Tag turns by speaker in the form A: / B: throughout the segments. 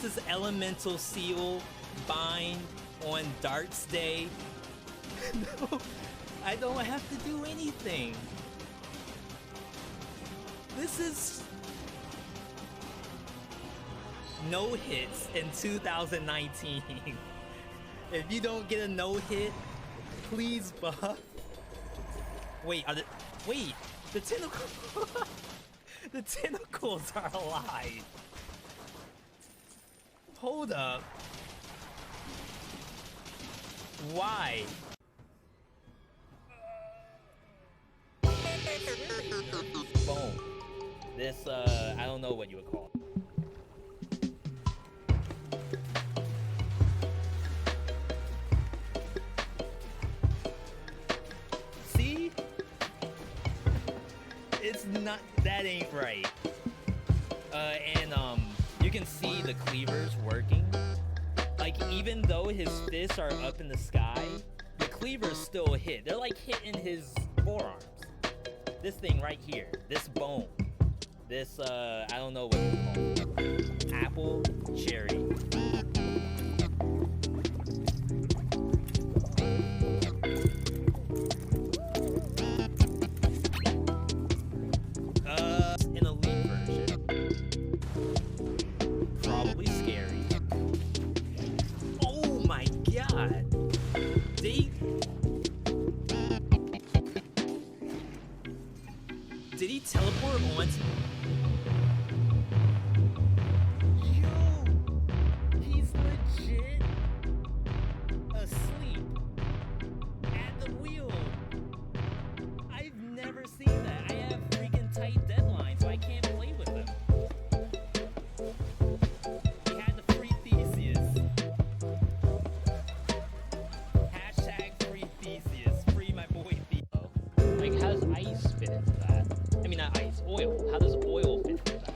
A: This is Elemental Seal bind on Darts Day. No, I don't have to do anything. This is no hits in 2019. If you don't get a no hit, please buff. Wait, the tentacles. The tentacles are alive. Hold up. Why? Boom. This, I don't know what you would call it. See? It's not, that ain't right. You can see the cleavers working. Like, even though his fists are up in the sky, the cleavers still hit. They're like hitting his forearms. This thing right here, this bone, this, I don't know what it's called. Apple, cherry. An elite version. Probably scary. Oh my god! Did he teleport onto? Yo! He's legit asleep at the wheel. I've never seen that. I have freaking tight deadlines, so I can't play with him. He had the free Theseus. Hashtag free Theseus. Free my boy Theseus. Like, how does ice fit into that? I mean, not ice, oil. How does oil fit into that?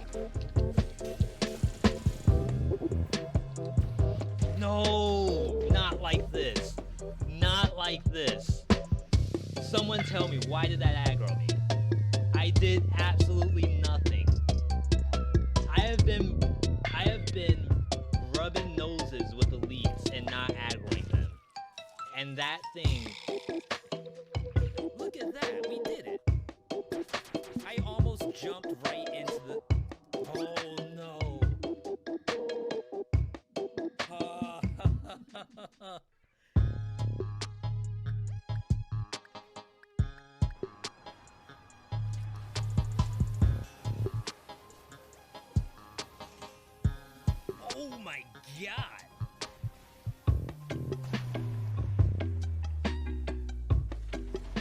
A: No, not like this. Not like this. Someone tell me, why did that aggro me? I did absolutely nothing. I have been rubbing noses with elites and not aggroing them. And that thing, look at that, we did it. I almost jumped right into the, oh no. Oh my god!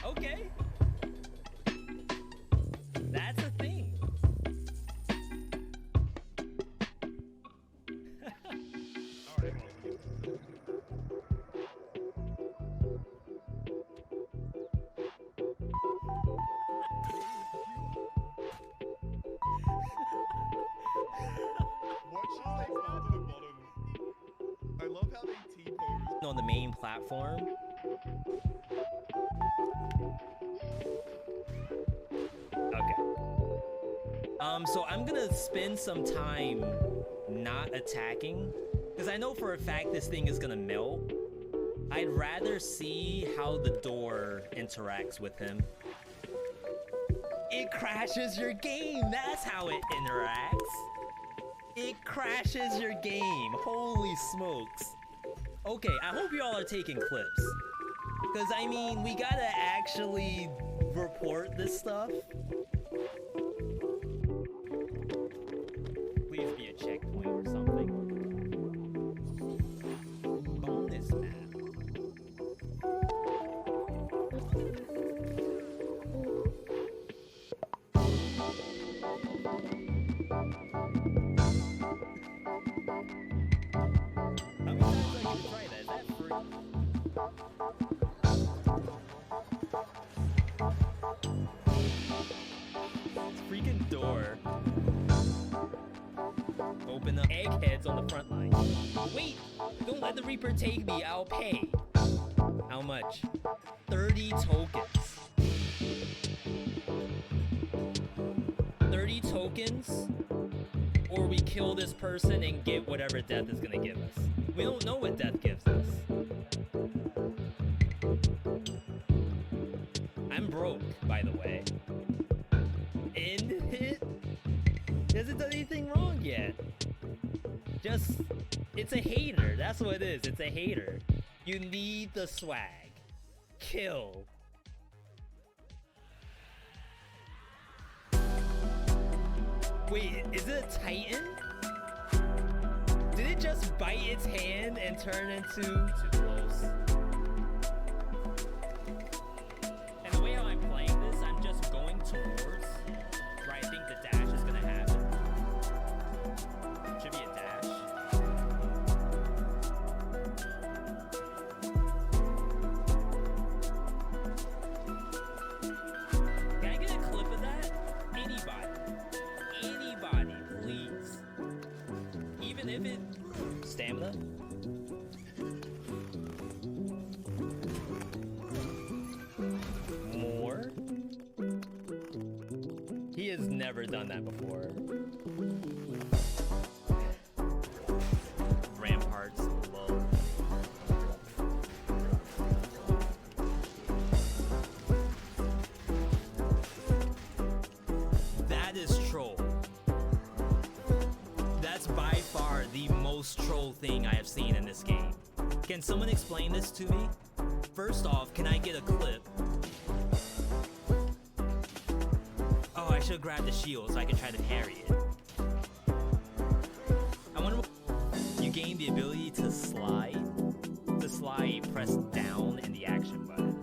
A: Okay. That's a thing.
B: I love how they T-pose.
A: On the main platform. Okay. So I'm gonna spend some time not attacking, because I know for a fact this thing is gonna melt. I'd rather see how the door interacts with him. It crashes your game, that's how it interacts. It crashes your game, holy smokes. Okay, I hope y'all are taking clips. Because, I mean, we gotta actually report this stuff. Please be a checkpoint or something. Bonus map. How many times I can try that? Is that free? Freaking door. Open up eggheads on the front line. Wait! Don't let the Reaper take me, I'll pay. How much? 30 tokens. 30 tokens? Or we kill this person and get whatever death is gonna give us. We don't know what death gives us. I'm broke, by the way. And it hasn't done anything wrong yet. Just, it's a hater. That's what it is. It's a hater. You need the swag. Kill. Wait, is it a Titan? Did it just bite its hand and turn into too close? And the way how I'm playing this, I'm just going towards where I think the dash is gonna happen. Should be a dash. Can I get a clip of that? Anybody, please. Even if it... Stamina? More? He has never done that before. Ramparts low. That is troll. That's by far the most troll thing I have seen in this game. Can someone explain this to me? First off, can I get a clip? Oh, I should grab the shield so I can try to parry it. I wonder what... You gain the ability to slide. To slide, press down in the action button.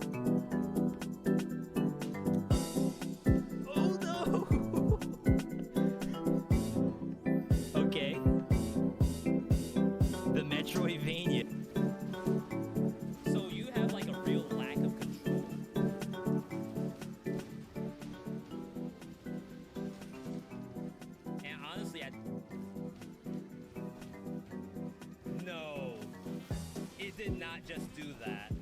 A: Oh no! Okay. The Metroidvania. So you have like a real lack of control. And honestly, no. It did not just do that.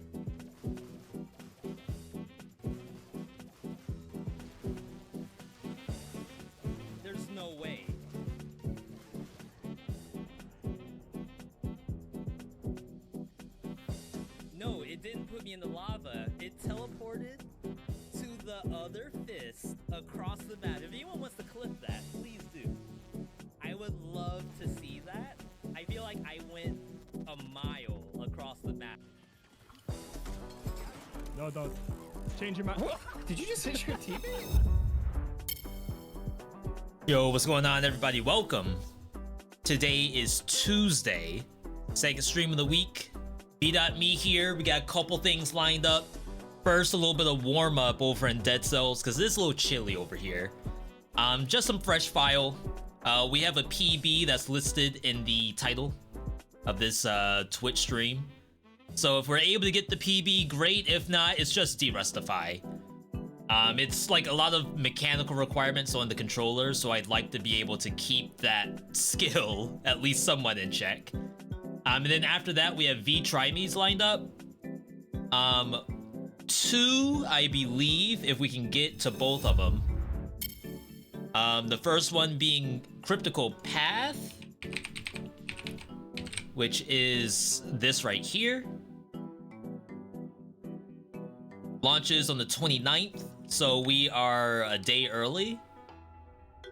A: There's no way. No, it didn't put me in the lava. It teleported to the other fist across the map. If anyone wants to clip that, please do. I would love to see that. I feel like I went a mile across the map.
C: No, don't. Change your mind. Did you just hit your teammate?
A: Yo, what's going on, everybody? Welcome. Today is Tuesday, second stream of the week. VeeDotMe here. We got a couple things lined up. First, a little bit of warm up over in Dead Cells because it's a little chilly over here. Just some fresh file. We have a PB that's listed in the title of this Twitch stream. So if we're able to get the PB, great. If not, it's just de-rustify. It's like a lot of mechanical requirements on the controller, so I'd like to be able to keep that skill at least somewhat in check. And then after that, we have V-Trimes lined up. 2, I believe, if we can get to both of them. The first one being Cryptical Path, which is this right here. Launches on the 29th, so we are a day early.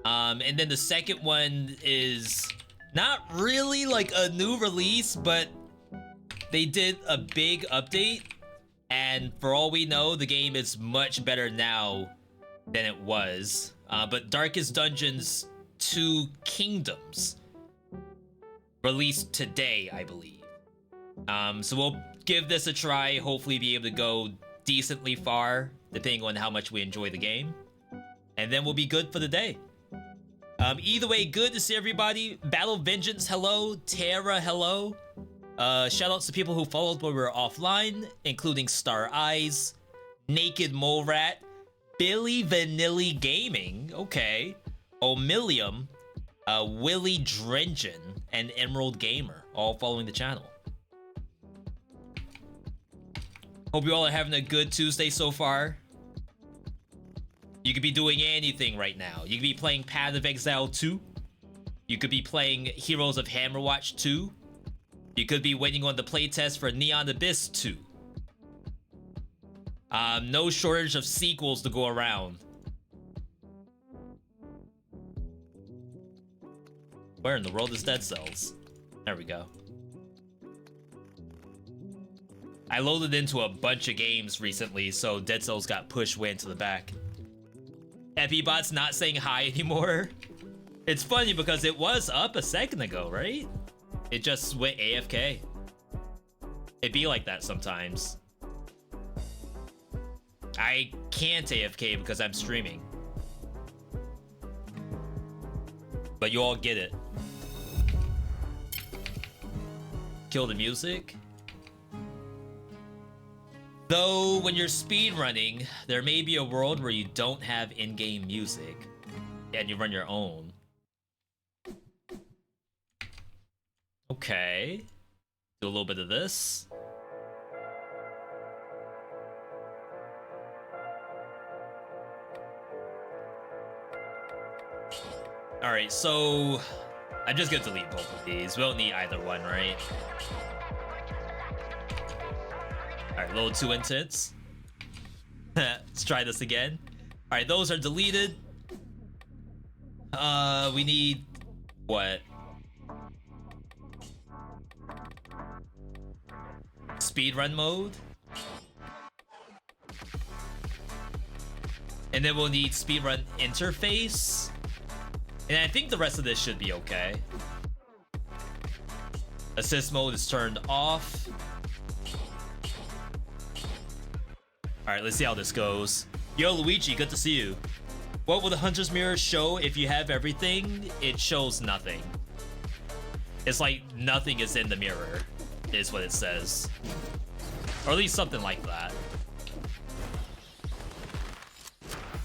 A: And then the second one is not really like a new release, but they did a big update, and for all we know, the game is much better now than it was. But Darkest Dungeons 2 Kingdoms released today, I believe. So we'll give this a try, hopefully be able to go decently far, depending on how much we enjoy the game. And then we'll be good for the day. Either way, good to see everybody. Battle Vengeance, hello. Terra, hello. Shoutouts to people who followed when we were offline, including Star Eyes, Naked Mole Rat, Billy Vanilli Gaming, okay, Omilium, Willie Drengen, and Emerald Gamer, all following the channel. Hope you all are having a good Tuesday so far. You could be doing anything right now. You could be playing Path of Exile 2. You could be playing Heroes of Hammerwatch 2. You could be waiting on the playtest for Neon Abyss 2. No shortage of sequels to go around. Where in the world is Dead Cells? There we go. I loaded into a bunch of games recently, so Dead Cells got pushed way into the back. Epibot's not saying hi anymore. It's funny because it was up a second ago, right? It just went AFK. It be like that sometimes. I can't AFK because I'm streaming. But you all get it. Kill the music. Though, when you're speedrunning, there may be a world where you don't have in-game music, and you run your own. Okay. Do a little bit of this. Alright, so... I'm just gonna delete both of these. We don't need either one, right? Alright, a little too intense. Let's try this again. Alright, those are deleted. We need... what? Speedrun mode. And then we'll need speedrun interface. And I think the rest of this should be okay. Assist mode is turned off. Alright, let's see how this goes. Yo, Luigi, good to see you. What will the Hunter's Mirror show if you have everything? It shows nothing. It's like nothing is in the mirror, is what it says. Or at least something like that.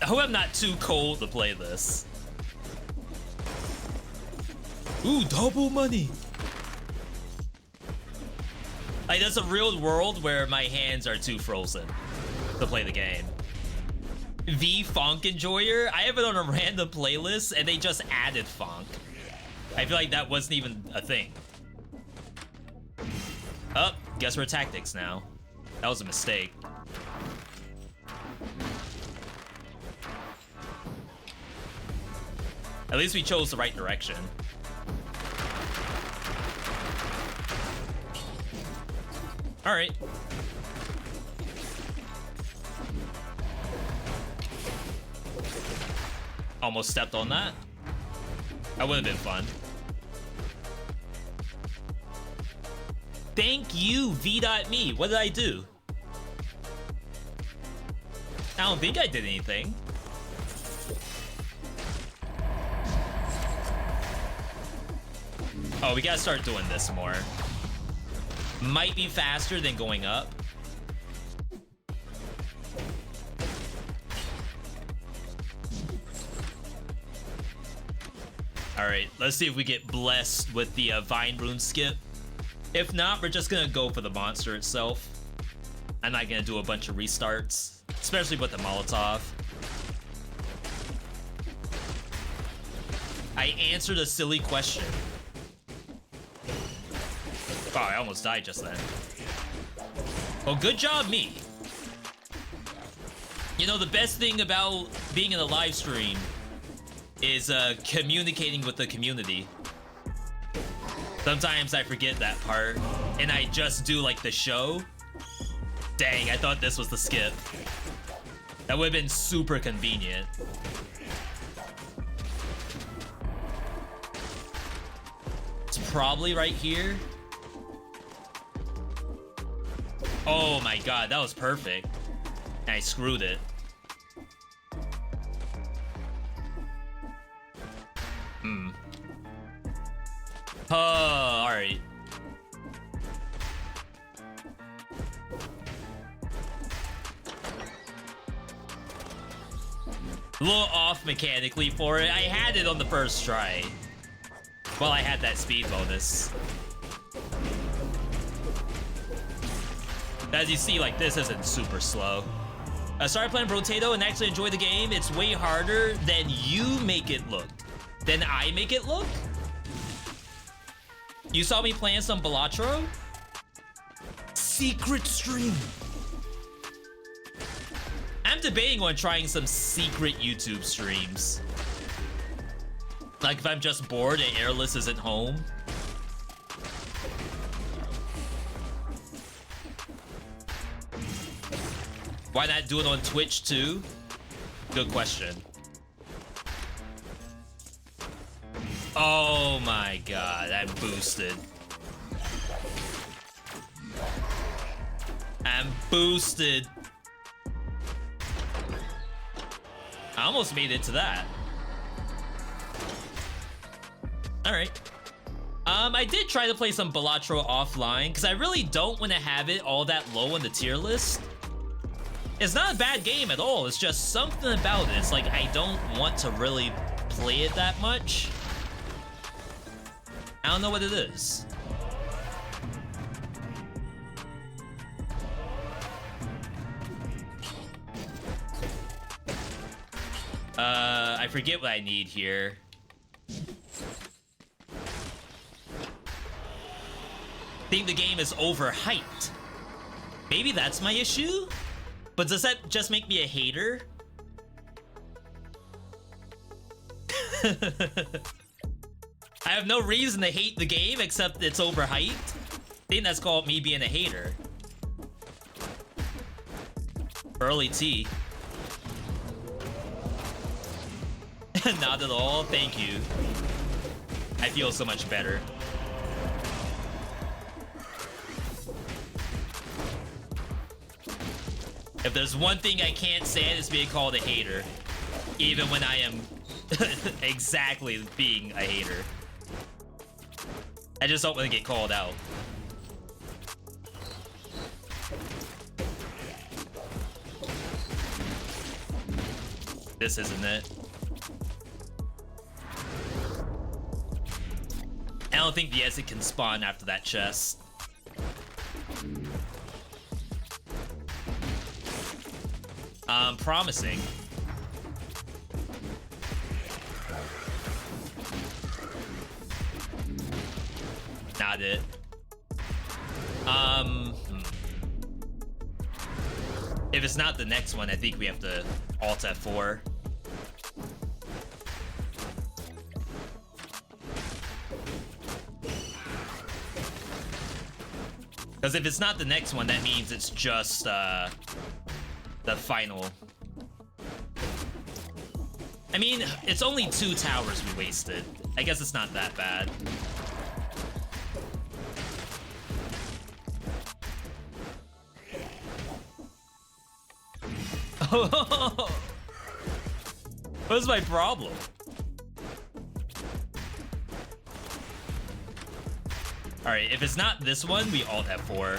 A: I hope I'm not too cold to play this. Ooh, double money! Like, that's a real world where my hands are too frozen to play the game. Funk Enjoyer? I have it on a random playlist and they just added funk. I feel like that wasn't even a thing. Oh, guess we're tactics now. That was a mistake. At least we chose the right direction. All right. Almost stepped on that. That would have been fun. Thank you, V.me. What did I do? I don't think I did anything. Oh, we gotta start doing this more. Might be faster than going up. Alright, let's see if we get blessed with the Vine Rune skip. If not, we're just gonna go for the monster itself. I'm not gonna do a bunch of restarts, especially with the Molotov. I answered a silly question. Oh, I almost died just then. Well, good job, me. You know, the best thing about being in a live stream is communicating with the community. Sometimes I forget that part, and I just do, like, the show. Dang, I thought this was the skip. That would have been super convenient. It's probably right here. Oh my god, that was perfect. And I screwed it. Alright. A little off mechanically for it. I had it on the first try. Well, I had that speed bonus. As you see, like, this isn't super slow. I started playing Potato and actually enjoyed the game. It's way harder than you make it look. Than I make it look?
D: You saw me playing some Balatro? Secret stream. I'm debating on trying some secret YouTube streams. Like if I'm just bored and Airless isn't home. Why not do it on Twitch too? Good question. Oh my god, I'm boosted. I'm boosted. I almost made it to that. Alright. I did try to play some Balatro offline, because I really don't want to have it all that low on the tier list. It's not a bad game at all, it's just something about it. It's like, I don't want to really play it that much. I don't know what it is. I forget what I need here. I think the game is overhyped. Maybe that's my issue? But does that just make me a hater? I have no reason to hate the game except it's overhyped. I think that's called me being a hater. Early tea. Not at all, thank you. I feel so much better. If there's one thing I can't stand, it's being called a hater. Even when I am exactly being a hater. I just don't want to get called out. This isn't it. I don't think the exit can spawn after that chest. Promising. Not it. If it's not the next one, I think we have to alt F4. Because if it's not the next one, that means it's just the final. I mean, it's only 2 towers we wasted. I guess it's not that bad. What's my problem? Alright, if it's not this one, we alt F4.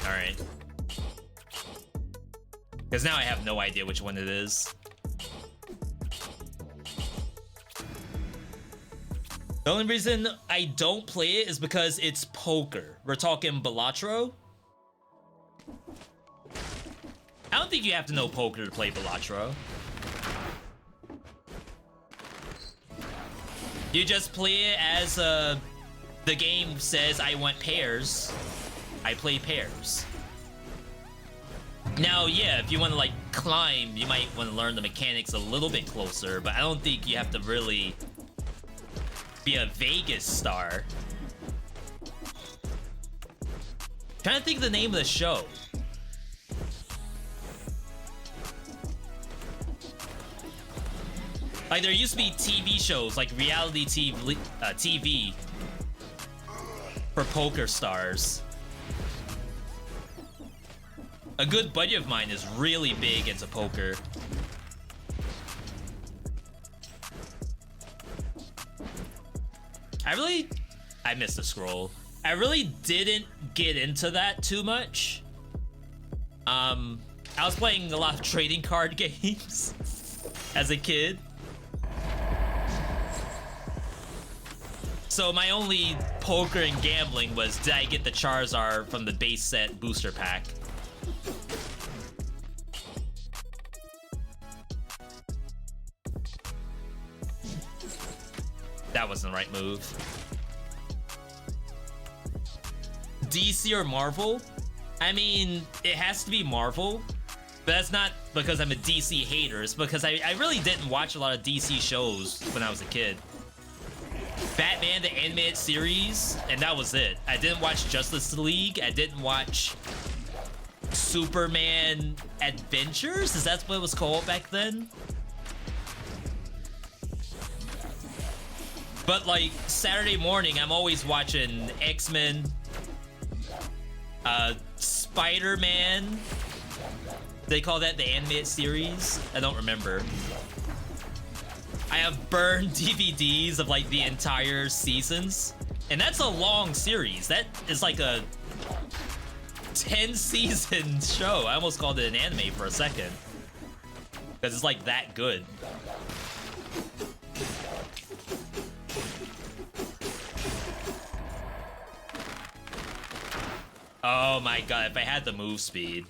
D: Alright. Because now I have no idea which one it is. The only reason I don't play it is because it's poker. We're talking Balatro. I don't think you have to know poker to play Balatro. You just play it as the game says I want pairs. I play pairs. Now, yeah, if you want to like climb, you might want to learn the mechanics a little bit closer, but I don't think you have to really be a Vegas star. Trying to think of the name of the show. Like, there used to be TV shows, like reality TV for poker stars. A good buddy of mine is really big into poker. I missed the scroll. I really didn't get into that too much. I was playing a lot of trading card games as a kid. So my only poker and gambling was, did I get the Charizard from the base set booster pack? That wasn't the right move. DC or Marvel? I mean, it has to be Marvel. But that's not because I'm a DC hater. It's because I really didn't watch a lot of DC shows when I was a kid. Batman, the animated series, and that was it. I didn't watch Justice League. I didn't watch Superman Adventures. Is that what it was called back then? But like Saturday morning, I'm always watching X-Men, Spider-Man. They call that the animated series? I don't remember. I have burned DVDs of like the entire seasons. And that's a long series. That is like a 10-season show. I almost called it an anime for a second. Because it's like that good. Oh my god, if I had the move speed,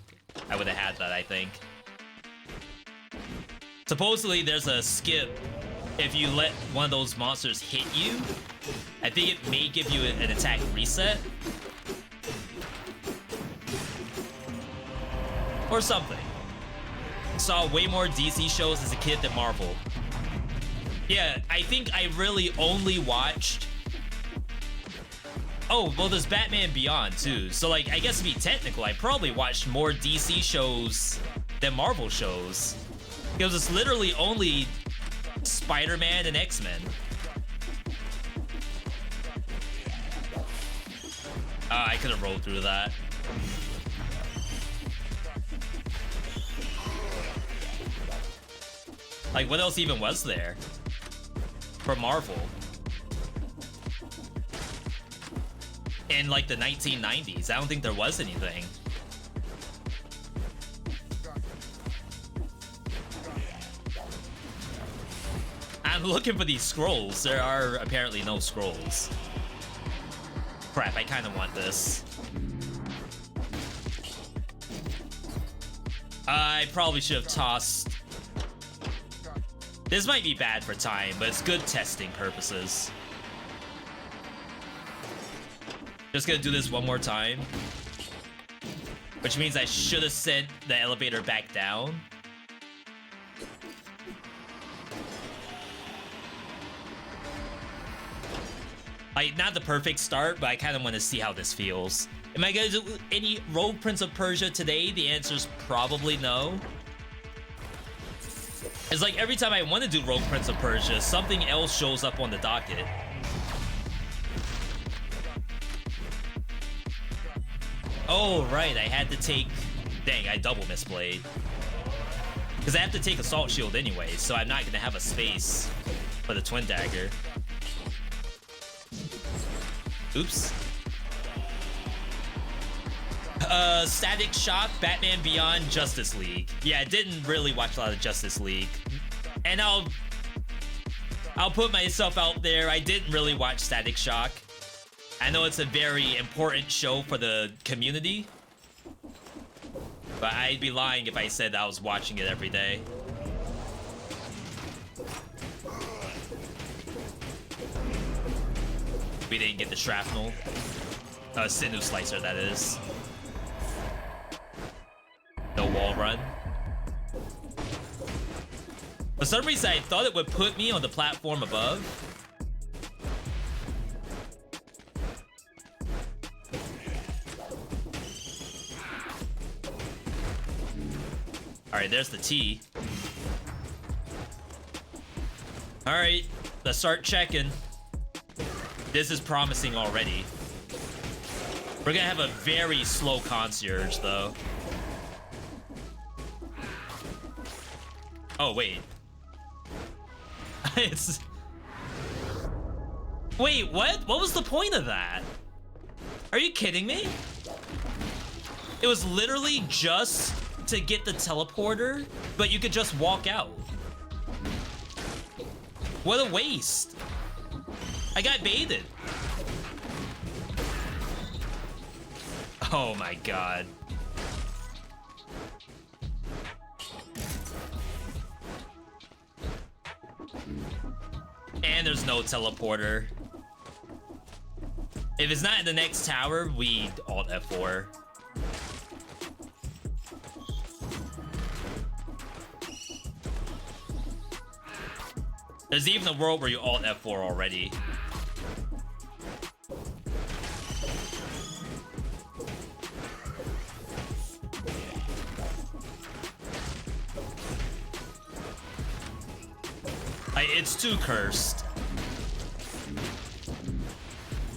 D: I would have had that, I think. Supposedly, there's a skip if you let one of those monsters hit you. I think it may give you an attack reset. Or something. Saw way more DC shows as a kid than Marvel. Yeah, I think I really only watched... Oh, well, there's Batman Beyond, too. So, like, I guess to be technical, I probably watched more DC shows than Marvel shows. Because it's literally only Spider-Man and X-Men. I could have rolled through that. Like, what else even was there for Marvel? In like the 1990s, I don't think there was anything. I'm looking for these scrolls. There are apparently no scrolls. Crap, I kind of want this. I probably should have tossed. This might be bad for time, but it's good testing purposes. Just gonna do this one more time. Which means I should have sent the elevator back down. Like, not the perfect start, but I kind of want to see how this feels. Am I gonna do any Rogue Prince of Persia today? The answer's probably no. It's like every time I want to do Rogue Prince of Persia, something else shows up on the docket. Oh, right, I had to take... Dang, I double misplayed. Because I have to take Assault Shield anyway, so I'm not going to have a space for the Twin Dagger. Oops. Static Shock, Batman Beyond, Justice League. Yeah, I didn't really watch a lot of Justice League. And I'll put myself out there, I didn't really watch Static Shock. I know it's a very important show for the community, but I'd be lying if I said I was watching it every day. We didn't get the shrapnel. Sinew Slicer, that is. No wall run. For some reason, I thought it would put me on the platform above. Alright, there's the T. Alright, let's start checking. This is promising already. We're gonna have a very slow concierge, though. Oh, wait. It's... Wait, what? What was the point of that? Are you kidding me? It was literally just to get the teleporter, but you could just walk out. What a waste. I got baited. Oh my god. And there's no teleporter. If it's not in the next tower, we alt F4. There's even a world where you alt F4 already. It's too cursed.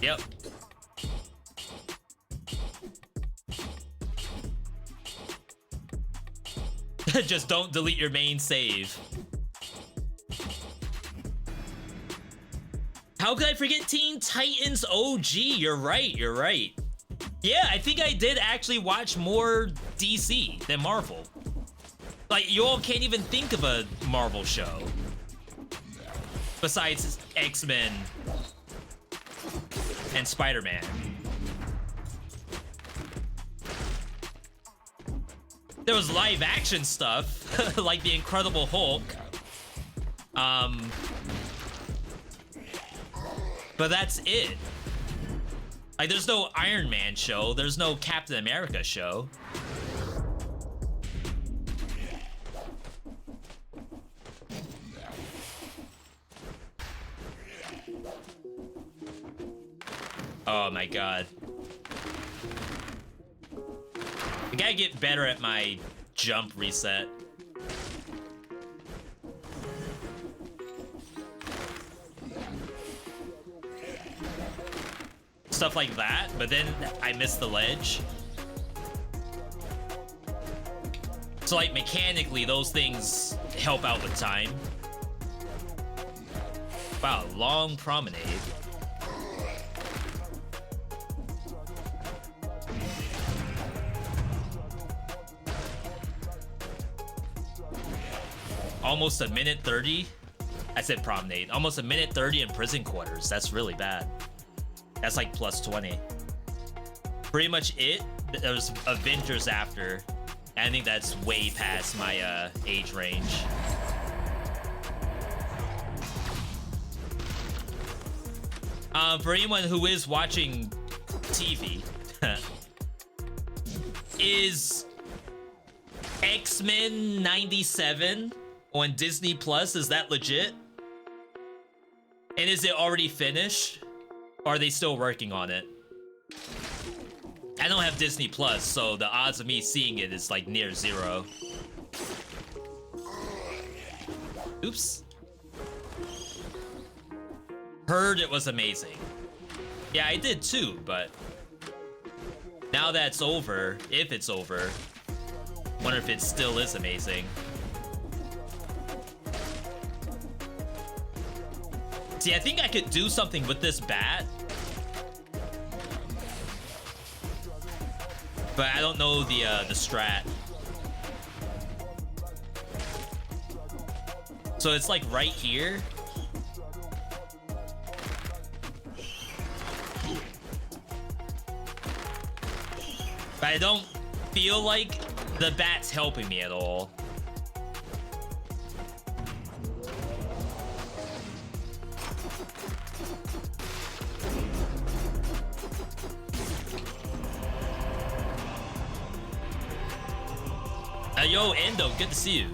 D: Yep. Just don't delete your main save. How could I forget Teen Titans OG? You're right, you're right. Yeah, I think I did actually watch more DC than Marvel. Like, you all can't even think of a Marvel show besides X-Men and Spider-Man. There was live action stuff, like the Incredible Hulk. But that's it. Like, there's no Iron Man show, there's no Captain America show. Oh my god. I gotta get better at my jump reset. Stuff like that, but then I missed the ledge. So like mechanically, those things help out with time. Wow, long promenade. Almost a minute 30. I said promenade. Almost a minute 30 in prison quarters. That's really bad. That's like plus 20. Pretty much it. There's Avengers after. I think that's way past my age range. For anyone who is watching TV, is X-Men 97 on Disney Plus, is that legit? And is it already finished? Or are they still working on it? I don't have Disney Plus, so the odds of me seeing it is like near zero. Oops. Heard it was amazing. Yeah, I did too, but now that it's over, if it's over, wonder if it still is amazing. See, I think I could do something with this bat, but I don't know the strat. So it's like right here. But I don't feel like the bat's helping me at all. Yo, Endo, good to see you.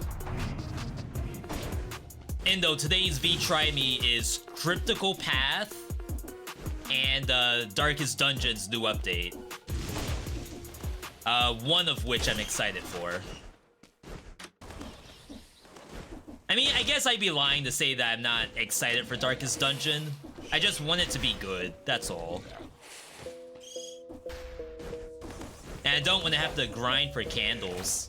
D: Endo, today's V Try Me is Cryptical Path and Darkest Dungeon's new update. One of which I'm excited for. I mean, I guess I'd be lying to say that I'm not excited for Darkest Dungeon. I just want it to be good, that's all. And I don't want to have to grind for candles.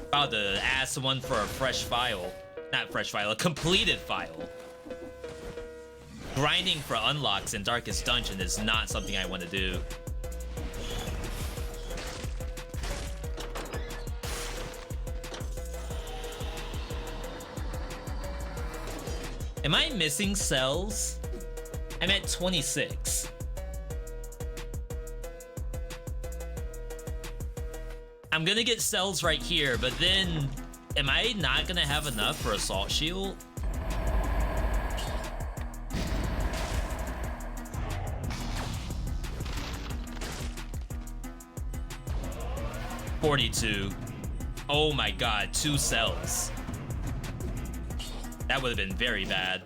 D: About to ask someone for a fresh file. Not fresh file, a completed file. Grinding for unlocks in Darkest Dungeon is not something I want to do. Am I missing cells? I'm at 26. I'm gonna get cells right here, but then am I not gonna have enough for Assault Shield? 42. Oh my god, 2 cells. That would have been very bad.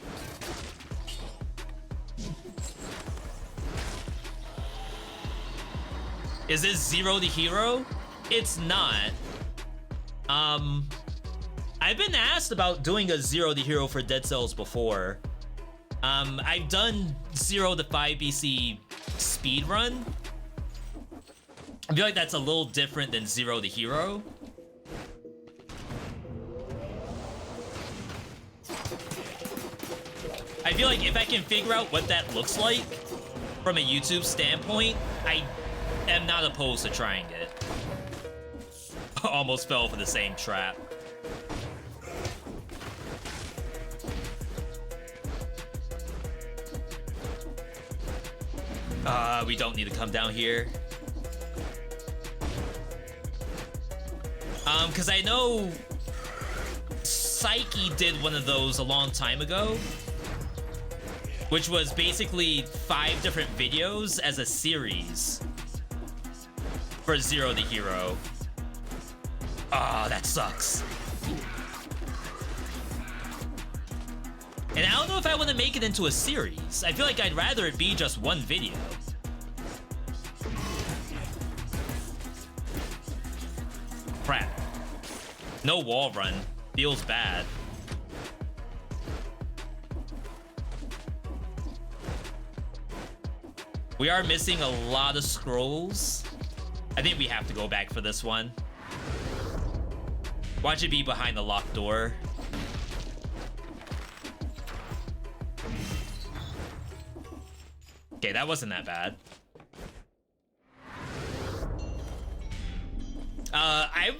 D: Is this 0 to hero? It's not. I've been asked about doing a 0 to hero for Dead Cells before. I've done 0 to 5 BC speedrun. I feel like that's a little different than 0 to hero. I feel like if I can figure out what that looks like from a YouTube standpoint, I am not opposed to trying it. Almost fell for the same trap. We don't need to come down here. Because I know Psyche did one of those a long time ago, which was basically 5 different videos as a series for 0 to hero. Ah, that sucks. And I don't know if I want to make it into a series. I feel like I'd rather it be just one video. Crap. No wall run. Feels bad. We are missing a lot of scrolls. I think we have to go back for this one. Watch it be behind the locked door. Okay, that wasn't that bad. I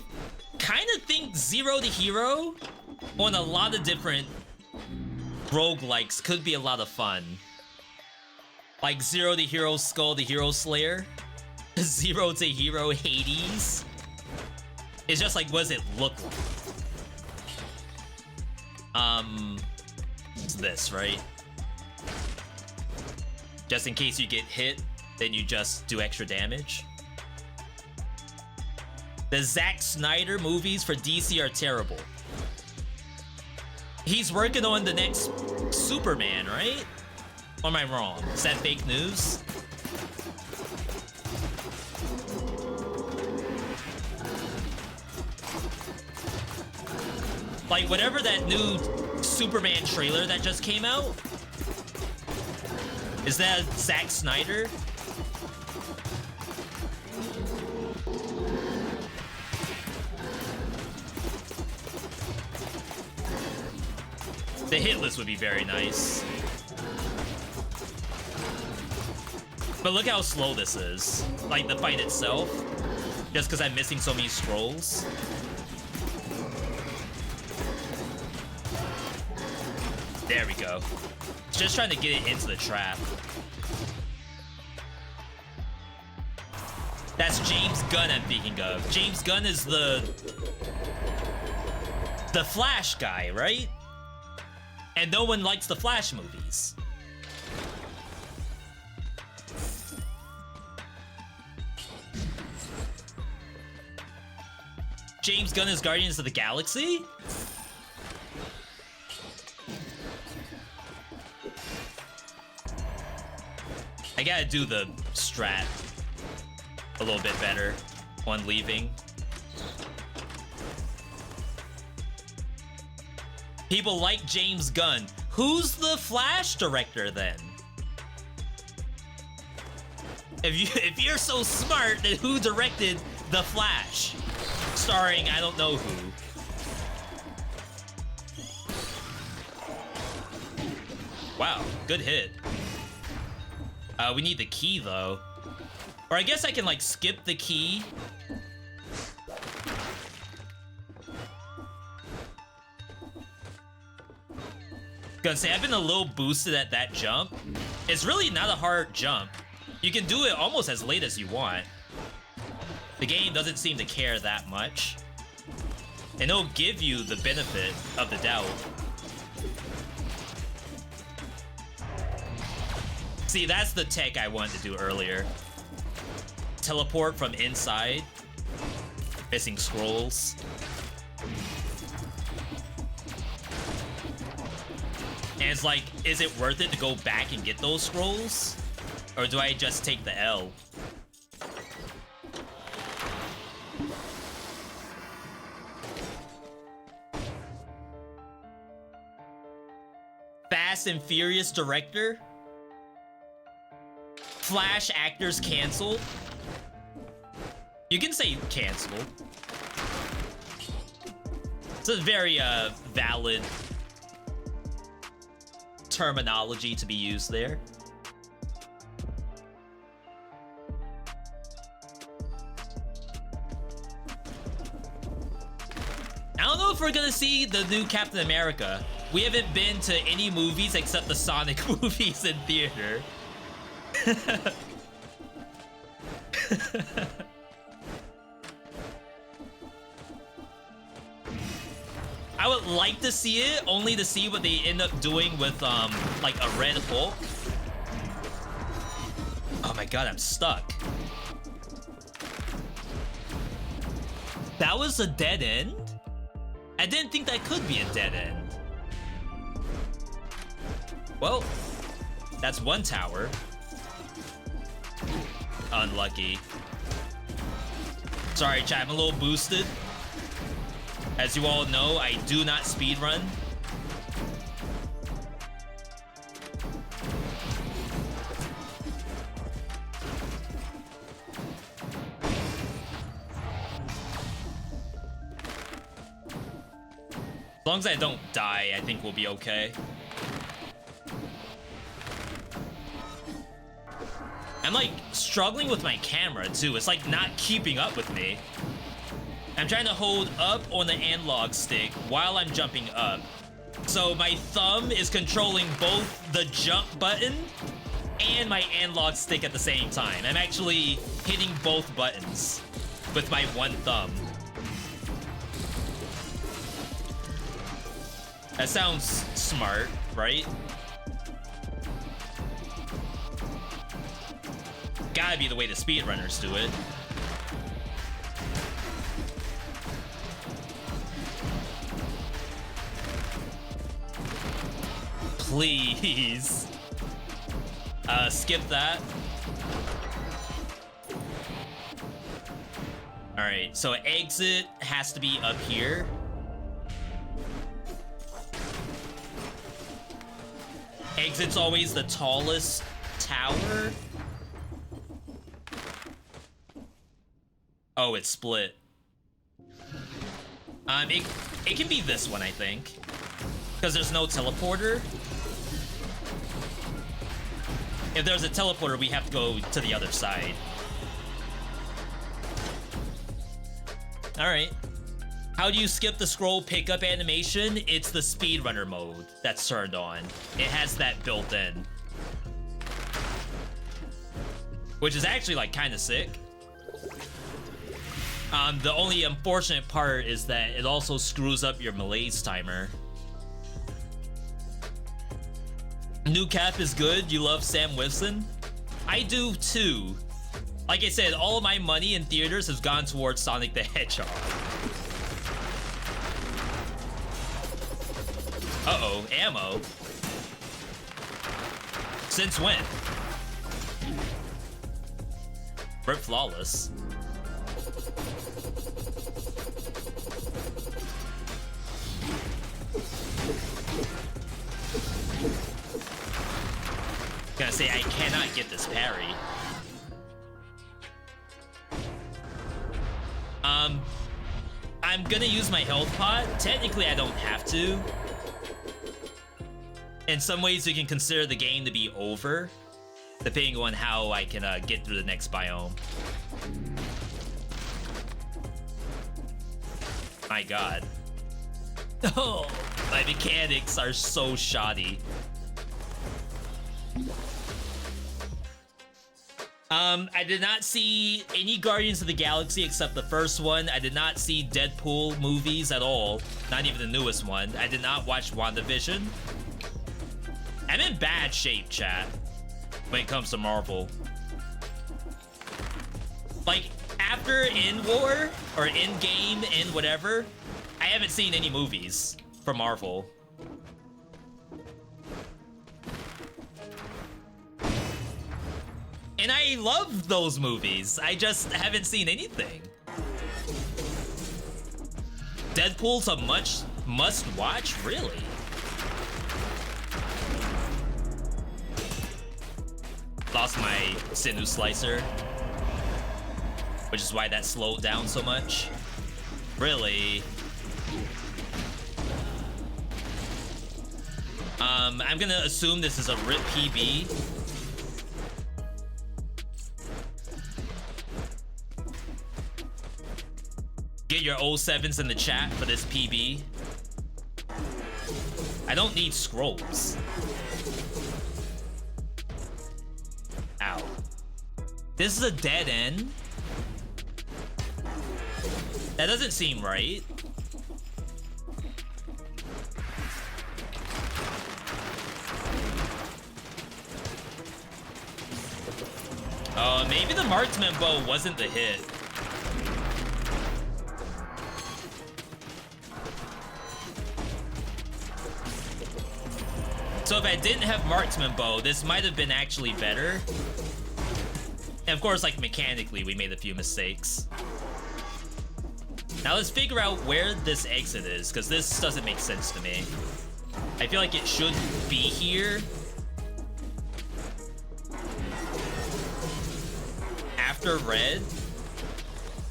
D: kind of think 0 to hero on a lot of different roguelikes could be a lot of fun. Like 0 to hero Skull to Hero Slayer, 0 to hero Hades. It's just like, what does it look like? It's this, right? Just in case you get hit, then you just do extra damage. The Zack Snyder movies for DC are terrible. He's working on the next Superman, right? Or am I wrong? Is that fake news? Like, whatever that new Superman trailer that just came out, is that Zack Snyder? The hit list would be very nice. But look how slow this is. Like, the fight itself. Just because I'm missing so many scrolls. There we go. Just trying to get it into the trap. That's James Gunn I'm thinking of. James Gunn is the Flash guy, right? And no one likes the Flash movies. James Gunn is Guardians of the Galaxy? I gotta do the strat a little bit better on leaving. People like James Gunn. Who's the Flash director then? If you're so smart, then who directed The Flash? Starring I don't know who. Wow, good hit. We need the key though. Or I guess I can like skip the key. Gonna say, I've been a little boosted at that jump. It's really not a hard jump. You can do it almost as late as you want. The game doesn't seem to care that much. And it'll give you the benefit of the doubt. See, that's the tech I wanted to do earlier. Teleport from inside. Missing scrolls. And it's like, is it worth it to go back and get those scrolls? Or do I just take the L? Fast and Furious director? Flash actors canceled? You can say canceled. It's a very valid terminology to be used there. I don't know if we're gonna see the new Captain America. We haven't been to any movies except the Sonic movies in theater. I would like to see it, only to see what they end up doing with, like a Red Hulk. Oh my god, I'm stuck. That was a dead end? I didn't think that could be a dead end. Well, that's one tower. Unlucky. Sorry, chat, I'm a little boosted. As you all know, I do not speedrun. As long as I don't die, I think we'll be okay. I'm like struggling with my camera too. It's like not keeping up with me. I'm trying to hold up on the analog stick while I'm jumping up. So my thumb is controlling both the jump button and my analog stick at the same time. I'm actually hitting both buttons with my one thumb. That sounds smart, right? Gotta be the way the speedrunners do it. Please. Skip that. Alright, so exit has to be up here. Exit's always the tallest tower. Oh, it's split. It can be this one, I think. Because there's no teleporter. If there's a teleporter, we have to go to the other side. Alright. How do you skip the scroll pickup animation? It's the speedrunner mode that's turned on. It has that built in. Which is actually, like, kind of sick. The only unfortunate part is that it also screws up your malaise timer. New Cap is good. You love Sam Wilson? I do too. Like I said, all of my money in theaters has gone towards Sonic the Hedgehog. Uh-oh, ammo. Since when? Rip Flawless. Gonna say I cannot get this parry. I'm gonna use my health pot. Technically, I don't have to. In some ways, you can consider the game to be over, depending on how I can get through the next biome. My god. Oh, my mechanics are so shoddy. I did not see any Guardians of the Galaxy except the first one. I did not see Deadpool movies at all. Not even the newest one. I did not watch WandaVision. I'm in bad shape, chat, when it comes to Marvel. Like, after In War, or In Game, In whatever, I haven't seen any movies from Marvel. And I love those movies. I just haven't seen anything. Deadpool's a must-watch, really? Lost my sinew slicer, which is why that slowed down so much. Really? I'm gonna assume this is a RIP PB. Get your 07s in the chat for this PB. I don't need scrolls. Ow. This is a dead end? That doesn't seem right. Maybe the marksman bow wasn't the hit. So if I didn't have marksman bow, this might have been actually better. And of course, like, mechanically, we made a few mistakes. Now let's figure out where this exit is, because this doesn't make sense to me. I feel like it should be here. After red?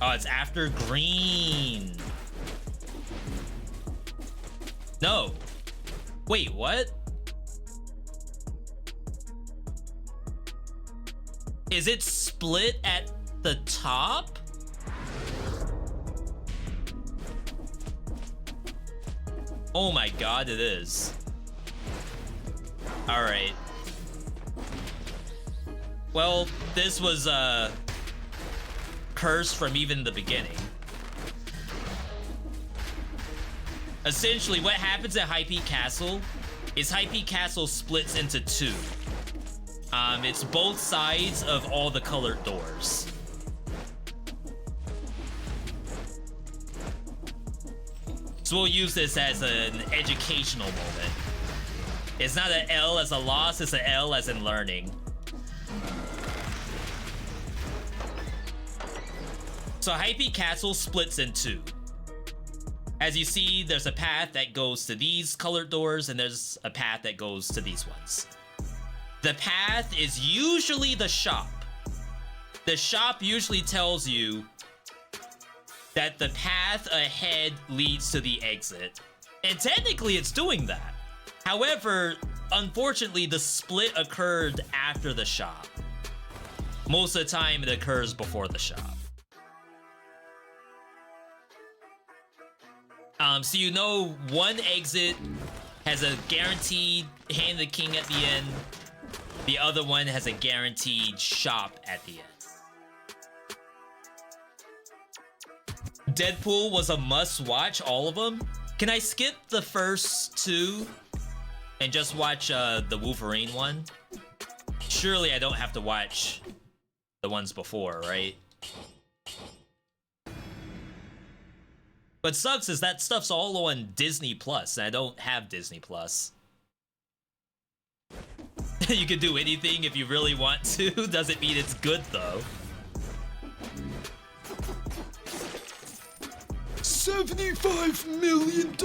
D: Oh, it's after green. No. Wait, what? Is it split at the top? Oh my god, it is. All right. Well, this was cursed from even the beginning. Essentially, what happens at High Peak Castle is High Peak Castle splits into two. It's both sides of all the colored doors. So we'll use this as an educational moment. It's not an L as a loss, it's an L as in learning. So High Peak Castle splits in two. As you see, there's a path that goes to these colored doors, and there's a path that goes to these ones. The path is usually the shop. The shop usually tells you that the path ahead leads to the exit. And technically it's doing that. However, unfortunately, the split occurred after the shop. Most of the time, it occurs before the shop. So you know one exit has a guaranteed hand the king at the end. The other one has a guaranteed shop at the end. Deadpool was a must-watch, all of them. Can I skip the first two and just watch the Wolverine one? Surely I don't have to watch the ones before, right? What sucks is that stuff's all on Disney Plus, and I don't have Disney Plus. You can do anything if you really want to. Doesn't mean it's good, though. $75 million!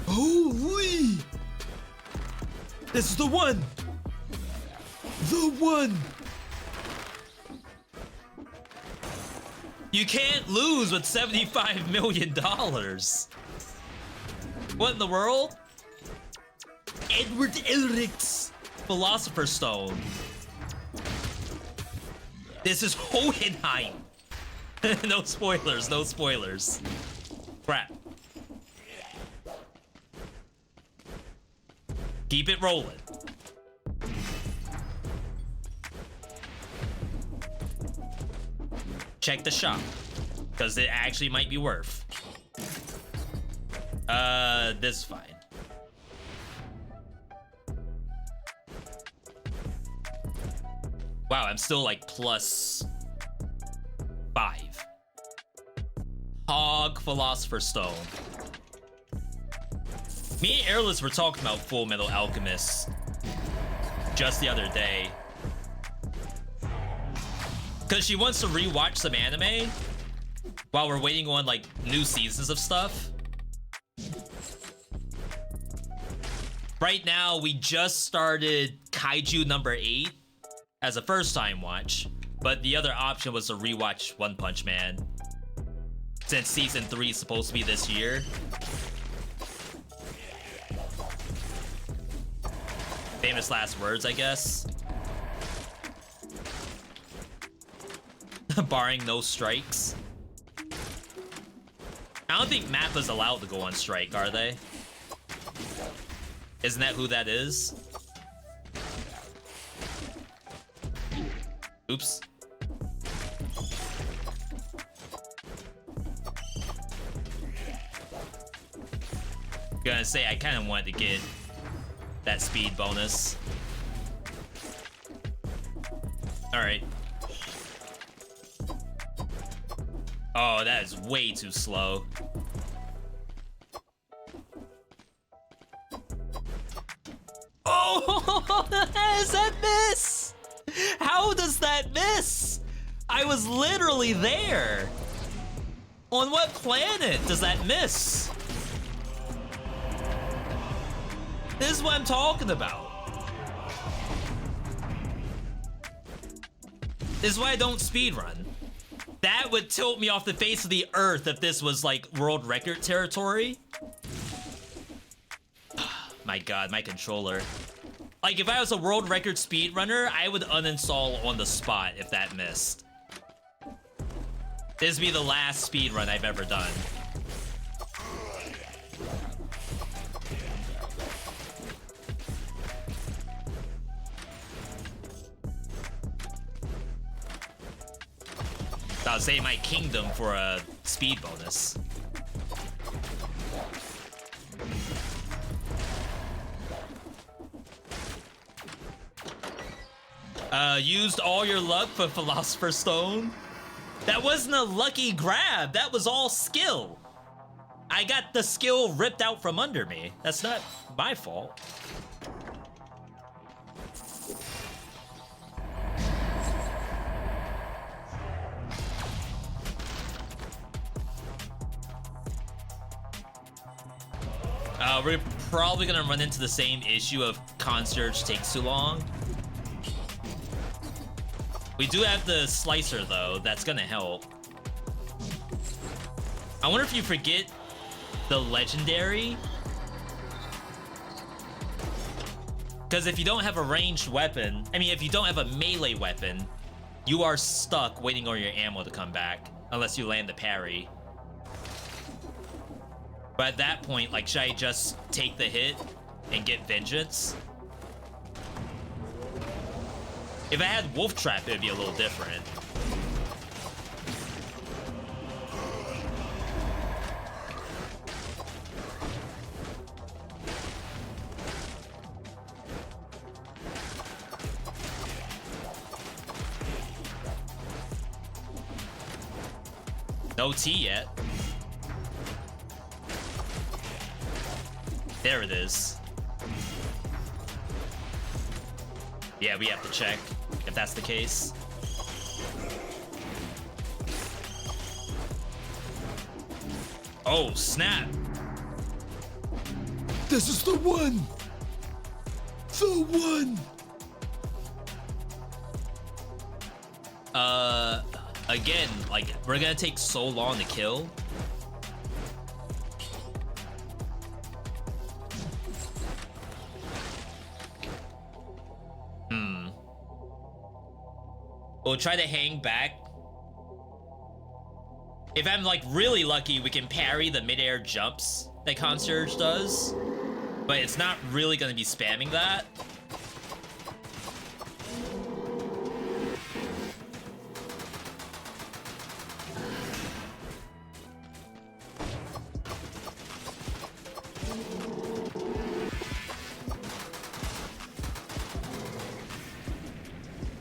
D: Holy! This is the one! The one! You can't lose with $75 million. What in the world? Edward Elric's Philosopher's Stone. This is Hohenheim. No spoilers, no spoilers. Crap. Keep it rolling. Check the shop, because it actually might be worth. This is fine. Wow, I'm still like +5. Hog Philosopher's Stone. Me and Airless were talking about Full Metal Alchemist just the other day. Because she wants to rewatch some anime while we're waiting on like new seasons of stuff. Right now, we just started Kaiju number 8 as a first time watch, but the other option was to rewatch One Punch Man since season 3 is supposed to be this year. Famous last words, I guess. Barring no strikes. I don't think Mappa's allowed to go on strike, are they? Isn't that who that is? Oops. Gonna say, I kind of wanted to get that speed bonus. Alright. Oh, that is way too slow. Oh, how does that miss? How does that miss? I was literally there. On what planet does that miss? This is what I'm talking about. This is why I don't speedrun. That would tilt me off the face of the earth if this was like world record territory. My god, my controller. Like, if I was a world record speedrunner, I would uninstall on the spot if that missed. This would be the last speedrun I've ever done. I'll say my kingdom for a speed bonus. Used all your luck for Philosopher's Stone? That wasn't a lucky grab, that was all skill. I got the skill ripped out from under me. That's not my fault. We're probably gonna run into the same issue of Concierge takes too long. We do have the slicer though, that's gonna help. I wonder if you forget the legendary. Because if you don't have a ranged weapon, I mean if you don't have a melee weapon, you are stuck waiting on your ammo to come back, unless you land the parry. But at that point, like, should I just take the hit and get vengeance? If I had Wolf Trap, it would be a little different. No T yet. There it is. Yeah, we have to check if that's the case. Oh, snap.
E: This is the one! The one!
D: Again, like, we're gonna take so long to kill. We'll try to hang back. If I'm like really lucky, we can parry the mid-air jumps that Concierge does, but it's not really gonna be spamming that.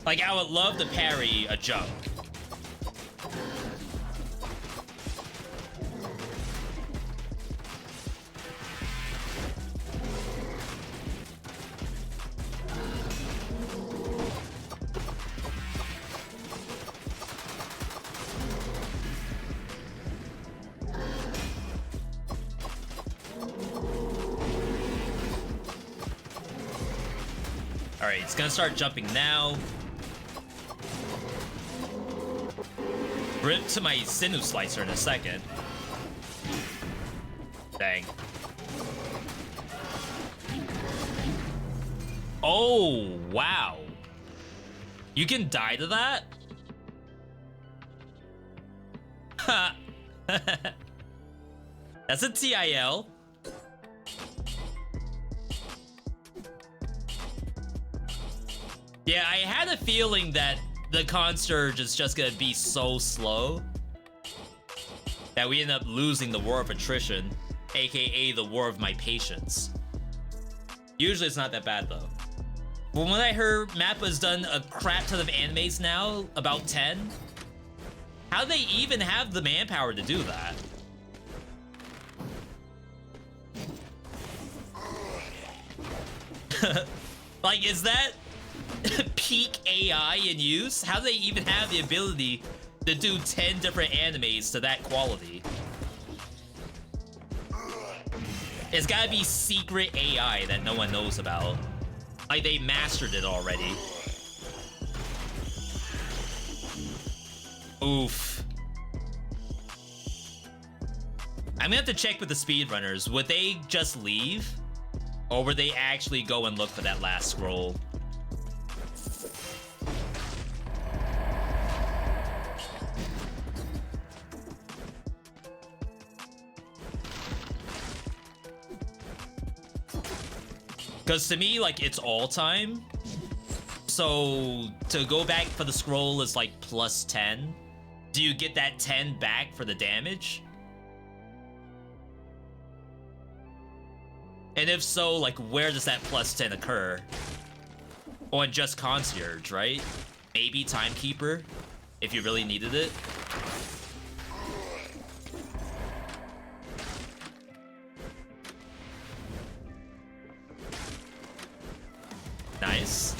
D: Like, I would love to parry a jump. Alright, it's gonna start jumping now. Rip to my sinew slicer in a second. Dang. Oh, wow. You can die to that? Ha. That's a TIL. Yeah, I had a feeling that the Consurge is just gonna be so slow that we end up losing the War of Attrition, aka the War of My Patience. Usually it's not that bad though. From what I heard, Mappa's done a crap ton of animes now, about 10. How do they even have the manpower to do that? Like, is that peak AI in use? How do they even have the ability to do 10 different animes to that quality? It's gotta be secret AI that no one knows about. Like, they mastered it already. Oof. I'm gonna have to check with the speedrunners. Would they just leave? Or would they actually go and look for that last scroll? Because to me, like, it's all time. So to go back for the scroll is like plus 10. Do you get that 10 back for the damage? And if so, like, where does that plus 10 occur? On just Concierge, right? Maybe Timekeeper, if you really needed it. Nice.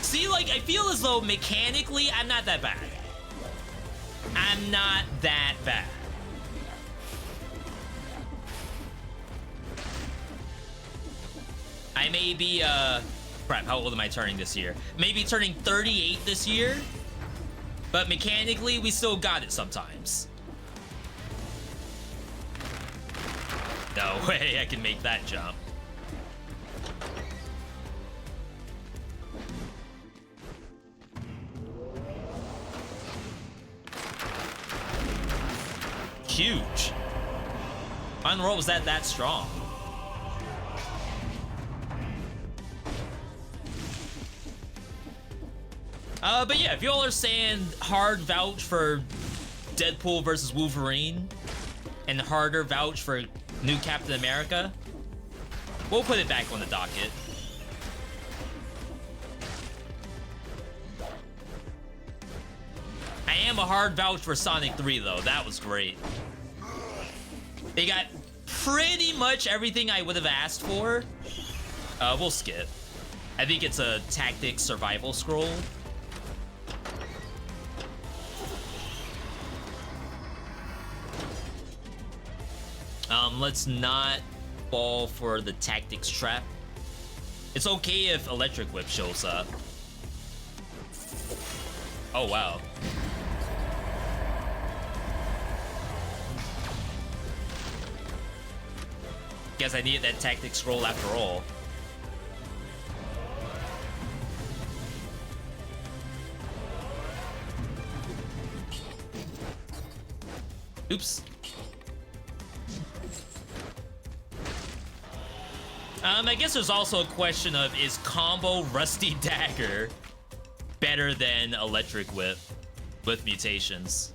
D: See, like, I feel as though mechanically, I'm not that bad. I'm not that bad. I may be, crap, how old am I turning this year? Maybe turning 38 this year, but mechanically, we still got it sometimes. No way I can make that jump. Huge. On the roll, was that strong? But yeah, if y'all are saying hard vouch for Deadpool versus Wolverine and harder vouch for new Captain America, we'll put it back on the docket. I am a hard vouch for Sonic 3 though. That was great. They got pretty much everything I would have asked for. We'll skip. I think it's a tactics survival scroll. Let's not fall for the tactics trap. It's okay if Electric Whip shows up. Oh, wow. Guess I needed that tactics scroll after all. Oops. I guess there's also a question of, is combo Rusty Dagger better than Electric Whip with mutations?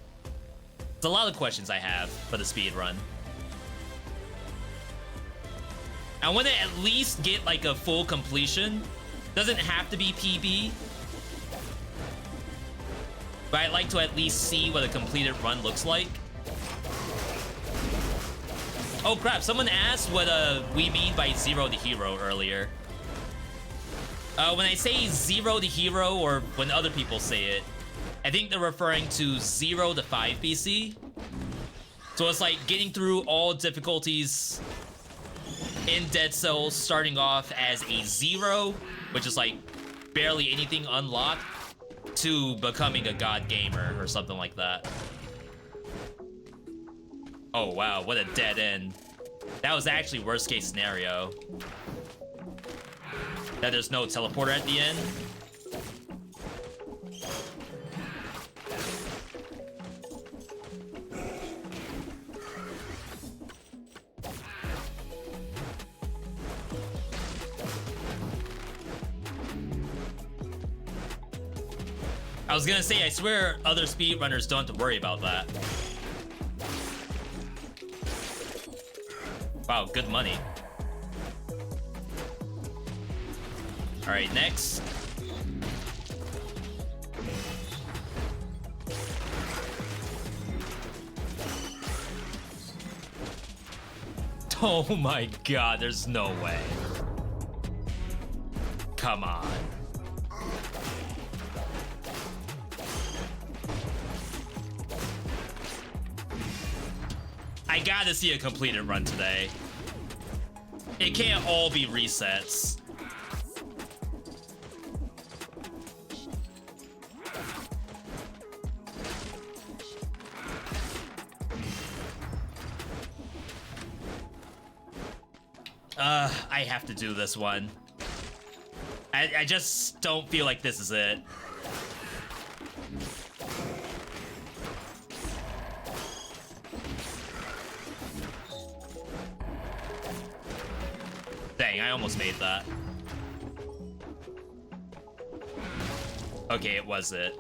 D: It's a lot of questions I have for the speed run. I want to at least get like a full completion. Doesn't have to be PB. But I'd like to at least see what a completed run looks like. Oh crap, someone asked what we mean by 0 to hero earlier. When I say 0 to hero, or when other people say it, I think they're referring to 0 to 5 PC. So it's like getting through all difficulties in Dead Cells, starting off as a 0, which is like barely anything unlocked, to becoming a god gamer or something like that. Oh wow, what a dead end. That was actually worst case scenario. That there's no teleporter at the end. I was gonna say, I swear other speedrunners don't have to worry about that. Wow, good money. All right, next. Oh my god, there's no way. Come on. I gotta see a completed run today. It can't all be resets. I have to do this one. I just don't feel like this is it. Dang, I almost made that. Okay, it was it.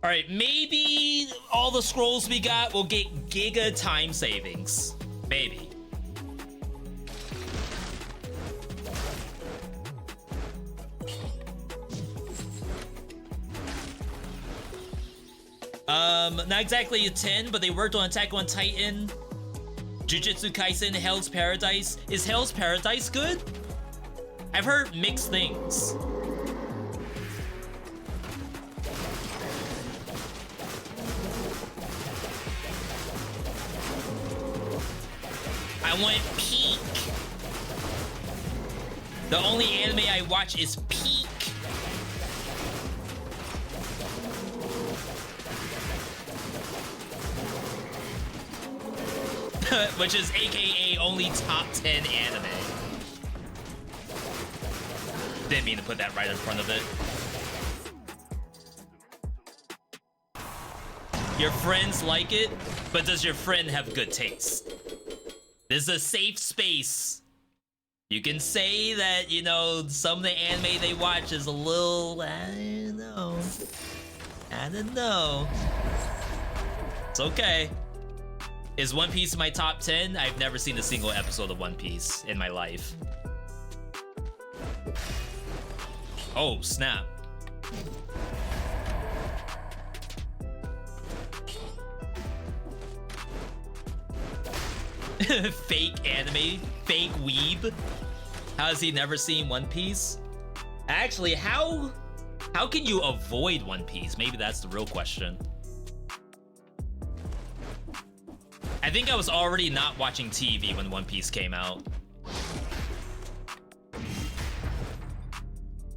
D: All right, maybe all the scrolls we got will get giga time savings. Maybe. Not exactly a 10, but they worked on Attack on Titan, Jujutsu Kaisen, Hell's Paradise. Is Hell's Paradise good? I've heard mixed things. I want peak. The only anime I watch is peak. Which is AKA only top 10 anime. Didn't mean to put that right in front of it. Your friends like it, but does your friend have good taste? This is a safe space. You can say that, you know, some of the anime they watch is a little, I don't know. I don't know. It's okay. Is One Piece in my top 10? I've never seen a single episode of One Piece in my life. Oh, snap. Fake anime, fake weeb. How has he never seen One Piece? Actually, how can you avoid One Piece? Maybe that's the real question. I think I was already not watching TV when One Piece came out.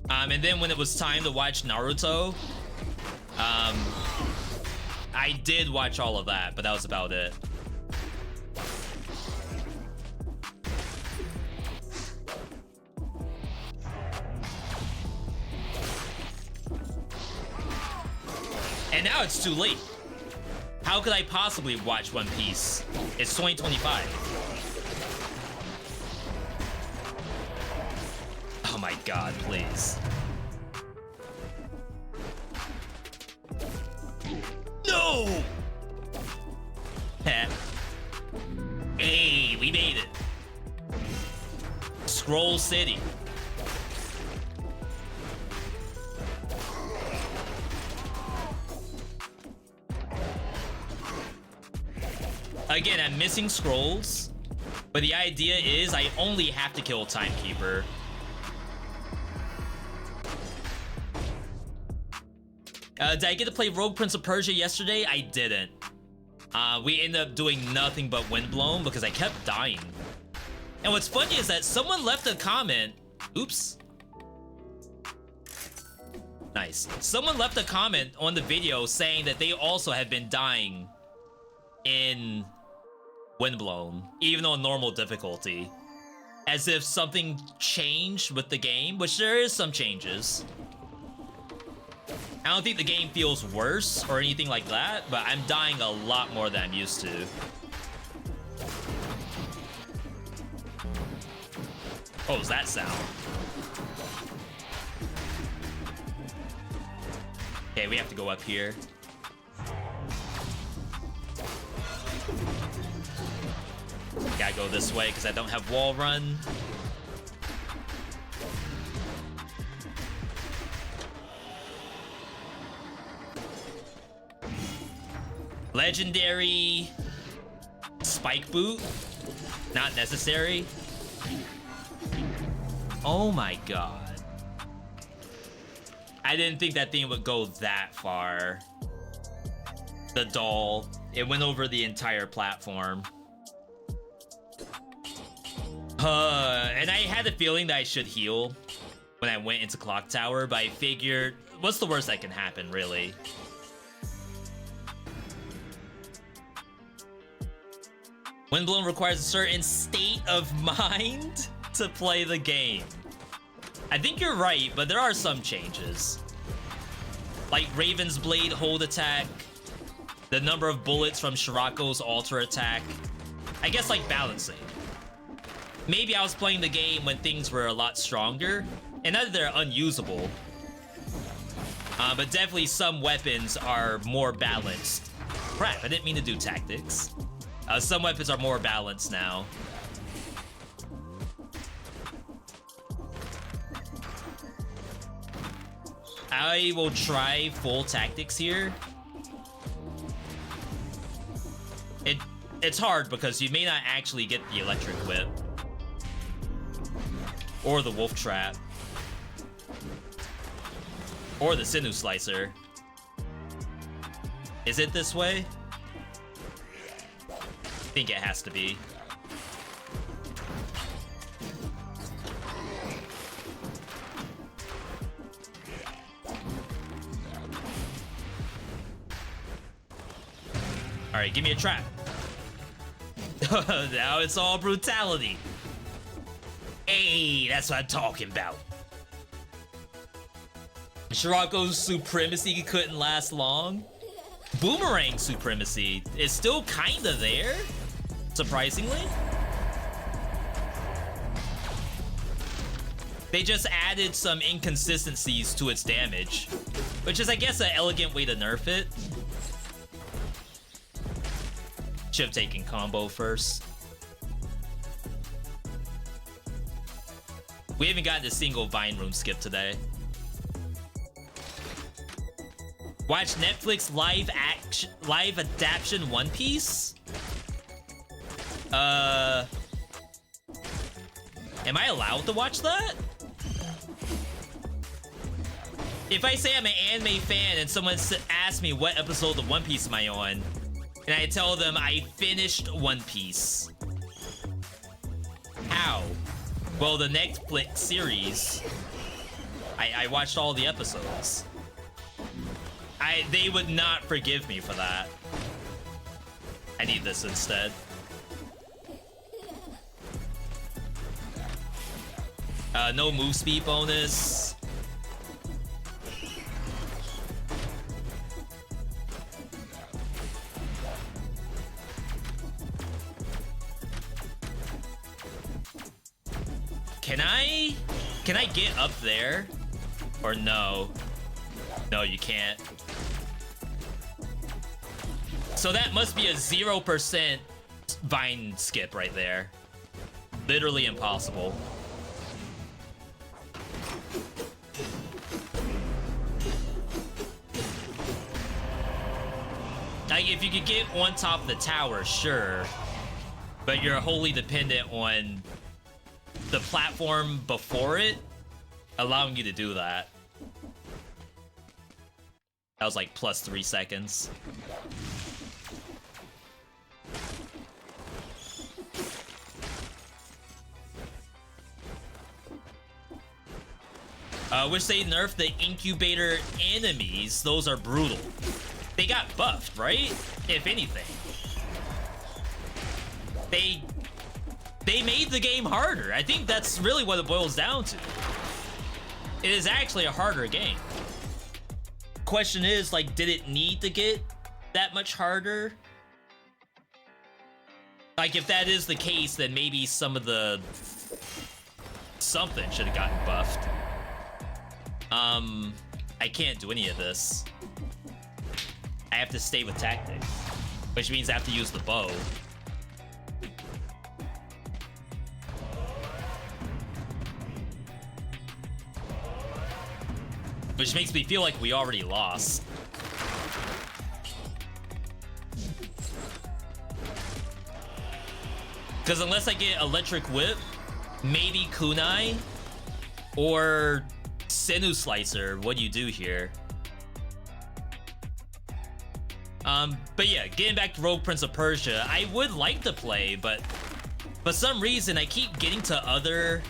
D: And then when it was time to watch Naruto, I did watch all of that, but that was about it. And now it's too late. How could I possibly watch One Piece? It's 2025. Oh my god, please. No! We made it. Scroll City. Again, I'm missing scrolls, but the idea is I only have to kill Timekeeper. Did I get to play Rogue Prince of Persia yesterday? I didn't. We ended up doing nothing but Windblown because I kept dying. And what's funny is that someone left a comment. Oops. Nice. Someone left a comment on the video saying that they also have been dying in Windblown, even on normal difficulty. As if something changed with the game, which there is some changes. I don't think the game feels worse or anything like that, but I'm dying a lot more than I'm used to. What was that sound? Okay, we have to go up here. Gotta go this way because I don't have wall run. Legendary spike boot. Not necessary. Oh my god. I didn't think that thing would go that far. The doll. It went over the entire platform. And I had a feeling that I should heal when I went into Clock Tower, but I figured, what's the worst that can happen, really? Windblown requires a certain state of mind to play the game. I think you're right, but there are some changes. Like Raven's Blade hold attack, the number of bullets from Shirako's alter attack. I guess like balancing. Maybe I was playing the game when things were a lot stronger, and not that they're unusable. But definitely some weapons are more balanced. Crap, I didn't mean to do tactics. Some weapons are more balanced now. I will try full tactics here. It's hard because you may not actually get the electric whip. Or the wolf trap. Or the sinew slicer. Is it this way? I think it has to be. Alright, give me a trap. Now it's all brutality. Hey, that's what I'm talking about. Shirako's supremacy couldn't last long. Boomerang supremacy is still kinda there, surprisingly. They just added some inconsistencies to its damage, which is, I guess, an elegant way to nerf it. Should have taken combo first. We haven't gotten a single Vine Room skip today. Watch Netflix live adaptation One Piece? Am I allowed to watch that? If I say I'm an anime fan and someone asks me what episode of One Piece am I on, and I tell them I finished One Piece. How? Well, the Netflix series, I watched all the episodes. They would not forgive me for that. I need this instead. No move speed bonus. Can I get up there? Or no? No, you can't. So that must be a 0% vine skip right there. Literally impossible. Like, if you could get on top of the tower, sure. But you're wholly dependent on the platform before it allowing you to do that. That was like plus 3 seconds. Wish they nerfed the incubator enemies. Those are brutal. They got buffed, right? If anything. They made the game harder. I think that's really what it boils down to. It is actually a harder game. Question is, like, did it need to get that much harder? Like, if that is the case, then maybe some of the... something should have gotten buffed. I can't do any of this. I have to stay with tactic, which means I have to use the bow. Which makes me feel like we already lost. Because unless I get Electric Whip, maybe Kunai, or Sinew Slicer, what do you do here? But yeah, getting back to Rogue Prince of Persia, I would like to play, but for some reason I keep getting to other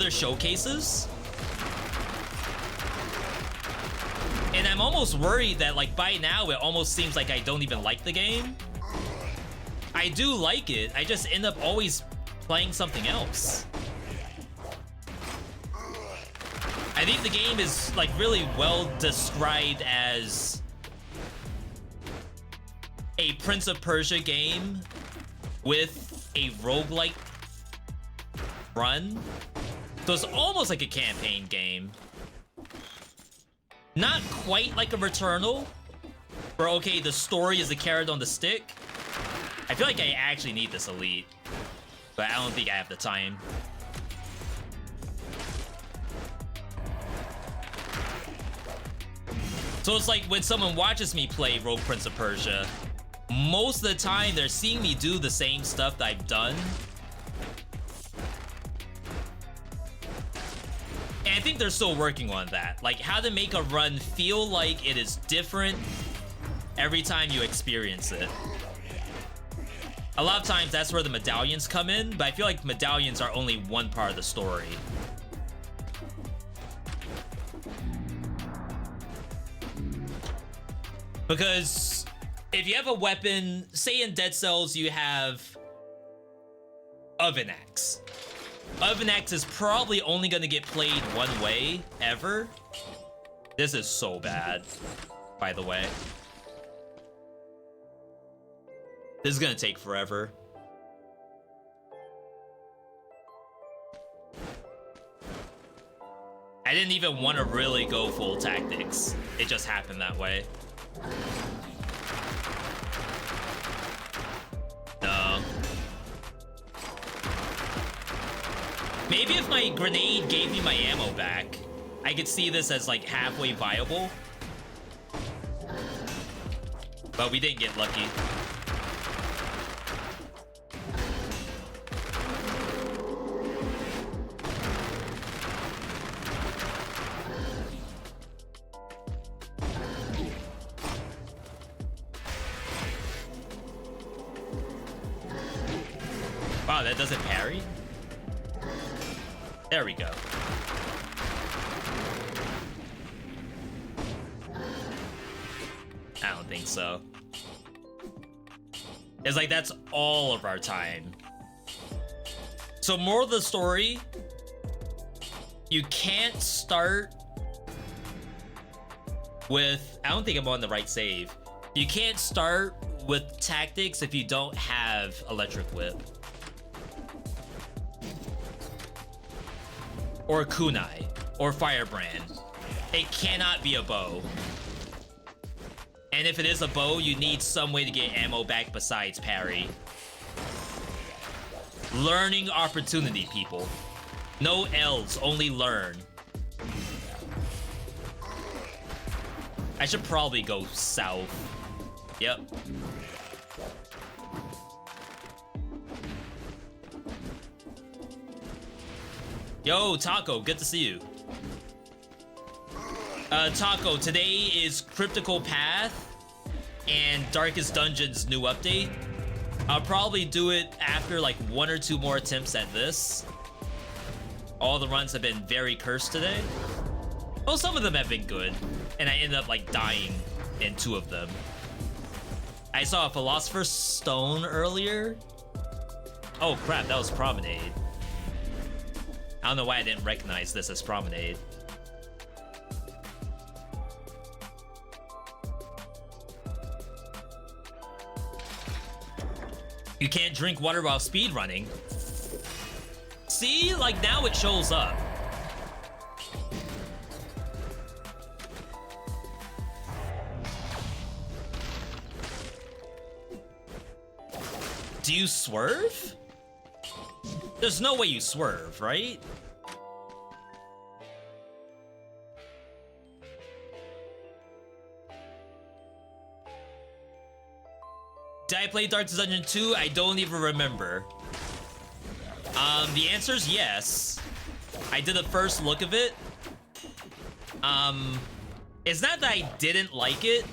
D: showcases. And I'm almost worried that, like, by now it almost seems like I don't even like the game. I do like it, I just end up always playing something else. I think the game is, like, really well described as a Prince of Persia game with a roguelike run. So it's almost like a campaign game. Not quite like a Returnal, where, okay, the story is the carrot on the stick. I feel like I actually need this elite, but I don't think I have the time. So it's like when someone watches me play Rogue Prince of Persia, most of the time they're seeing me do the same stuff that I've done. And I think they're still working on that. Like, how to make a run feel like it is different every time you experience it. A lot of times that's where the medallions come in, but I feel like medallions are only one part of the story. Because if you have a weapon, say in Dead Cells you have Oven Axe. Oven Axe is probably only gonna get played one way, ever. This is so bad, by the way. This is gonna take forever. I didn't even want to really go full tactics. It just happened that way. No. Maybe if my grenade gave me my ammo back, I could see this as like halfway viable. But we didn't get lucky. Wow, that doesn't parry? There we go. I don't think so. It's like that's all of our time. So more of the story, you can't start with... I don't think I'm on the right save. You can't start with tactics if you don't have Electric Whip. Or Kunai, or Firebrand. It cannot be a bow. And And if it is a bow, you need some way to get ammo back besides parry. Learning opportunity, people. No L's, only learn. I should probably go south. Yep. Yo, Taco, good to see you. Taco, today is Cryptical Path and Darkest Dungeon's new update. I'll probably do it after like 1 or 2 more attempts at this. All the runs have been very cursed today. Well, some of them have been good, and I ended up like dying in 2 of them. I saw a Philosopher's Stone earlier. Oh crap, that was Promenade. I don't know why I didn't recognize this as Promenade. You can't drink water while speedrunning. See, like now it shows up. Do you swerve? There's no way you swerve, right? Did I play Darkest Dungeon 2? I don't even remember. The answer is yes. I did a first look of it. It's not that I didn't like it.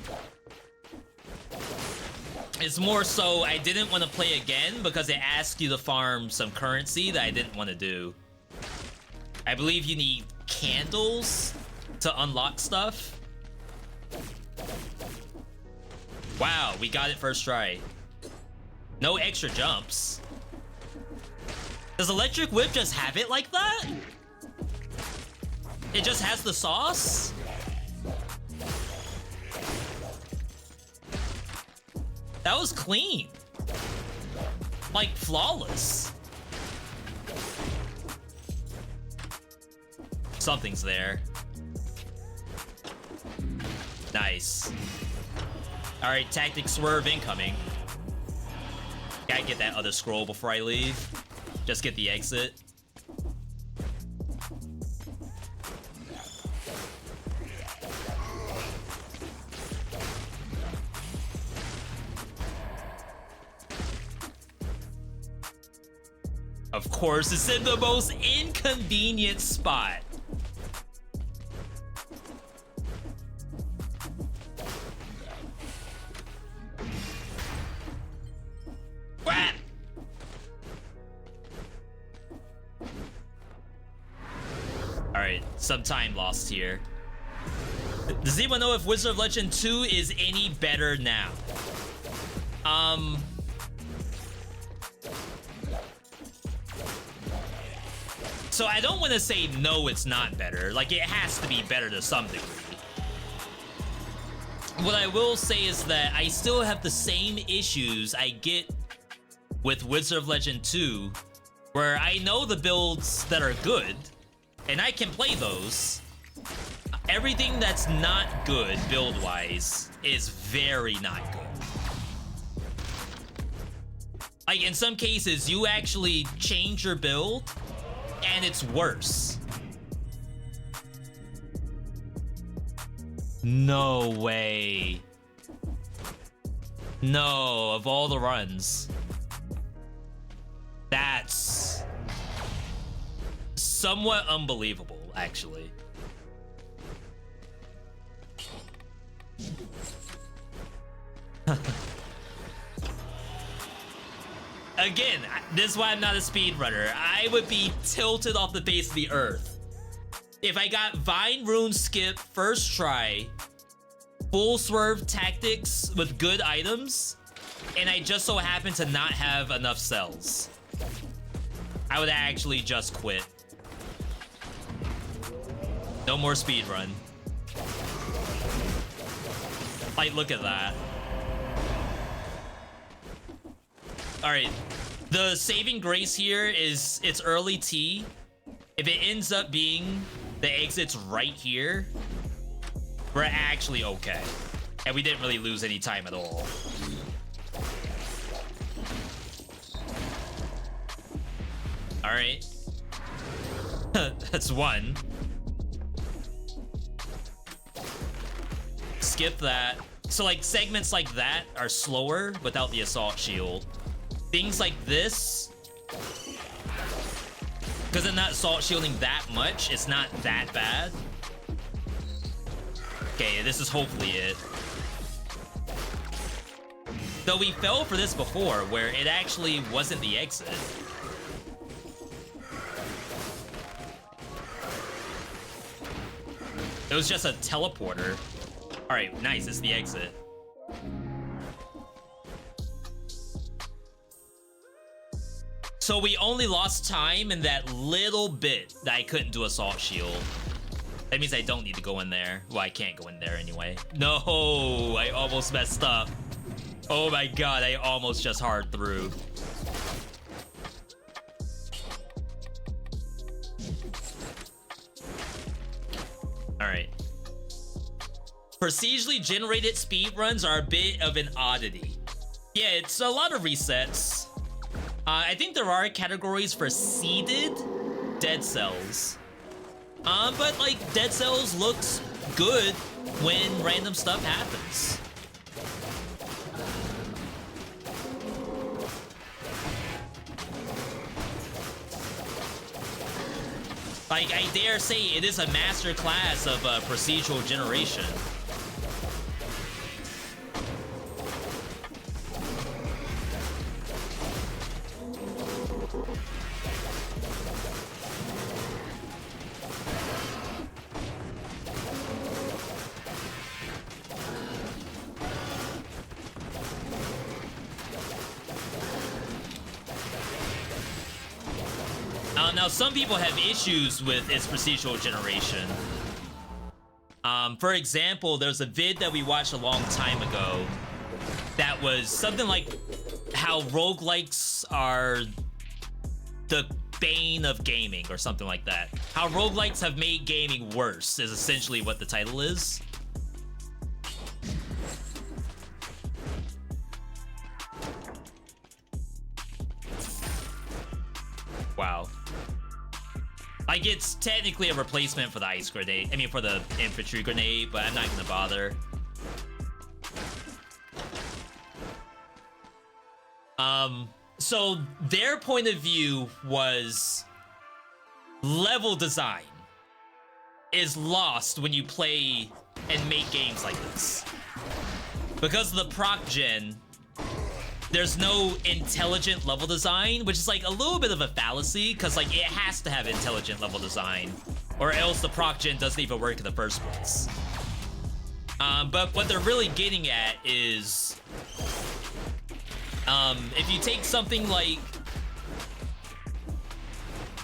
D: It's more so I didn't want to play again because it asks you to farm some currency that I didn't want to do. I believe you need candles to unlock stuff. Wow, we got it first try. No extra jumps. Does Electric Whip just have it like that? It just has the sauce? That was clean. Like, flawless. Something's there. Nice. Alright, tactic swerve incoming. Gotta get that other scroll before I leave. Just get the exit. Of course, it's in the most inconvenient spot. Alright, some time lost here. Does anyone know if Wizard of Legend 2 is any better now? So I don't want to say no, it's not better. Like, it has to be better to some degree. What I will say is that I still have the same issues I get with Wizard of Legend 2, where I know the builds that are good, and I can play those. Everything that's not good build-wise is very not good. Like, in some cases, you actually change your build, and it's worse. No way. No, of all the runs. That's somewhat unbelievable, actually. Again, this is why I'm not a speedrunner. I would be tilted off the face of the earth if I got Vine Rune Skip first try, full swerve tactics with good items, and I just so happen to not have enough cells. I would actually just quit. No more speedrun. Like, look at that. Alright, the saving grace here is it's early T. If it ends up being the exit's right here, we're actually okay. And we didn't really lose any time at all. Alright. That's one. Skip that. So like segments like that are slower without the assault shield. Things like this, because I'm not assault shielding that much, it's not that bad. Okay, this is hopefully it. Though we fell for this before, where it actually wasn't the exit. It was just a teleporter. Alright, nice, it's the exit. So we only lost time in that little bit that I couldn't do assault shield. That means I don't need to go in there. Well, I can't go in there anyway. No, I almost messed up. Oh my god, I almost just hard through. Alright. Procedurally generated speedruns are a bit of an oddity. Yeah, it's a lot of resets. I think there are categories for seeded dead cells. But like dead cells looks good when random stuff happens. Like, I dare say it is a master class of procedural generation. Now, some people have issues with its procedural generation. For example, there's a vid that we watched a long time ago that was something like how roguelikes are the bane of gaming or something like that. How roguelikes have made gaming worse is essentially what the title is. Wow. Like, it's technically a replacement for the ice grenade. I mean, for the infantry grenade, but I'm not gonna bother. So their point of view was level design is lost when you play and make games like this. Because of the proc gen, there's no intelligent level design, which is like a little bit of a fallacy, because like it has to have intelligent level design, or else the proc gen doesn't even work in the first place. But what they're really getting at is, if you take something like,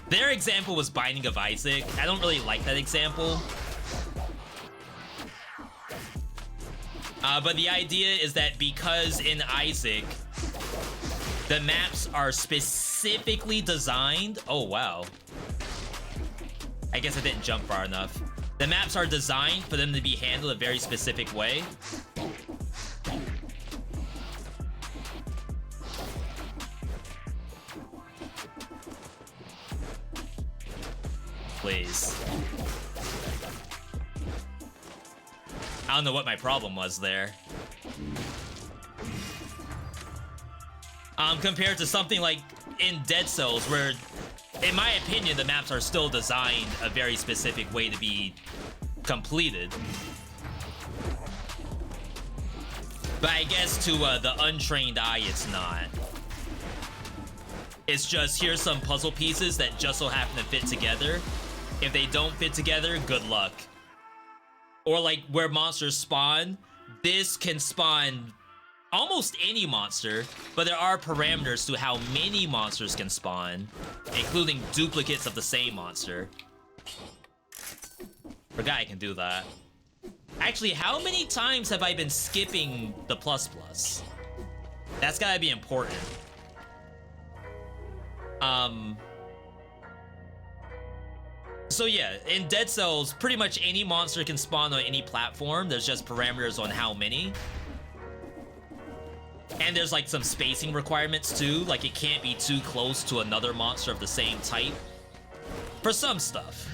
D: their example was Binding of Isaac. I don't really like that example. But the idea is that because in Isaac, the maps are specifically designed... Oh, wow. I guess I didn't jump far enough. The maps are designed for them to be handled a very specific way. Please. I don't know what my problem was there. Compared to something like in Dead Cells, where, in my opinion, the maps are still designed a very specific way to be completed. But I guess to the untrained eye, it's not. It's just, here's some puzzle pieces that just so happen to fit together. If they don't fit together, good luck. Or like where monsters spawn, this can spawn almost any monster, but there are parameters to how many monsters can spawn, including duplicates of the same monster. Forgot I can do that. Actually, how many times have I been skipping the plus plus? That's gotta be important. So yeah, in Dead Cells, pretty much any monster can spawn on any platform. There's just parameters on how many. And there's like some spacing requirements too. Like it can't be too close to another monster of the same type. For some stuff.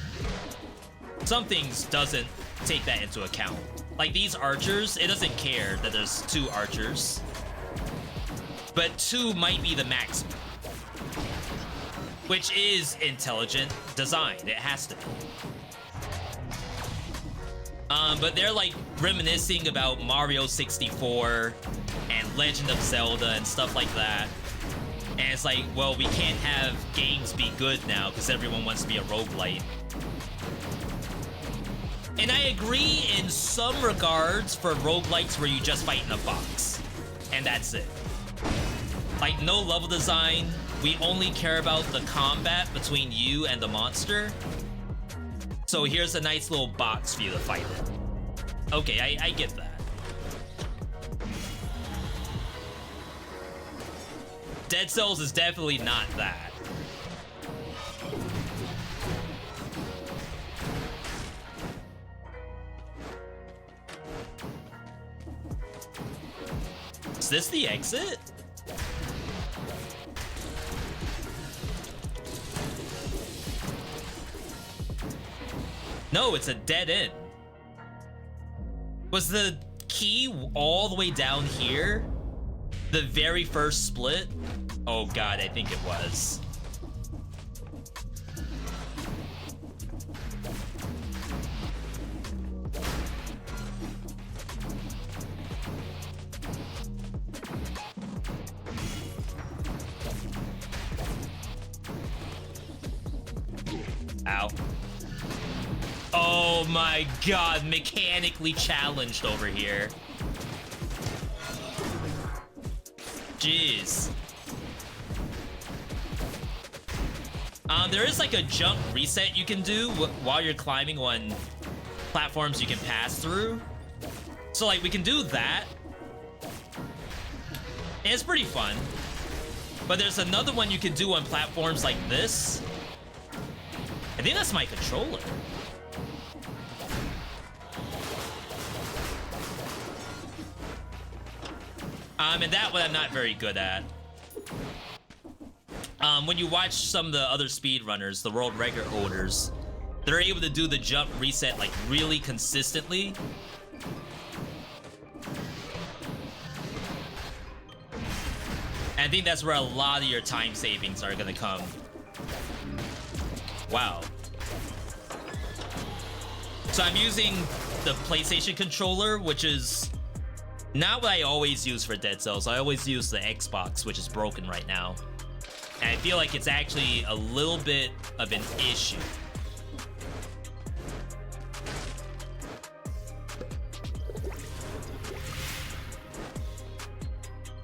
D: Some things doesn't take that into account. Like these archers, it doesn't care that there's 2 archers. But 2 might be the maximum. Which is intelligent design. It has to be. But they're like reminiscing about Mario 64 and Legend of Zelda and stuff like that. And it's like, well, we can't have games be good now because everyone wants to be a roguelite. And I agree in some regards for roguelites where you just fight in a box. And that's it. Like, no level design. We only care about the combat between you and the monster. So here's a nice little box for you to fight in. Okay, I get that. Dead Cells is definitely not that. Is this the exit? No, it's a dead end. Was the key all the way down here? The very first split? Oh god, I think it was. Ow. Oh my god, mechanically challenged over here. Jeez. There is like a jump reset you can do while you're climbing on platforms you can pass through. So like we can do that. And it's pretty fun. But there's another one you can do on platforms like this. I think that's my controller. And that one I'm not very good at. When you watch some of the other speedrunners, the world record holders, they're able to do the jump reset like really consistently. And I think that's where a lot of your time savings are gonna come. Wow. So I'm using the PlayStation controller, which is not what I always use for Dead Cells. I always use the Xbox, which is broken right now. And I feel like it's actually a little bit of an issue.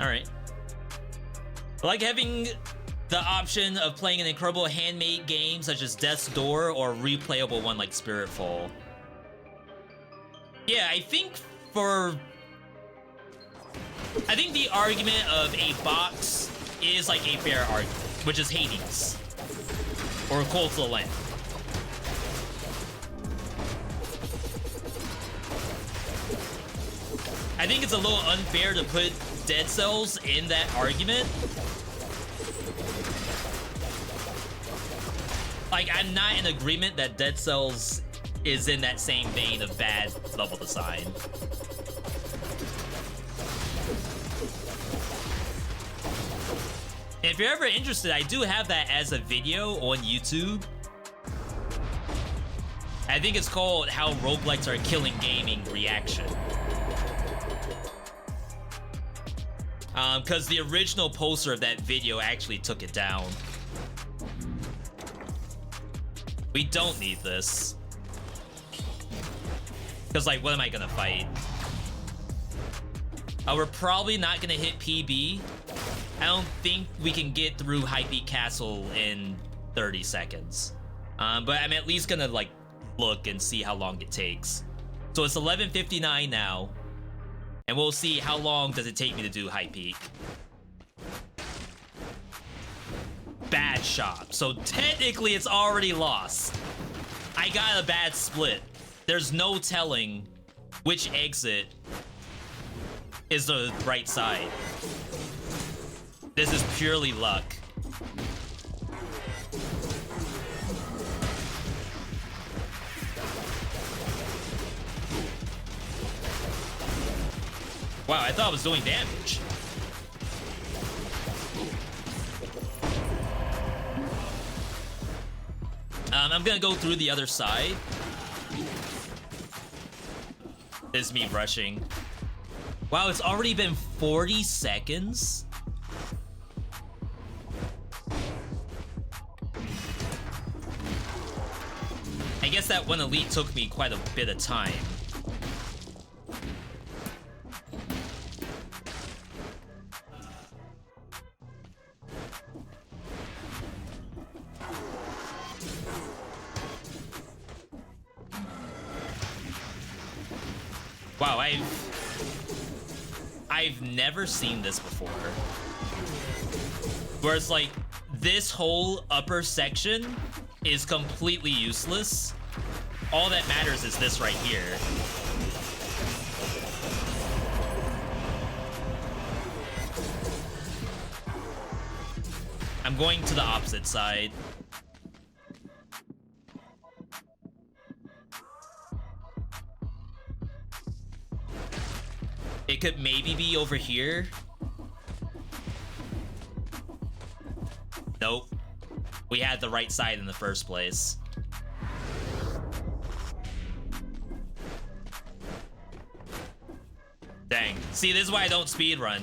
D: Alright. I like having the option of playing an incredible handmade game such as Death's Door or a replayable one like Spiritfall. Yeah, I think the argument of a box is like a fair argument, which is Hades or Cult of the Lamb. I think it's a little unfair to put Dead Cells in that argument. Like, I'm not in agreement that Dead Cells is in that same vein of bad level design. If you're ever interested, I do have that as a video on YouTube. I think it's called How Roguelites Are Killing Gaming Reaction. Because the original poster of that video actually took it down. We don't need this. Because, like, what am I gonna fight? We're probably not gonna hit PB. I don't think we can get through High Peak Castle in 30 seconds. But I'm at least gonna, like, look and see how long it takes. So it's 11:59 now. And we'll see how long does it take me to do High Peak. Bad shot. So technically it's already lost. I got a bad split. There's no telling which exit is the right side. This is purely luck. Wow, I thought I was doing damage. I'm gonna go through the other side. This is me rushing. Wow, it's already been 40 seconds? I guess that one elite took me quite a bit of time. Wow, I've never seen this before. Where it's like, this whole upper section is completely useless. All that matters is this right here. I'm going to the opposite side. It could maybe be over here. Nope. We had the right side in the first place. Dang. See, this is why I don't speedrun.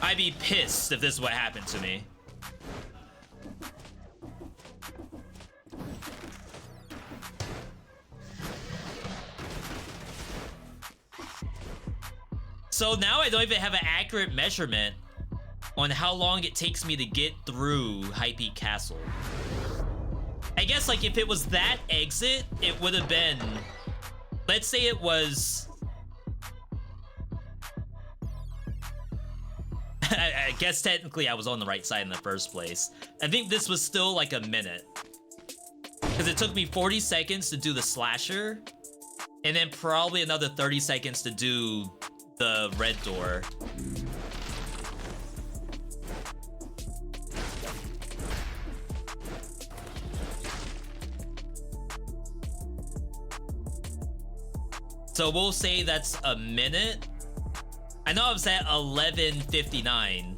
D: I'd be pissed if this is what happened to me. So now I don't even have an accurate measurement on how long it takes me to get through High Peak Castle. I guess, like, if it was that exit, it would have been... Let's say it was... I guess technically I was on the right side in the first place. I think this was still like a minute. Because it took me 40 seconds to do the slasher, and then probably another 30 seconds to do the red door. So we'll say that's a minute. I know I was at 11:59.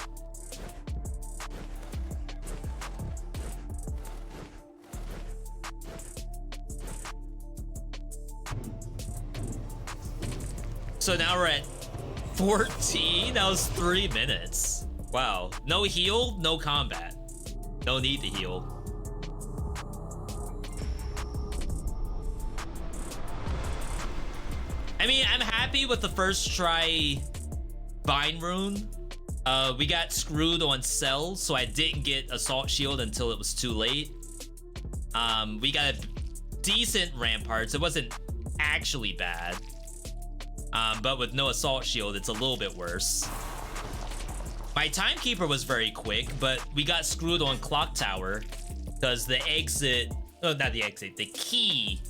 D: So now we're at 14? That was 3 minutes. Wow. No heal, no combat. No need to heal. I mean, I'm happy with the first try Vine Rune. We got screwed on cells, so I didn't get Assault Shield until it was too late. We got decent Ramparts. It wasn't actually bad. But with no Assault Shield, it's a little bit worse. My Timekeeper was very quick, but we got screwed on Clock Tower because the exit... Oh, not the exit. The key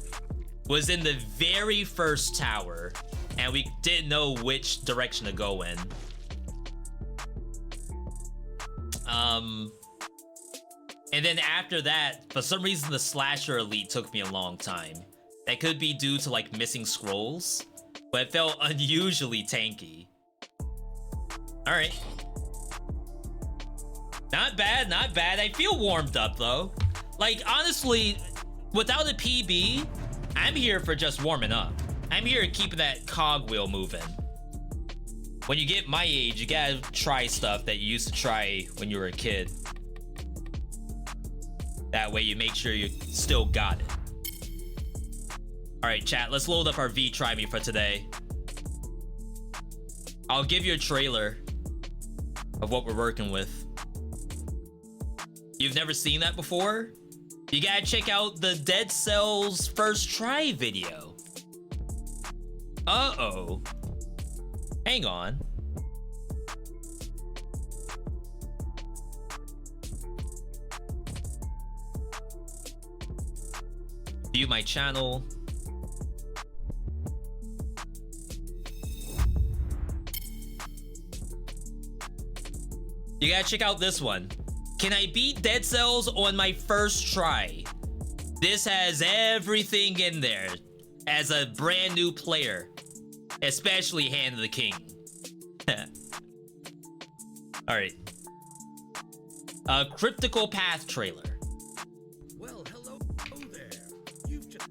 D: was in the very first tower, and we didn't know which direction to go in. And then after that, for some reason, the Slasher Elite took me a long time. That could be due to, like, missing scrolls, but it felt unusually tanky. Alright. Not bad, not bad. I feel warmed up, though. Like, honestly, without a PB, I'm here for just warming up. I'm here keeping that cogwheel moving. When you get my age, you gotta try stuff that you used to try when you were a kid. That way you make sure you still got it. Alright, chat, let's load up our V Try Me for today. I'll give you a trailer of what we're working with. You've never seen that before? You gotta check out the Dead Cells first try video. Uh-oh. Hang on. View my channel. You gotta check out this one. Can I beat Dead Cells on my first try? This has everything in there as a brand new player, especially Hand of the King. All right. A Cryptical Path trailer.
F: Well, hello there. You've just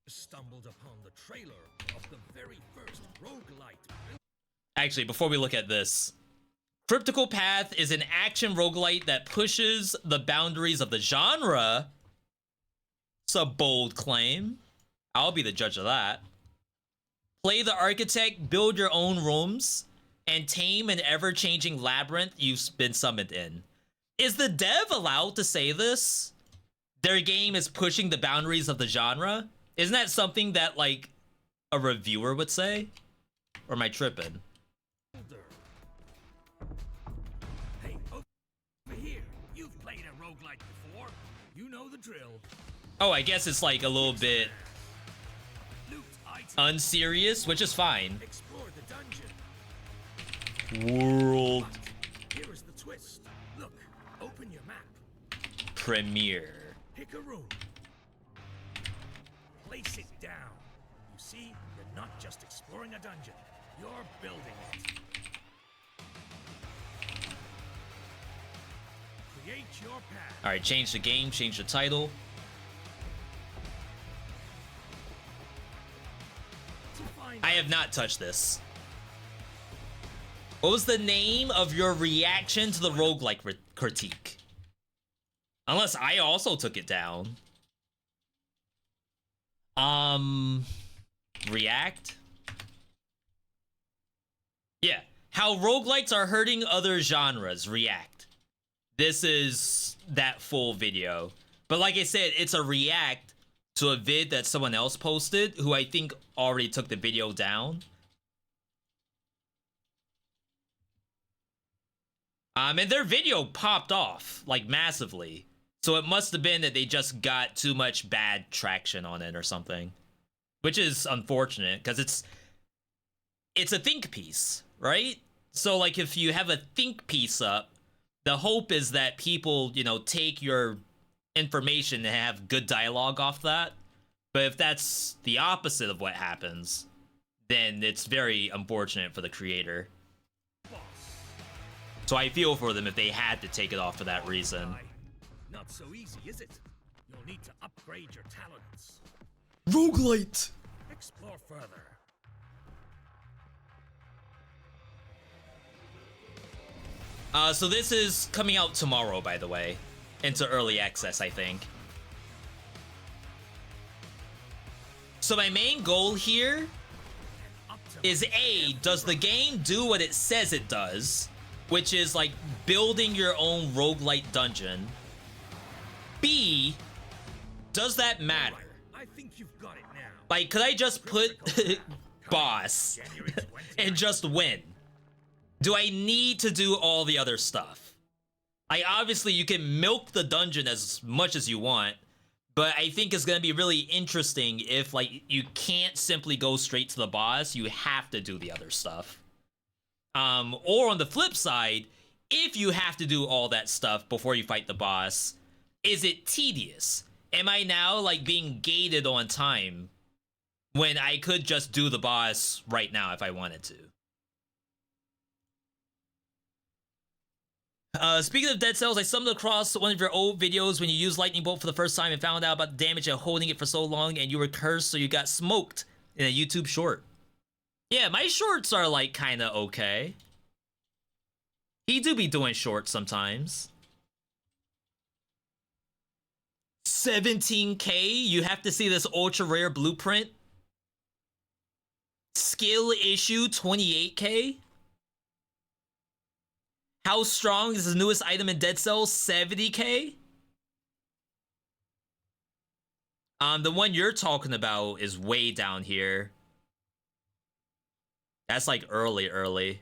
F: stumbled upon the trailer of the very first roguelite.
D: Actually, before we look at this, Cryptical Path is an action roguelite that pushes the boundaries of the genre. It's a bold claim. I'll be the judge of that. Play the architect, build your own rooms, and tame an ever-changing labyrinth you've been summoned in. Is the dev allowed to say this? Their game is pushing the boundaries of the genre? Isn't that something that, like, a reviewer would say? Or am I tripping?
F: Hey, over here. You've played a roguelite before. You know the drill.
D: Oh, I guess it's like a little bit
F: Loot items.
D: unserious, which is fine.
F: Explore the dungeon.
D: World
F: Here is the twist. Look, open your map.
D: premiere.
F: Pick a room. Place it down. You see, you're not just exploring a dungeon. You're building it. Create your path.
D: All right, change the game, change the title.
F: To find
D: I have not touched this. What was the name of your reaction to the roguelike critique? Unless I also took it down. React? Yeah. How roguelites are hurting other genres. React. This is that full video. But like I said, it's a react to a vid that someone else posted, who I think already took the video down. And their video popped off, like, massively. So it must have been that they just got too much bad traction on it or something. Which is unfortunate, because it's a think piece, right? So, like, if you have a think piece up, the hope is that people, you know, take your information and have good dialogue off that. But if that's the opposite of what happens, then it's very unfortunate for the creator. So I feel for them if they had to take it off for that reason.
F: Not so easy, is it? You'll need to upgrade your talents.
E: Roguelite.
F: Explore further.
D: So this is coming out tomorrow, by the way. Into early access, I think. So my main goal here is A, does the game do what it says it does? Which is, like, building your own roguelite dungeon. B, does that matter?
F: I think you've got it now.
D: Like, could I just put boss and just win? Do I need to do all the other stuff? Like, obviously, you can milk the dungeon as much as you want, but I think it's gonna be really interesting if, like, you can't simply go straight to the boss. You have to do the other stuff. Or on the flip side, if you have to do all that stuff before you fight the boss, is it tedious? Am I now, like, being gated on time when I could just do the boss right now if I wanted to? Speaking of Dead Cells, I stumbled across one of your old videos when you used Lightning Bolt for the first time and found out about the damage of holding it for so long, and you were cursed, so you got smoked in a YouTube short. Yeah, my shorts are, like, kinda okay. He do be doing shorts sometimes. 17K? You have to see this ultra rare blueprint? Skill issue 28K? How strong is the newest item in Dead Cells? 70K? The one you're talking about is way down here. That's like early.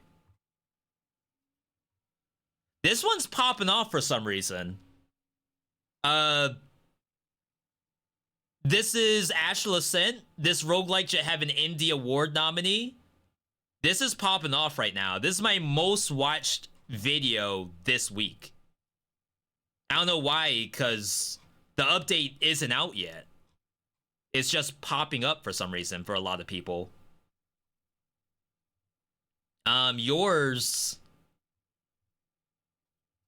D: This one's popping off for some reason. This is Astral Ascent. This roguelike should have an Indie Award nominee. This is popping off right now. This is my most watched video this week. I don't know why, because the update isn't out yet. It's just popping up for some reason for a lot of people. Yours...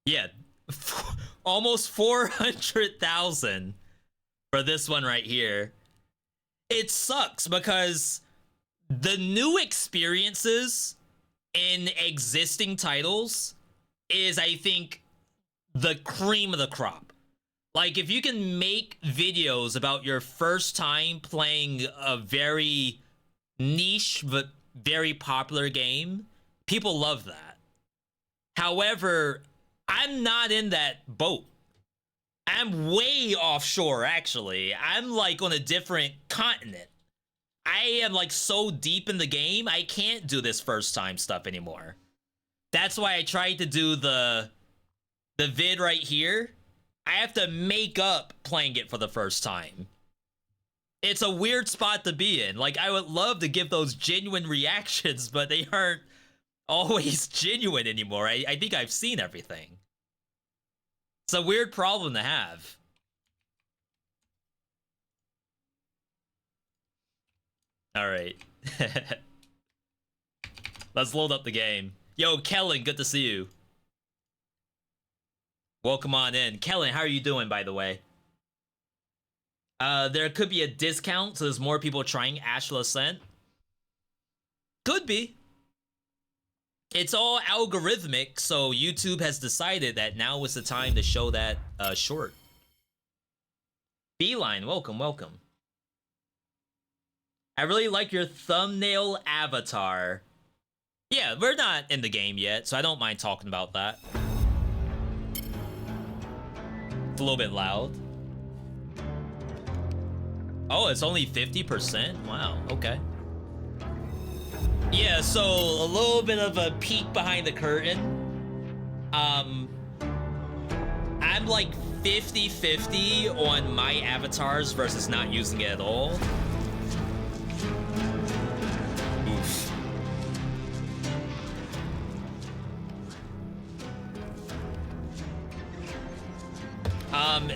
D: Yeah, almost 400,000 for this one right here. It sucks because the new experiences in existing titles is, I think, the cream of the crop. Like, if you can make videos about your first time playing a very niche but very popular game, people love that. However, I'm not in that boat. I'm way offshore, actually. I'm like on a different continent. I am like so deep in the game, I can't do this first time stuff anymore. That's why I tried to do the vid right here. I have to make up playing it for the first time. It's a weird spot to be in. Like, I would love to give those genuine reactions, but they aren't always genuine anymore. I think I've seen everything. It's a weird problem to have. All right. Let's load up the game. Yo, Kellen, good to see you. Welcome on in. Kellen, how are you doing, by the way? There could be a discount, so there's more people trying Astral Ascent. Could be. It's all algorithmic, so YouTube has decided that now is the time to show that short. Beeline, welcome, welcome. I really like your thumbnail avatar. Yeah, we're not in the game yet, so I don't mind talking about that. It's a little bit loud. Oh, it's only 50%? Wow, okay. Yeah, so a little bit of a peek behind the curtain. I'm like 50-50 on my avatars versus not using it at all. Oof.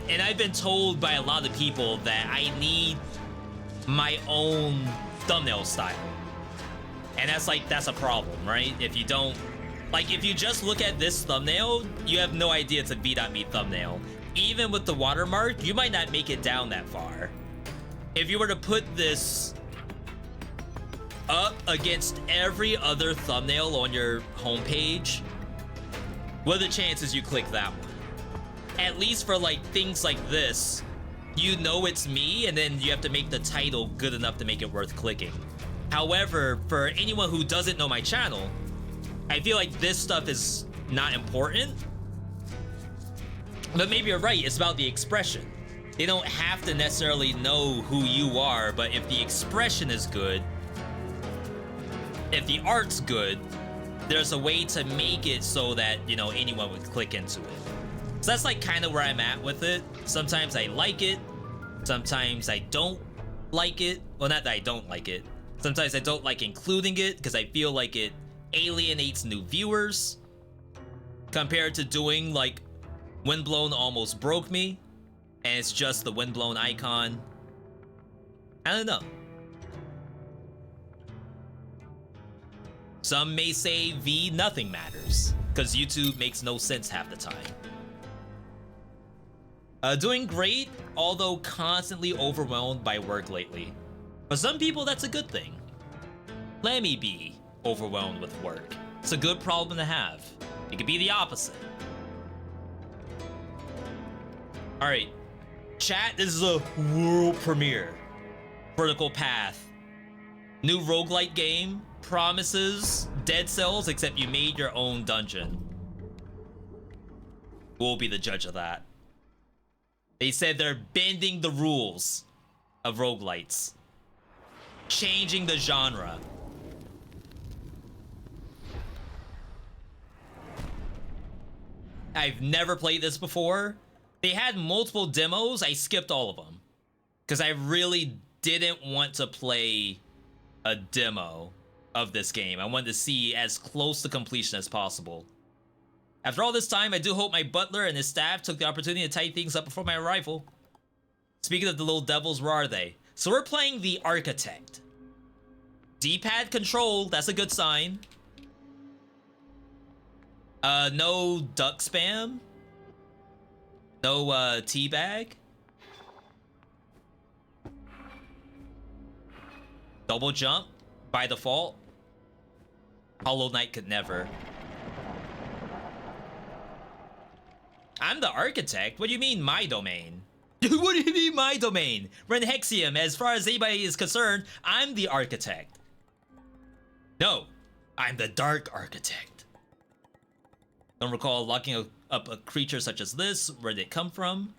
D: And I've been told by a lot of people that I need my own thumbnail style. And that's a problem, right? If you don't, like, if you just look at this thumbnail, you have no idea it's a V.Me thumbnail. Even with the watermark, you might not make it down that far. If you were to put this up against every other thumbnail on your homepage, what are the chances you click that one? At least for like things like this, you know it's me, and then you have to make the title good enough to make it worth clicking. However, for anyone who doesn't know my channel, I feel like this stuff is not important. But maybe you're right, it's about the expression. They don't have to necessarily know who you are, but if the expression is good, if the art's good, there's a way to make it so that, you know, anyone would click into it. So that's like kind of where I'm at with it. Sometimes I like it, sometimes I don't like it. Well, not that I don't like it. Sometimes I don't like including it because I feel like it alienates new viewers compared to doing like Windblown Almost Broke Me, and it's just the Windblown icon. I don't know. Some may say V nothing matters because YouTube makes no sense half the time. Doing great, although constantly overwhelmed by work lately. For some people, that's a good thing. Let me be overwhelmed with work. It's a good problem to have. It could be the opposite. All right, chat, this is a world premiere. Vertical Path. New roguelite game, promises, Dead Cells, except you made your own dungeon. We'll be the judge of that. They said they're bending the rules of roguelites. Changing the genre. I've never played this before. They had multiple demos, I skipped all of them. because I really didn't want to play a demo of this game. I wanted to see as close to completion as possible. After all this time, I do hope my butler and his staff took the opportunity to tidy things up before my arrival. Speaking of the little devils, where are they? So we're playing the Architect. D-pad control, that's a good sign. No duck spam. No, teabag. Double jump by default. Hollow Knight could never. I'm the Architect? What do you mean, my domain? What do you mean, my domain? We're in Hexium. As far as anybody is concerned, I'm the Architect. No, I'm the Dark Architect. Don't recall locking up a creature such as this. Where did it come from?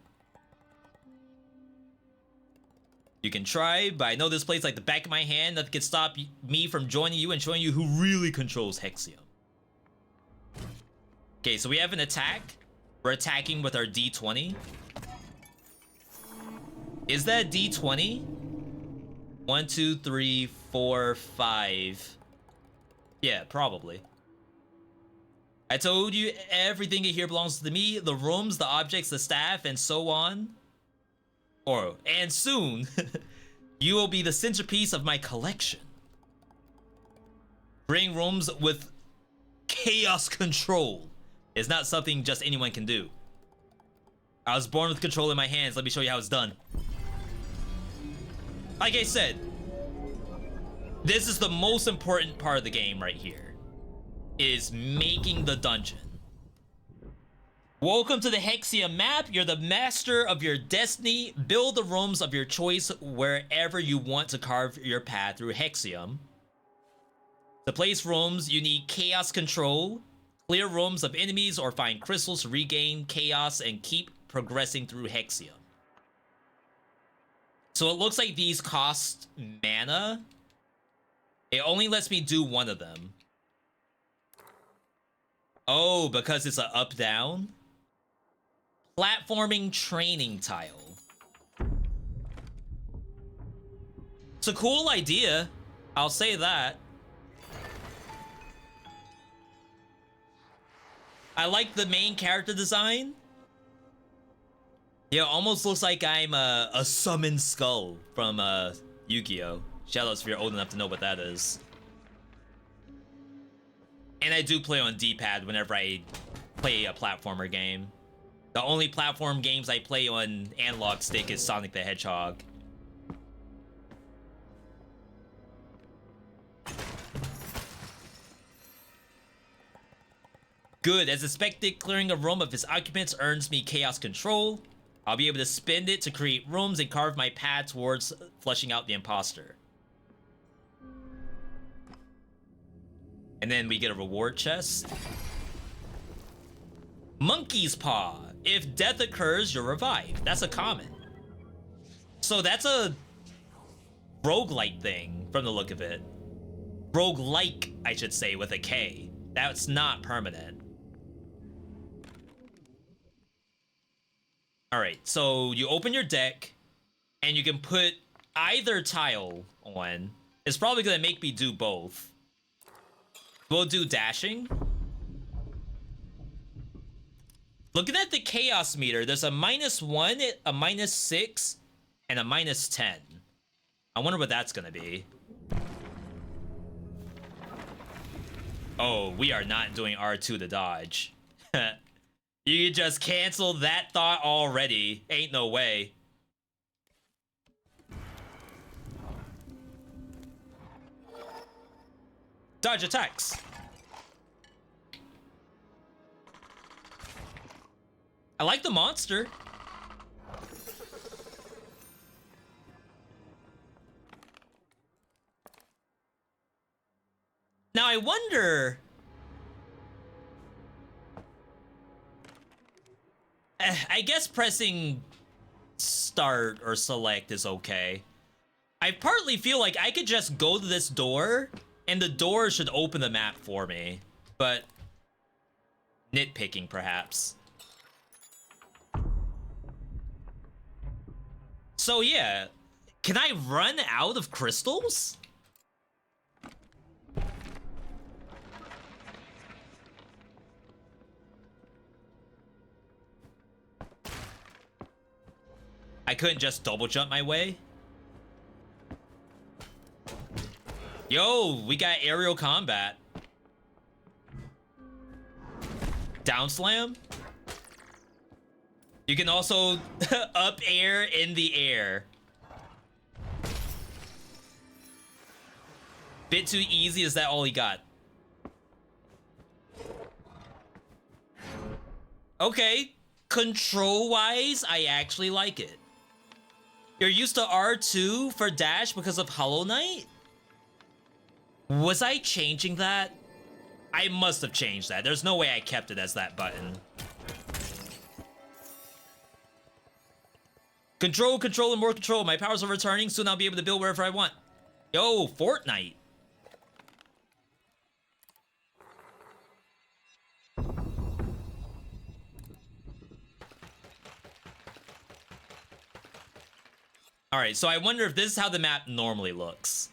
D: You can try, but I know this place like the back of my hand. Nothing can stop me from joining you and showing you who really controls Hexium. Okay, so we have an attack. We're attacking with our D20. Is that D20? 1, 2, 3, 4, 5. Yeah, probably. I told you everything here belongs to me. The rooms, the objects, the staff, and so on. And soon, you will be the centerpiece of my collection. Bring rooms with chaos control is not something just anyone can do. I was born with control in my hands. Let me show you how it's done. Like I said, this is the most important part of the game right here, is making the dungeon. Welcome to the Hexium map. You're the master of your destiny. Build the rooms of your choice wherever you want to carve your path through Hexium. To place rooms, you need chaos control. Clear rooms of enemies or find crystals to regain chaos and keep progressing through Hexium. So it looks like these cost mana. It only lets me do one of them. Oh, because it's an up-down? Platforming training tile. It's a cool idea. I'll say that. I like the main character design. Yeah, it almost looks like I'm a summoned skull from Yu-Gi-Oh! Shoutouts if you're old enough to know what that is. And I do play on D-pad whenever I play a platformer game. The only platform games I play on analog stick is Sonic the Hedgehog. Good, as expected, clearing a room of its occupants earns me chaos control. I'll be able to spend it to create rooms and carve my path towards flushing out the imposter. And then we get a reward chest. Monkey's Paw. If death occurs, you're revived. That's a common. So that's a roguelite thing from the look of it. Roguelike, I should say, with a K. That's not permanent. Alright, so you open your deck, and you can put either tile on. It's probably gonna make me do both. We'll do dashing. Looking at the chaos meter, there's a -1, a -6, and a -10. I wonder what that's gonna be. Oh, we are not doing R2 to dodge. You just canceled that thought already. Ain't no way. Dodge attacks. I like the monster. Now I wonder... I guess pressing start or select is okay. I partly feel like I could just go to this door and the door should open the map for me, but nitpicking perhaps. So yeah, Can I run out of crystals? I couldn't just double jump my way. Yo, we got aerial combat. Down slam. You can also up air in the air. Bit too easy, is that all he got? Okay, control-wise, I actually like it. You're used to R2 for dash because of Hollow Knight? Was I changing that? I must have changed that. There's no way I kept it as that button. Control, control, and more control. My powers are returning. Soon I'll be able to build wherever I want. Yo, Fortnite. Alright, so I wonder if this is how the map normally looks.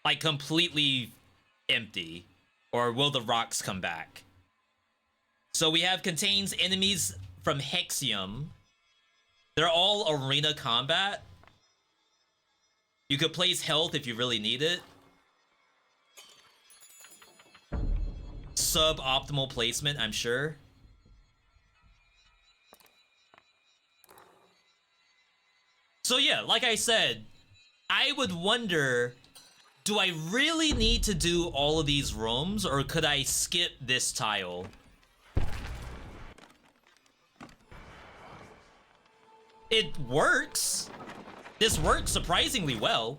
D: Like, completely empty. Or will the rocks come back? So we have contains enemies from Hexium. They're all arena combat. You could place health if you really need it. Suboptimal placement, I'm sure. So yeah, like I said, I would wonder, do I really need to do all of these rooms, or could I skip this tile? It works. This works surprisingly well.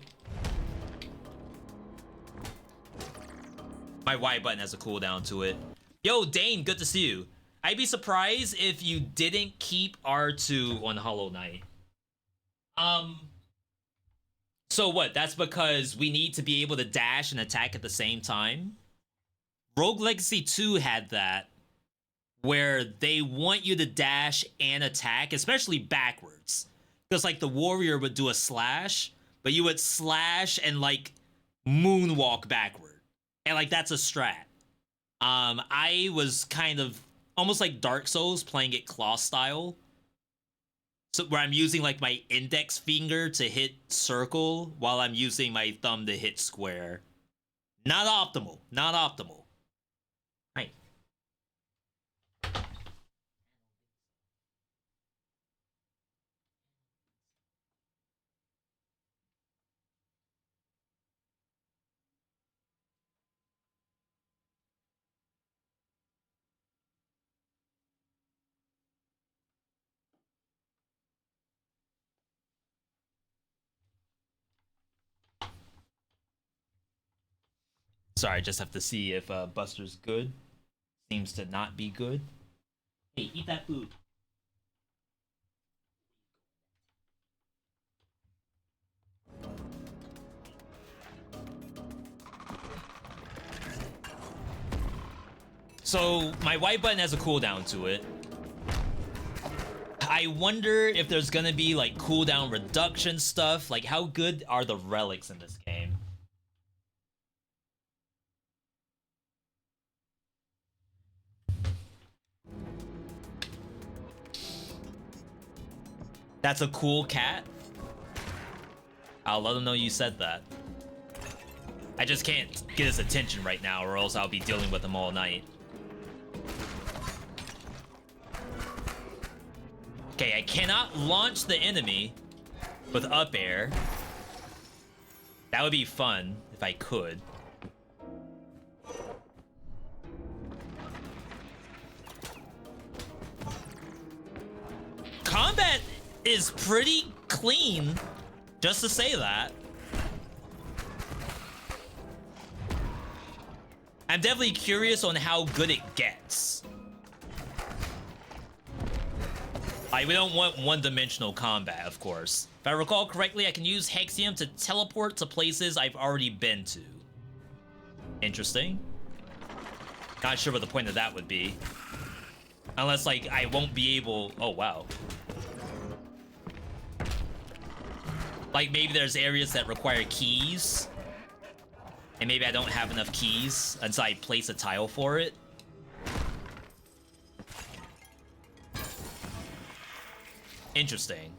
D: My Y button has a cooldown to it. Yo, Dane, good to see you. I'd be surprised if you didn't keep R2 on Hollow Knight. So what? That's because we need to be able to dash and attack at the same time? Rogue Legacy 2 had that, where they want you to dash and attack, especially backwards. Because, like, the warrior would do a slash, but you would slash and, like, moonwalk backward. And, like, that's a strat. I was kind of almost like Dark Souls, playing it claw style. So where I'm using, like, my index finger to hit circle while I'm using my thumb to hit square. Not optimal. Not optimal. Right. Sorry, I just have to see if Buster's good. Seems to not be good. Hey, eat that food. So, my white button has a cooldown to it. I wonder if there's gonna be, like, cooldown reduction stuff. Like, how good are the relics in this game? That's a cool cat. I'll let him know you said that. I just can't get his attention right now, or else I'll be dealing with him all night. Okay, I cannot launch the enemy with up air. That would be fun if I could. Combat is pretty clean, just to say that. I'm definitely curious on how good it gets. Like, we don't want one-dimensional combat, of course. If I recall correctly, I can use Hexium to teleport to places I've already been to. Interesting. Not sure what the point of that would be. Unless, like, I won't be able... Oh, wow. Like maybe there's areas that require keys. And maybe I don't have enough keys until I place a tile for it. Interesting.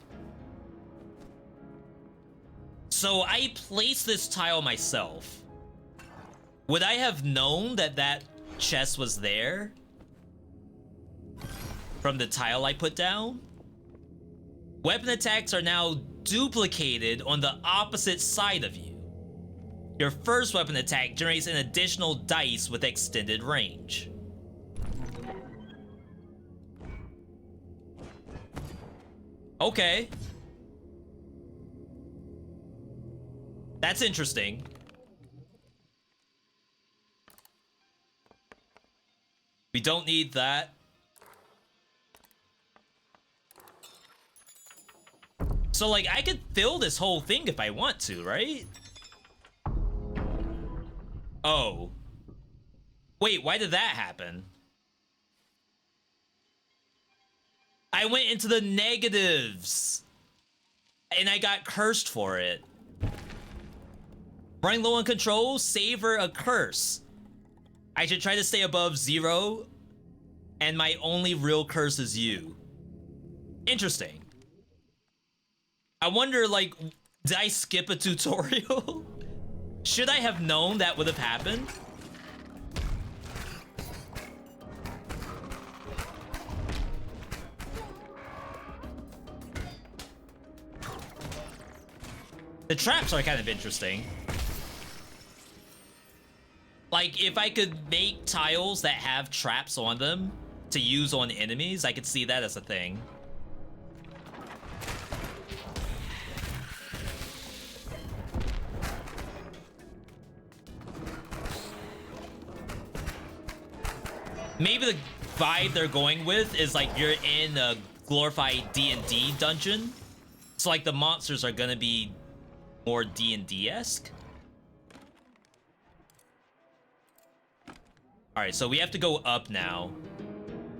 D: So I placed this tile myself. Would I have known that that chest was there from the tile I put down? Weapon attacks are now duplicated on the opposite side of you. Your first weapon attack generates an additional dice with extended range. Okay. That's interesting. We don't need that. So, like, I could fill this whole thing if I want to, right? Oh. Wait, why did that happen? I went into the negatives. And I got cursed for it. Running low on control, savor a curse. I should try to stay above 0. And my only real curse is you. Interesting. I wonder, like, did I skip a tutorial? Should I have known that would have happened? The traps are kind of interesting. Like, if I could make tiles that have traps on them to use on enemies, I could see that as a thing. Maybe the vibe they're going with is like you're in a glorified D&D dungeon. So like the monsters are gonna be more D&D-esque. Alright, so we have to go up now.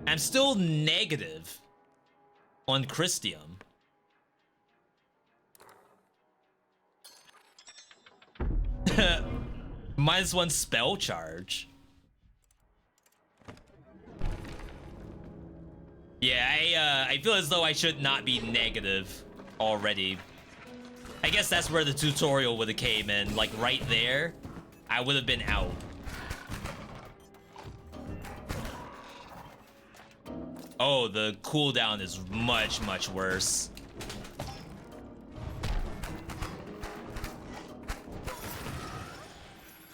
D: I'm still negative on Christium. -1 spell charge. Yeah, I feel as though I should not be negative already. I guess that's where the tutorial would have came in. Like, right there, I would have been out. Oh, the cooldown is much, much worse.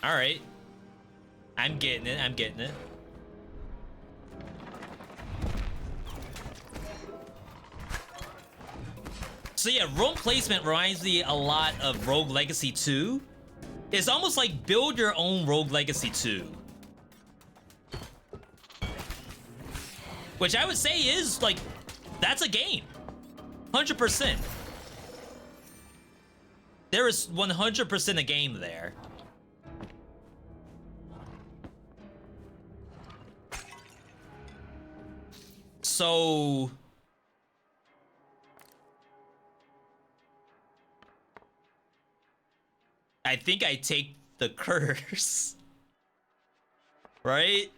D: Alright. I'm getting it, I'm getting it. So yeah, room placement reminds me a lot of Rogue Legacy 2. It's almost like build your own Rogue Legacy 2. Which I would say is, like, that's a game. 100%. There is 100% a game there. So... I think I take the curse. Right?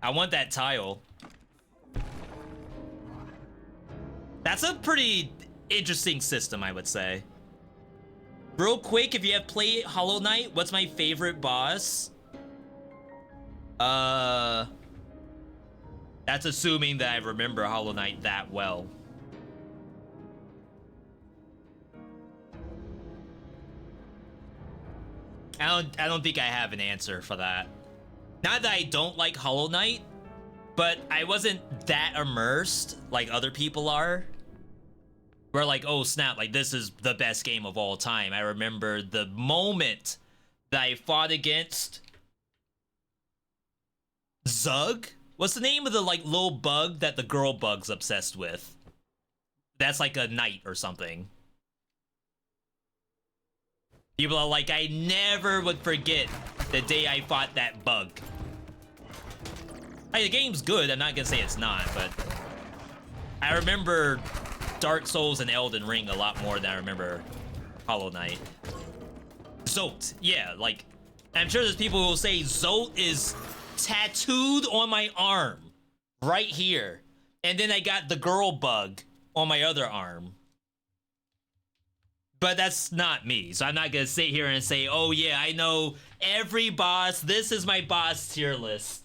D: I want that tile. That's a pretty interesting system, I would say. Real quick, if you have played Hollow Knight, what's my favorite boss? That's assuming that I remember Hollow Knight that well. I don't think I have an answer for that. Not that I don't like Hollow Knight, but I wasn't that immersed like other people are. We're like, oh snap, like this is the best game of all time. I remember the moment that I fought against Zug? What's the name of the like little bug that the girl bug's obsessed with? That's like a knight or something. People are like, I never would forget the day I fought that bug. Hey, the game's good, I'm not gonna say it's not, but I remember Dark Souls and Elden Ring a lot more than I remember Hollow Knight. Zolt, yeah, like, I'm sure there's people who will say Zolt is tattooed on my arm, right here. And then I got the girl bug on my other arm. But that's not me, so I'm not gonna sit here and say, oh yeah, I know every boss, this is my boss tier list.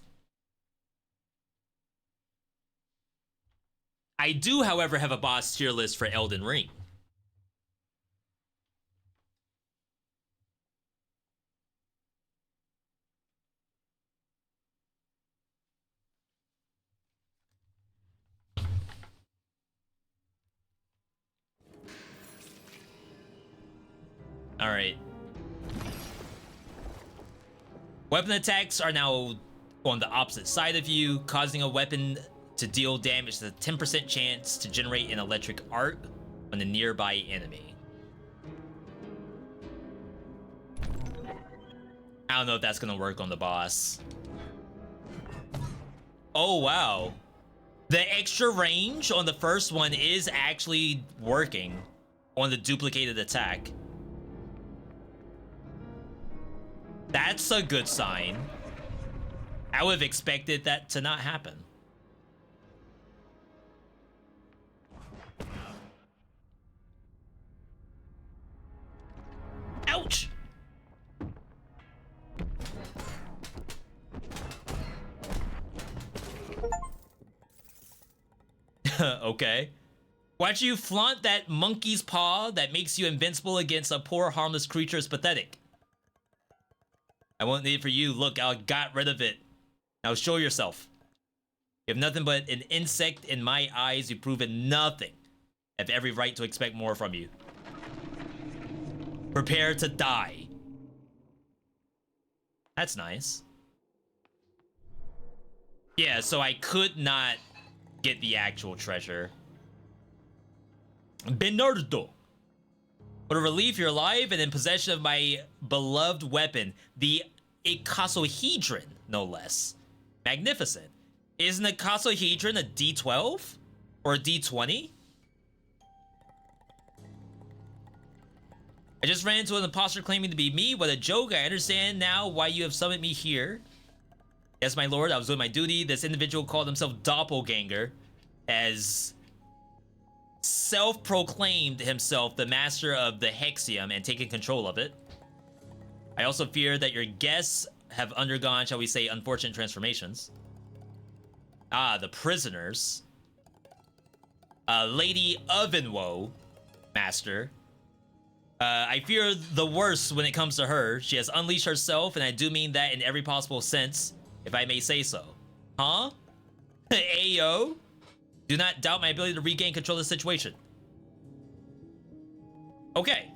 D: I do, however, have a boss tier list for Elden Ring. All right. Weapon attacks are now on the opposite side of you, causing a weapon to deal damage with a 10% chance to generate an electric arc on a nearby enemy. I don't know if that's gonna work on the boss. Oh, wow. The extra range on the first one is actually working on the duplicated attack. That's a good sign. I would have expected that to not happen. Ouch! Okay. Why'd you flaunt that monkey's paw that makes you invincible against a poor harmless creature is pathetic? I won't need it for you. Look, I got rid of it. Now show yourself. You have nothing but an insect in my eyes. You've proven nothing. I have every right to expect more from you. Prepare to die. That's nice. Yeah, so I could not get the actual treasure. Bernardo. What a relief you're alive and in possession of my beloved weapon, the icosahedron, no less. Magnificent. Isn't a icosahedron a D12? Or a D20? I just ran into an imposter claiming to be me. What a joke. I understand now why you have summoned me here. Yes, my lord, I was doing my duty. This individual called himself Doppelganger, has self-proclaimed himself the master of the Hexium and taken control of it. I also fear that your guests have undergone, shall we say, unfortunate transformations. Ah, the prisoners. Lady Ovenwoe, master. I fear the worst when it comes to her. She has unleashed herself, and I do mean that in every possible sense, if I may say so. Huh? Ayo? Do not doubt my ability to regain control of the situation. Okay.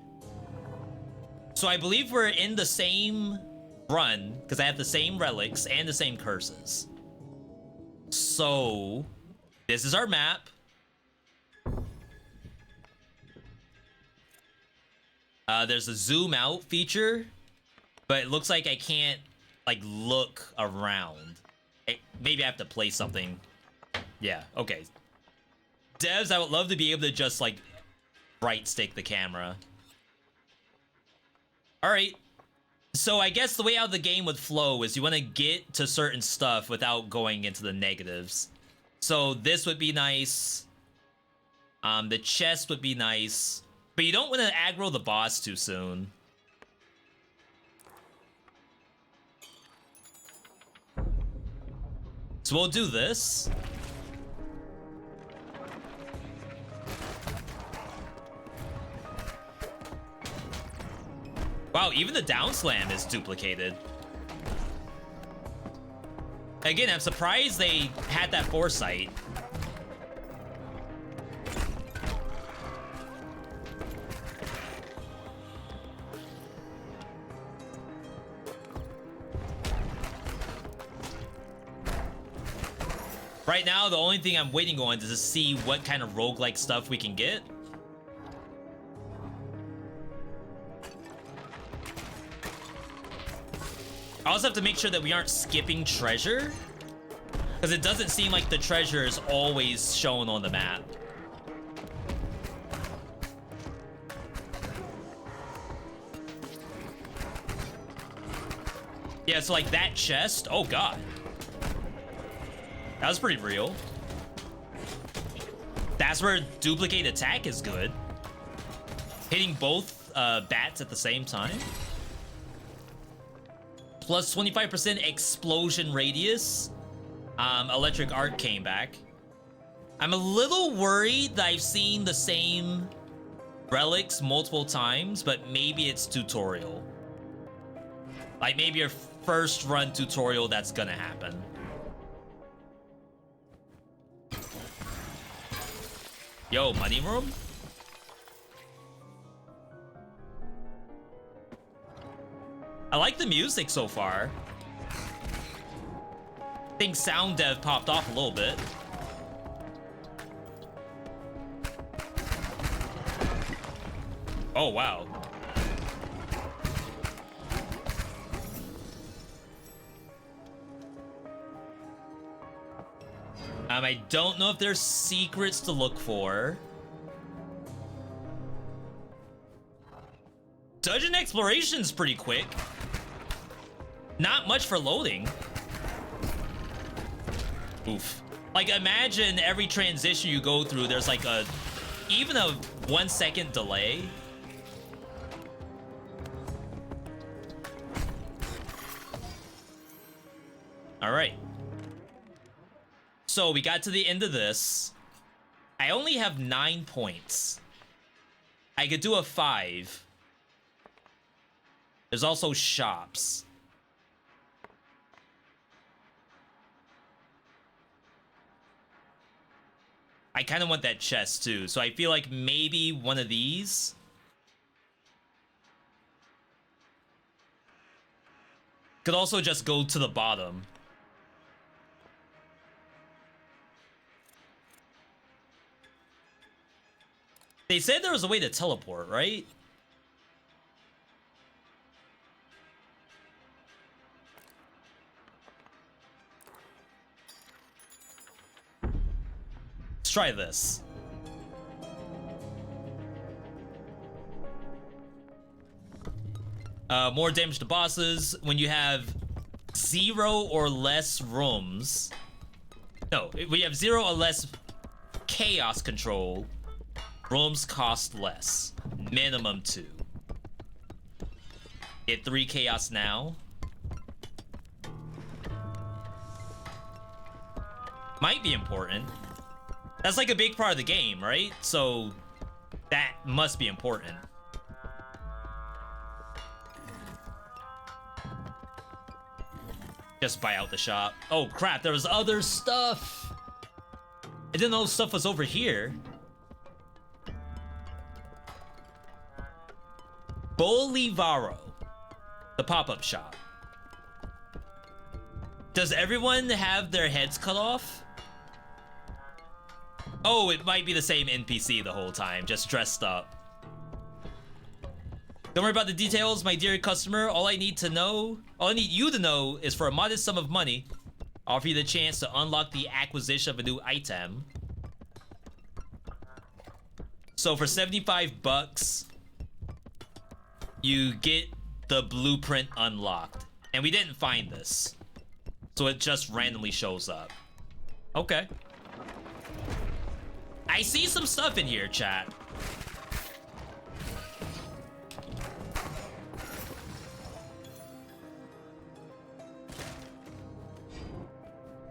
D: So I believe we're in the same run, because I have the same relics and the same curses. So, this is our map. There's a zoom out feature, but it looks like I can't, like, look around. Maybe I have to place something. Yeah, okay. Devs, I would love to be able to just, like, right stick the camera. Alright. So I guess the way out of the game would flow is you want to get to certain stuff without going into the negatives. So this would be nice. The chest would be nice. But you don't want to aggro the boss too soon. So we'll do this. Wow, even the down slam is duplicated. Again, I'm surprised they had that foresight. Right now, the only thing I'm waiting on is to see what kind of roguelike stuff we can get. I also have to make sure that we aren't skipping treasure. Because it doesn't seem like the treasure is always shown on the map. Yeah, so like that chest, oh god. That was pretty real. That's where duplicate attack is good. Hitting both bats at the same time. Plus 25% explosion radius. Electric arc came back. I'm a little worried that I've seen the same relics multiple times, but maybe it's tutorial. Like maybe your first run tutorial, that's gonna happen. Yo, money room? I like the music so far. I think sound dev popped off a little bit. Oh, wow. I don't know if there's secrets to look for. Dungeon exploration's pretty quick. Not much for loading. Oof. Like, imagine every transition you go through, there's like even a 1 second delay. All right. So we got to the end of this. I only have 9 points. I could do a 5. There's also shops. I kind of want that chest too, so I feel like maybe one of these. Could also just go to the bottom. They said there was a way to teleport, right? Let's try this. More damage to bosses when you have 0 or less rooms. No, we have 0 or less chaos control. Rooms cost less. Minimum 2. Get 3 chaos now. Might be important. That's like a big part of the game, right? So that must be important. Just buy out the shop. Oh crap, there was other stuff. I didn't know stuff was over here. Bolivaro, the pop-up shop. Does everyone have their heads cut off? Oh, it might be the same NPC the whole time, just dressed up. Don't worry about the details, my dear customer. All I need you to know is for a modest sum of money, I'll offer you the chance to unlock the acquisition of a new item. So for 75 bucks, you get the blueprint unlocked. And we didn't find this, so it just randomly shows up. Okay. I see some stuff in here, chat.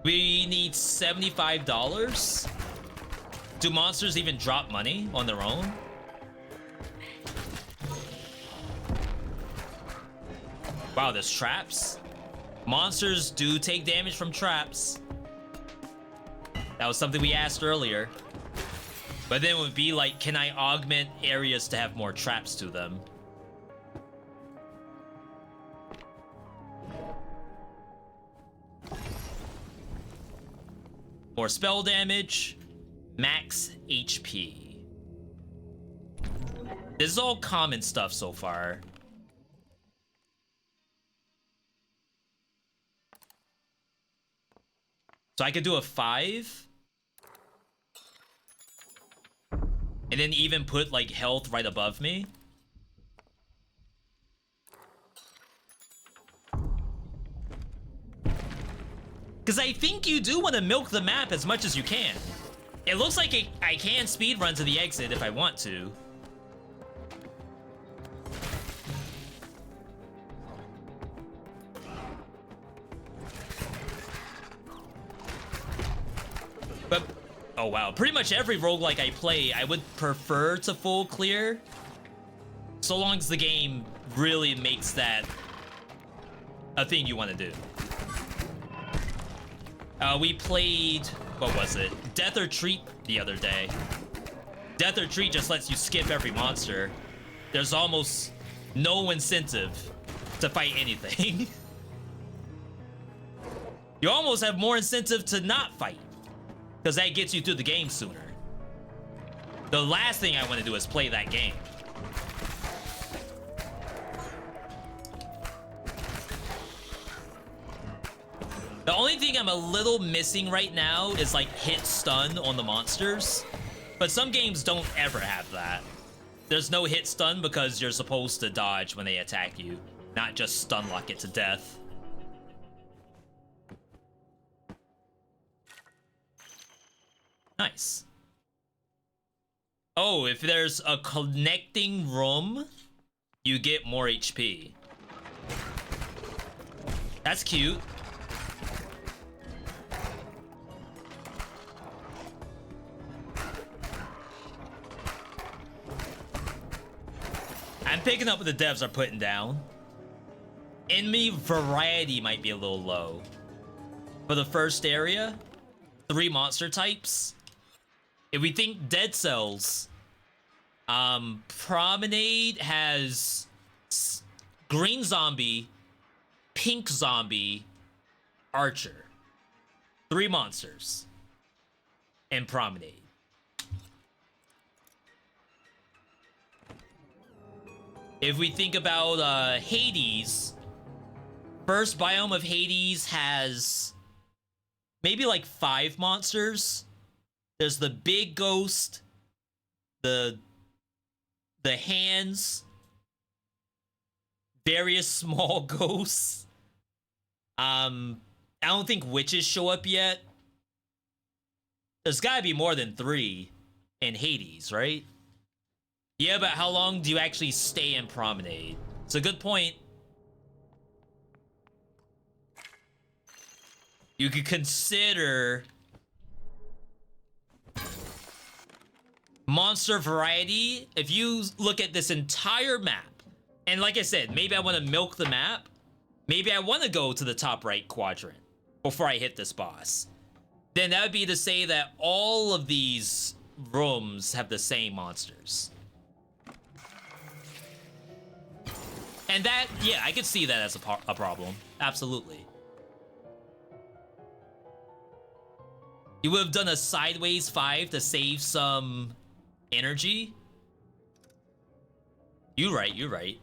D: We need $75. Do monsters even drop money on their own? Wow, there's traps. Monsters do take damage from traps. That was something we asked earlier. But then it would be like, can I augment areas to have more traps to them? More spell damage, max HP. This is all common stuff so far. So So I could do a 5. And then even put, like, health right above me. Because I think you do want to milk the map as much as you can. It looks like I can speedrun to the exit if I want to. But, oh wow, pretty much every roguelike I play, I would prefer to full clear. So long as the game really makes that a thing you want to do. We played, what was it? Death or Treat the other day. Death or Treat just lets you skip every monster. There's almost no incentive to fight anything. You almost have more incentive to not fight, because that gets you through the game sooner. The last thing I want to do is play that game. The only thing I'm a little missing right now is like hit stun on the monsters. But some games don't ever have that. There's no hit stun because you're supposed to dodge when they attack you, not just stun lock it to death. Nice. Oh, if there's a connecting room, you get more HP. That's cute. I'm picking up what the devs are putting down. Enemy variety might be a little low. For the first area, 3 monster types. If we think Dead Cells, Promenade has green zombie, pink zombie, archer. 3 monsters. And Promenade. If we think about Hades, first biome of Hades has maybe like 5 monsters. There's the big ghost, the hands, various small ghosts. I don't think witches show up yet. There's gotta be more than 3 in Hades, right? Yeah, but how long do you actually stay in Promenade? It's a good point. You could consider monster variety. If you look at this entire map, and like I said, maybe I want to milk the map. Maybe I want to go to the top right quadrant before I hit this boss. Then that would be to say that all of these rooms have the same monsters. And that, yeah, I could see that as a problem. Absolutely. You would have done a sideways 5 to save some energy? You're right, you're right.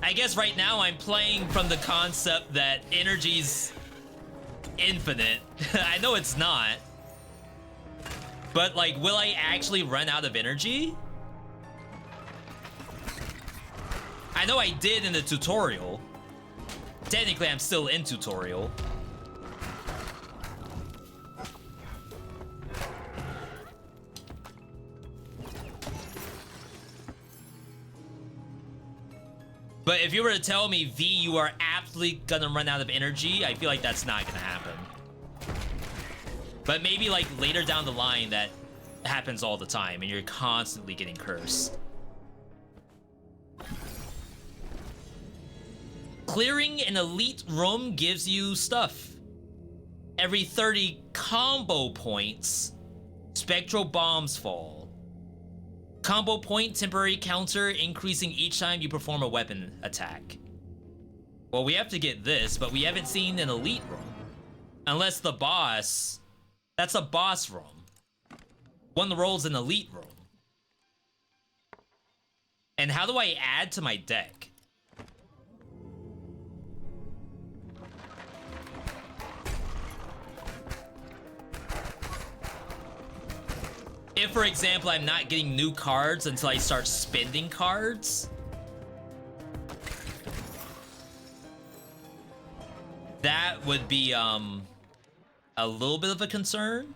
D: I guess right now I'm playing from the concept that energy's infinite. I know it's not. But, like, will I actually run out of energy? I know I did in the tutorial. Technically, I'm still in tutorial. But if you were to tell me, V, you are absolutely gonna run out of energy, I feel like that's not gonna happen. But maybe like later down the line that happens all the time and you're constantly getting cursed. Clearing an elite room gives you stuff. Every 30 combo points, spectral bombs fall. Combo point temporary counter increasing each time you perform a weapon attack. Well, we have to get this, but we haven't seen an elite room. Unless the boss... That's a boss room. One rolls an elite room. And how do I add to my deck? if, for example, I'm not getting new cards until I start spending cards, that would be a little bit of a concern.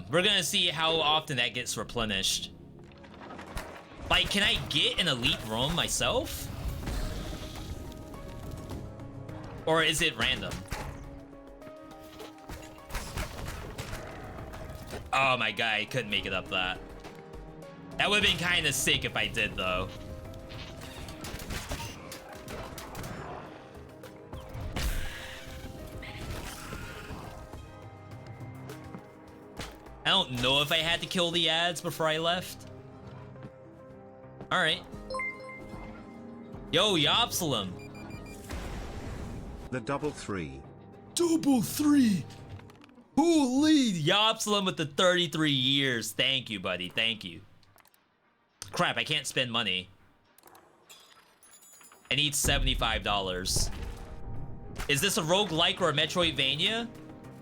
D: We're gonna see how often that gets replenished. Like, can I get an elite roam myself? Or is it random? Oh my god, I couldn't make it up that. That would have been kind of sick if I did, though. I don't know if I had to kill the ads before I left. Alright. Yo, Yopsalam.
G: The double three.
E: Double three.
D: Holy, Yopsalam with the 33 years. Thank you, buddy. Thank you. Crap, I can't spend money. I need $75. Is this a roguelike or a Metroidvania?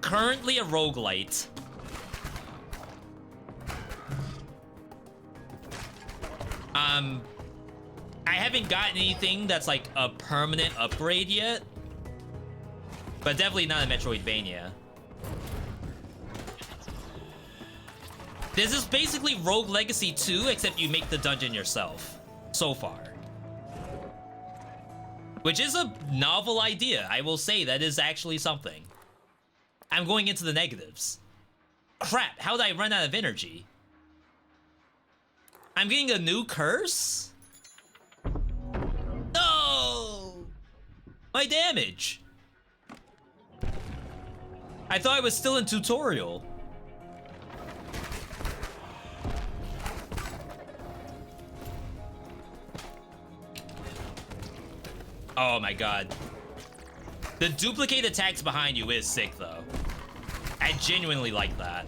D: Currently a roguelite. I haven't gotten anything that's like a permanent upgrade yet, but definitely not a Metroidvania. This is basically Rogue Legacy 2, except you make the dungeon yourself, so far. Which is a novel idea, I will say. That is actually something. I'm going into the negatives. Crap, how did I run out of energy? I'm getting a new curse? No! My damage! I thought I was still in tutorial. Oh my god. The duplicate attacks behind you is sick, though. I genuinely like that.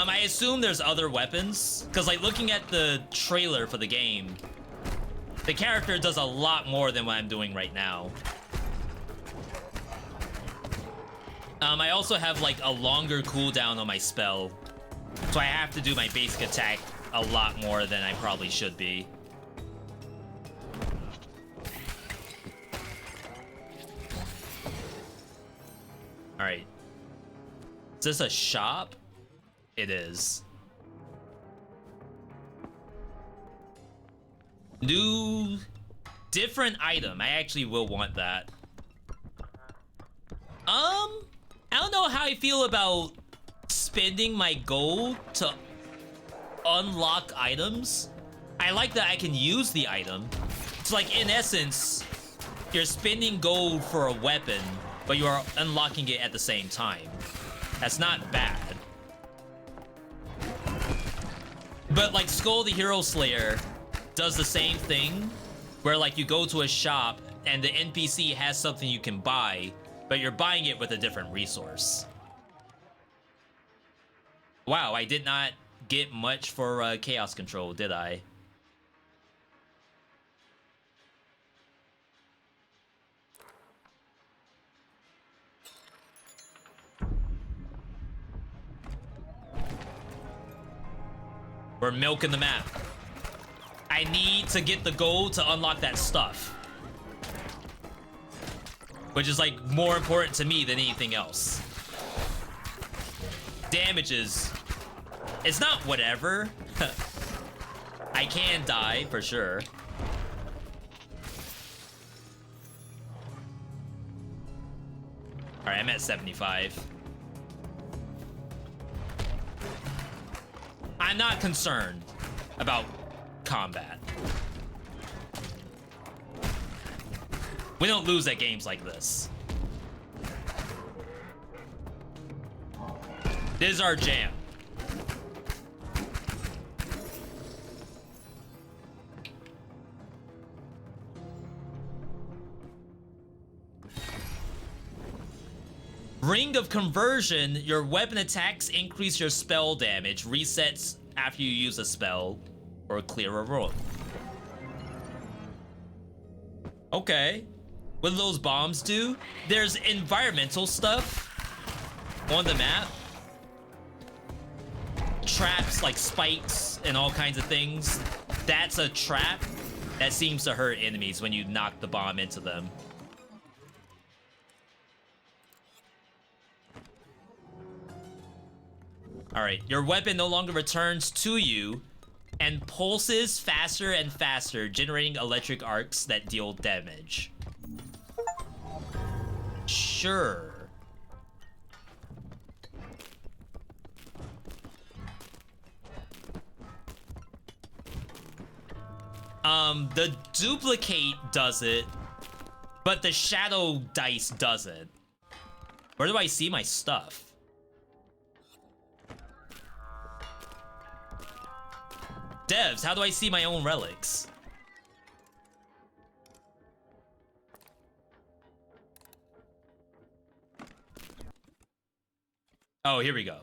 D: I assume there's other weapons, because like looking at the trailer for the game, the character does a lot more than what I'm doing right now. I also have like a longer cooldown on my spell, so I have to do my basic attack a lot more than I probably should be. All right. Is this a shop? It is. New, different item. I actually will want that. I don't know how I feel about spending my gold to unlock items. I like that I can use the item. It's like, in essence, you're spending gold for a weapon, but you are unlocking it at the same time. That's not bad. But like Skull the Hero Slayer does the same thing, where like you go to a shop and the NPC has something you can buy, but you're buying it with a different resource. Wow, I did not get much for Chaos Control, did I? We're milking the map. I need to get the gold to unlock that stuff, which is like more important to me than anything else. Damages. It's not whatever. I can die for sure. All right, I'm at 75. I'm not concerned about combat. We don't lose at games like this. This is our jam. Ring of Conversion, your weapon attacks increase your spell damage, resets after you use a spell or clear a room. Okay. What do those bombs do? There's environmental stuff on the map. Traps like spikes and all kinds of things. That's a trap that seems to hurt enemies when you knock the bomb into them. Alright, your weapon no longer returns to you and pulses faster and faster, generating electric arcs that deal damage. Sure. The duplicate does it, but the shadow dice doesn't. Where do I see my stuff? Devs, how do I see my own relics? Oh, here we go.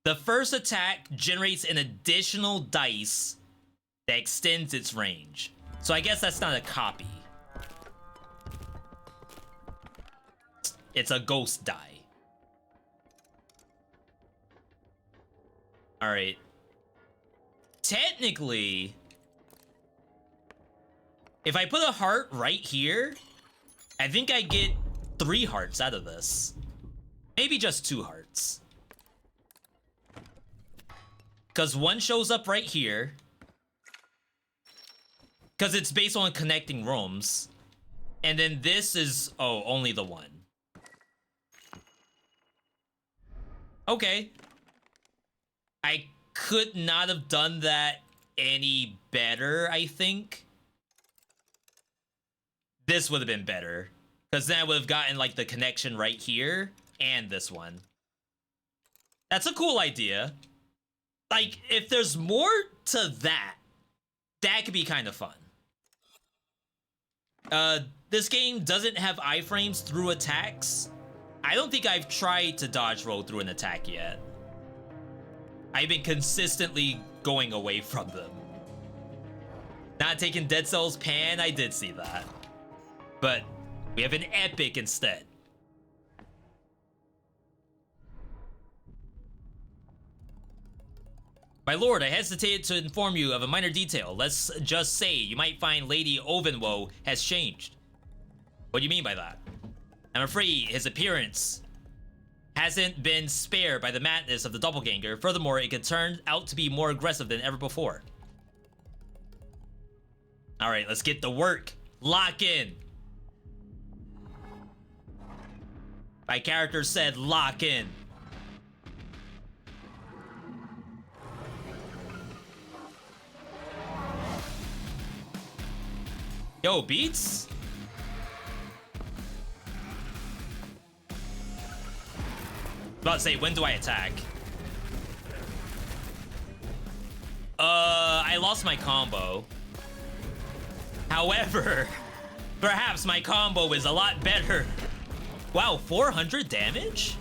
D: The first attack generates an additional dice that extends its range. So I guess that's not a copy. It's a ghost die. Alright. Technically, if I put a heart right here, I think I get 3 hearts out of this. Maybe just 2 hearts. Because one shows up right here. Because it's based on connecting rooms. And then this is... oh, only the one. Okay. I could not have done that any better, I think. This would have been better. Because then I would have gotten, like, the connection right here. And this one. That's a cool idea. Like, if there's more to that, that could be kind of fun. This game doesn't have iframes through attacks. I don't think I've tried to dodge roll through an attack yet. I've been consistently going away from them. Not taking Dead Cells Pan, I did see that. But we have an epic instead. My lord, I hesitated to inform you of a minor detail. Let's just say you might find Lady Ovenwoe has changed. What do you mean by that? I'm afraid his appearance hasn't been spared by the madness of the doppelganger. Furthermore, it could turn out to be more aggressive than ever before. Alright, let's get to work. Lock in. My character said lock in. Yo, beats? About to say, when do I attack? I lost my combo. However, perhaps my combo is a lot better. Wow, 400 damage?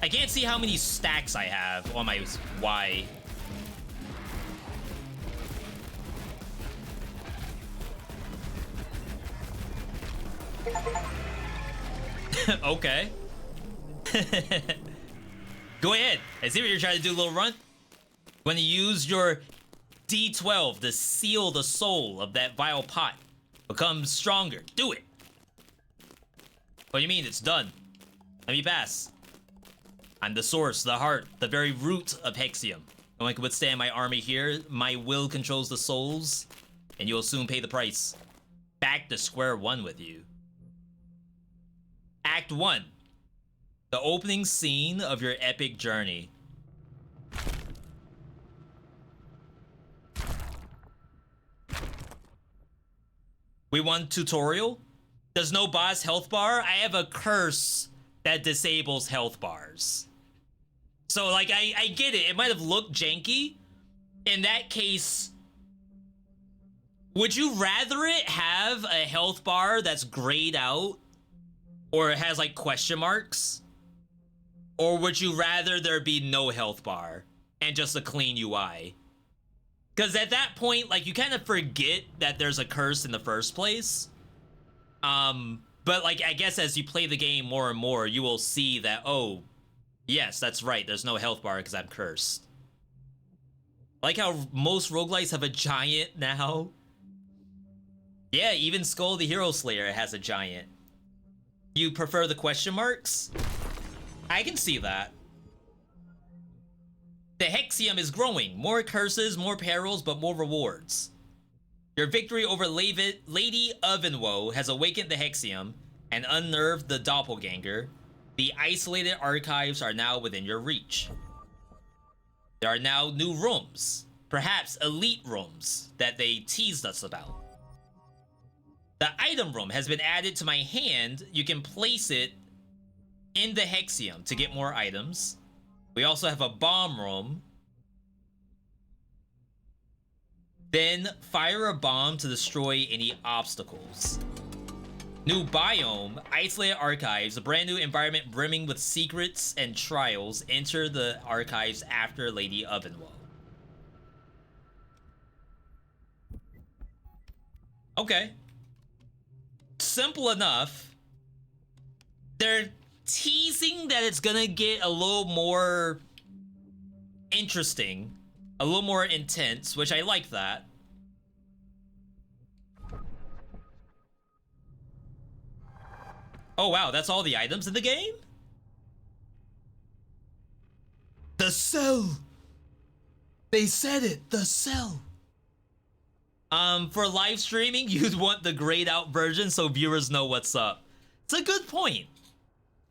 D: I can't see how many stacks I have on my Y. Okay. Go ahead. I see what you're trying to do, little runt. When you use your D12 to seal the soul of that vile pot, become stronger. Do it. What do you mean? It's done. Let me pass. I'm the source, the heart, the very root of Hexium. No one can withstand my army here. My will controls the souls, and you will soon pay the price. Back to square one with you. Act 1. The opening scene of your epic journey. We want tutorial. There's no boss health bar. I have a curse that disables health bars. So, like, I get it. It might have looked janky. In that case, would you rather it have a health bar that's grayed out? Or it has, like, question marks? Or would you rather there be no health bar and just a clean UI? Because at that point, like, you kind of forget that there's a curse in the first place. But, like, I guess as you play the game more and more, you will see that, oh, yes, that's right, there's no health bar because I'm cursed. Like how most roguelites have a giant now. Yeah, even Skull the Hero Slayer has a giant. You prefer the question marks? I can see that. The Hexium is growing. More curses, more perils, but more rewards. Your victory over Lady Ovenwoe has awakened the Hexium and unnerved the Doppelganger. The isolated archives are now within your reach. There are now new rooms, perhaps elite rooms, that they teased us about. The item room has been added to my hand. You can place it in the Hexium to get more items. We also have a bomb room. Then fire a bomb to destroy any obstacles. New biome, isolated archives, a brand new environment brimming with secrets and trials. Enter the archives after Lady Ovenwoe. Okay. Simple enough. They're teasing that it's gonna get a little more interesting, a little more intense, which I like that. Oh wow, that's all the items in the game?
E: The cell. They said it. The cell.
D: For live streaming, you'd want the grayed out version so viewers know what's up. It's a good point.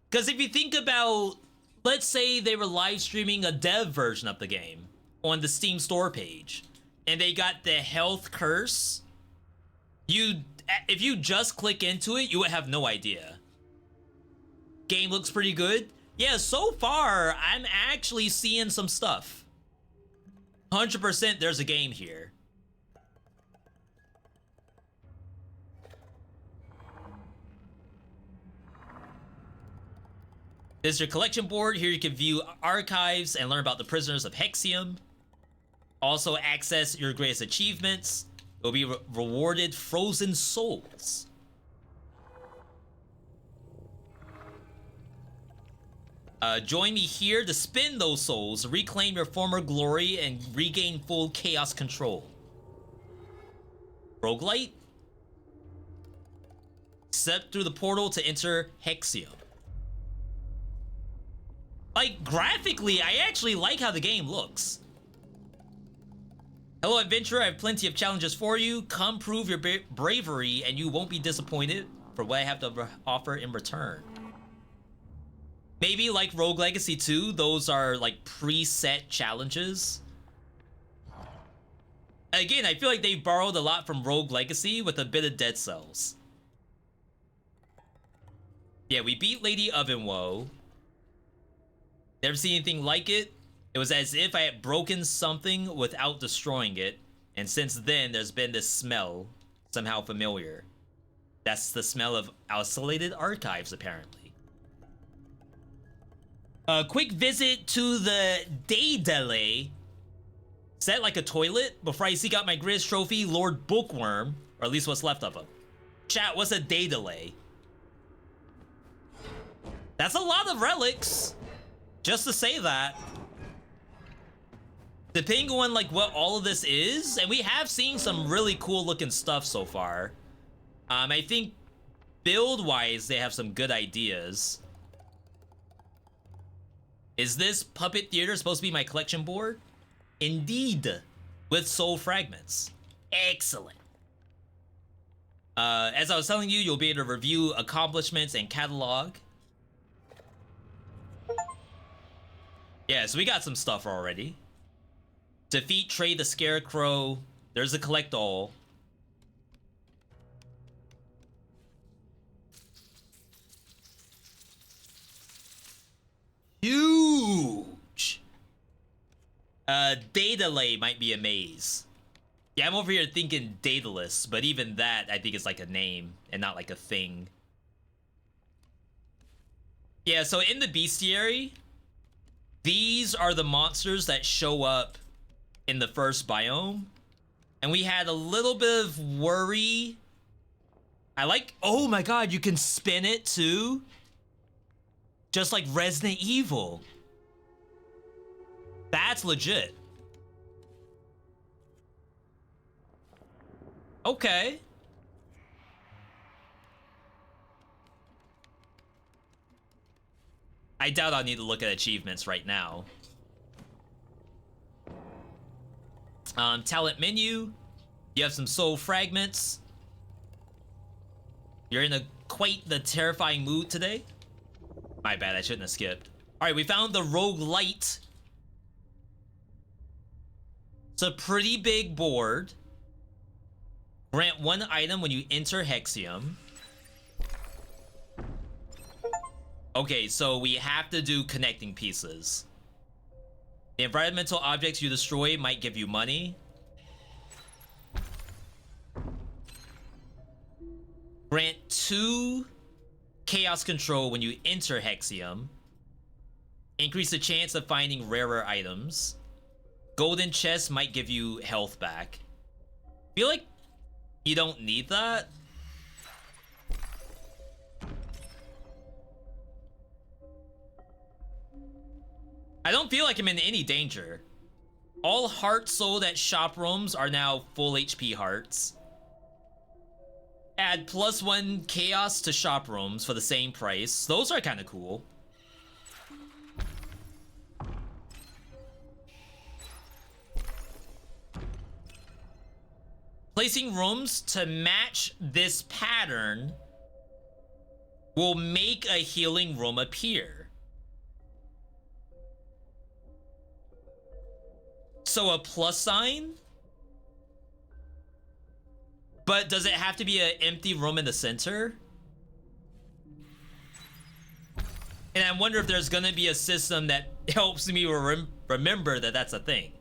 D: Because if you think about, let's say they were live streaming a dev version of the game on the Steam store page, and they got the health curse, if you just click into it, you would have no idea. Game looks pretty good. Yeah, so far, I'm actually seeing some stuff. 100% there's a game here. This is your collection board. Here you can view archives and learn about the prisoners of Hexium. Also access your greatest achievements. You'll be rewarded frozen souls. Join me here to spin those souls, reclaim your former glory, and regain full chaos control. Roguelite? Step through the portal to enter Hexium. Like, graphically, I actually like how the game looks. Hello, adventurer. I have plenty of challenges for you. Come prove your bravery, and you won't be disappointed for what I have to offer in return. Maybe like Rogue Legacy 2, those are like preset challenges. Again, I feel like they borrowed a lot from Rogue Legacy with a bit of Dead Cells. Yeah, we beat Lady Ovenwoe. Never seen anything like it. It was as if I had broken something without destroying it. And since then, there's been this smell, somehow familiar. That's the smell of isolated archives, apparently. A quick visit to the Daedale. Set like a toilet before I seek out my greatest trophy, Lord Bookworm, or at least what's left of him. Chat, what's a Daedale? That's a lot of relics. Just to say that. Depending on like what all of this is, and we have seen some really cool looking stuff so far. I think build-wise, they have some good ideas. Is this Puppet Theater supposed to be my collection board? Indeed, with soul fragments. Excellent. As I was telling you, you'll be able to review accomplishments and catalog. Yeah, so we got some stuff already. Defeat Trey the Scarecrow. There's a collect all. Datalay might be a maze. Yeah, I'm over here thinking Daedalus, but even that I think is like a name and not like a thing. Yeah, so in the bestiary, these are the monsters that show up in the first biome. And we had a little bit of worry. I like, oh my god, you can spin it too? Just like Resident Evil. That's legit. Okay. I doubt I'll need to look at achievements right now. Talent menu. You have some soul fragments. You're in quite the terrifying mood today. My bad, I shouldn't have skipped. Alright, we found the roguelite. It's a pretty big board. Grant 1 item when you enter Hexium. Okay, so we have to do connecting pieces. The environmental objects you destroy might give you money. Grant 2 chaos control when you enter Hexium. Increase the chance of finding rarer items. Golden chest might give you health back. Feel like you don't need that. I don't feel like I'm in any danger. All hearts sold at shop rooms are now full HP hearts. Add +1 chaos to shop rooms for the same price. Those are kind of cool. Placing rooms to match this pattern will make a healing room appear. So a plus sign? But does it have to be an empty room in the center? And I wonder if there's gonna be a system that helps me remember that that's a thing.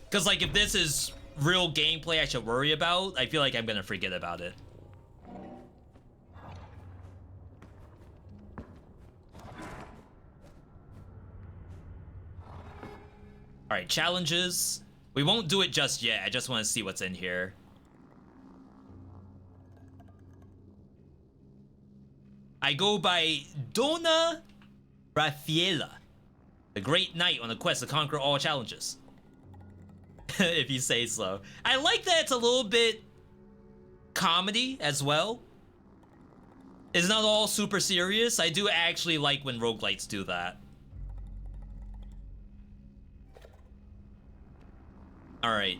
D: Because, like, if this is real gameplay I should worry about, I feel like I'm gonna forget about it. Alright, challenges. We won't do it just yet. I just want to see what's in here. I go by Donna Rafaela, the great knight on a quest to conquer all challenges. If you say so. I like that it's a little bit comedy as well. It's not all super serious. I do actually like when roguelites do that. Alright.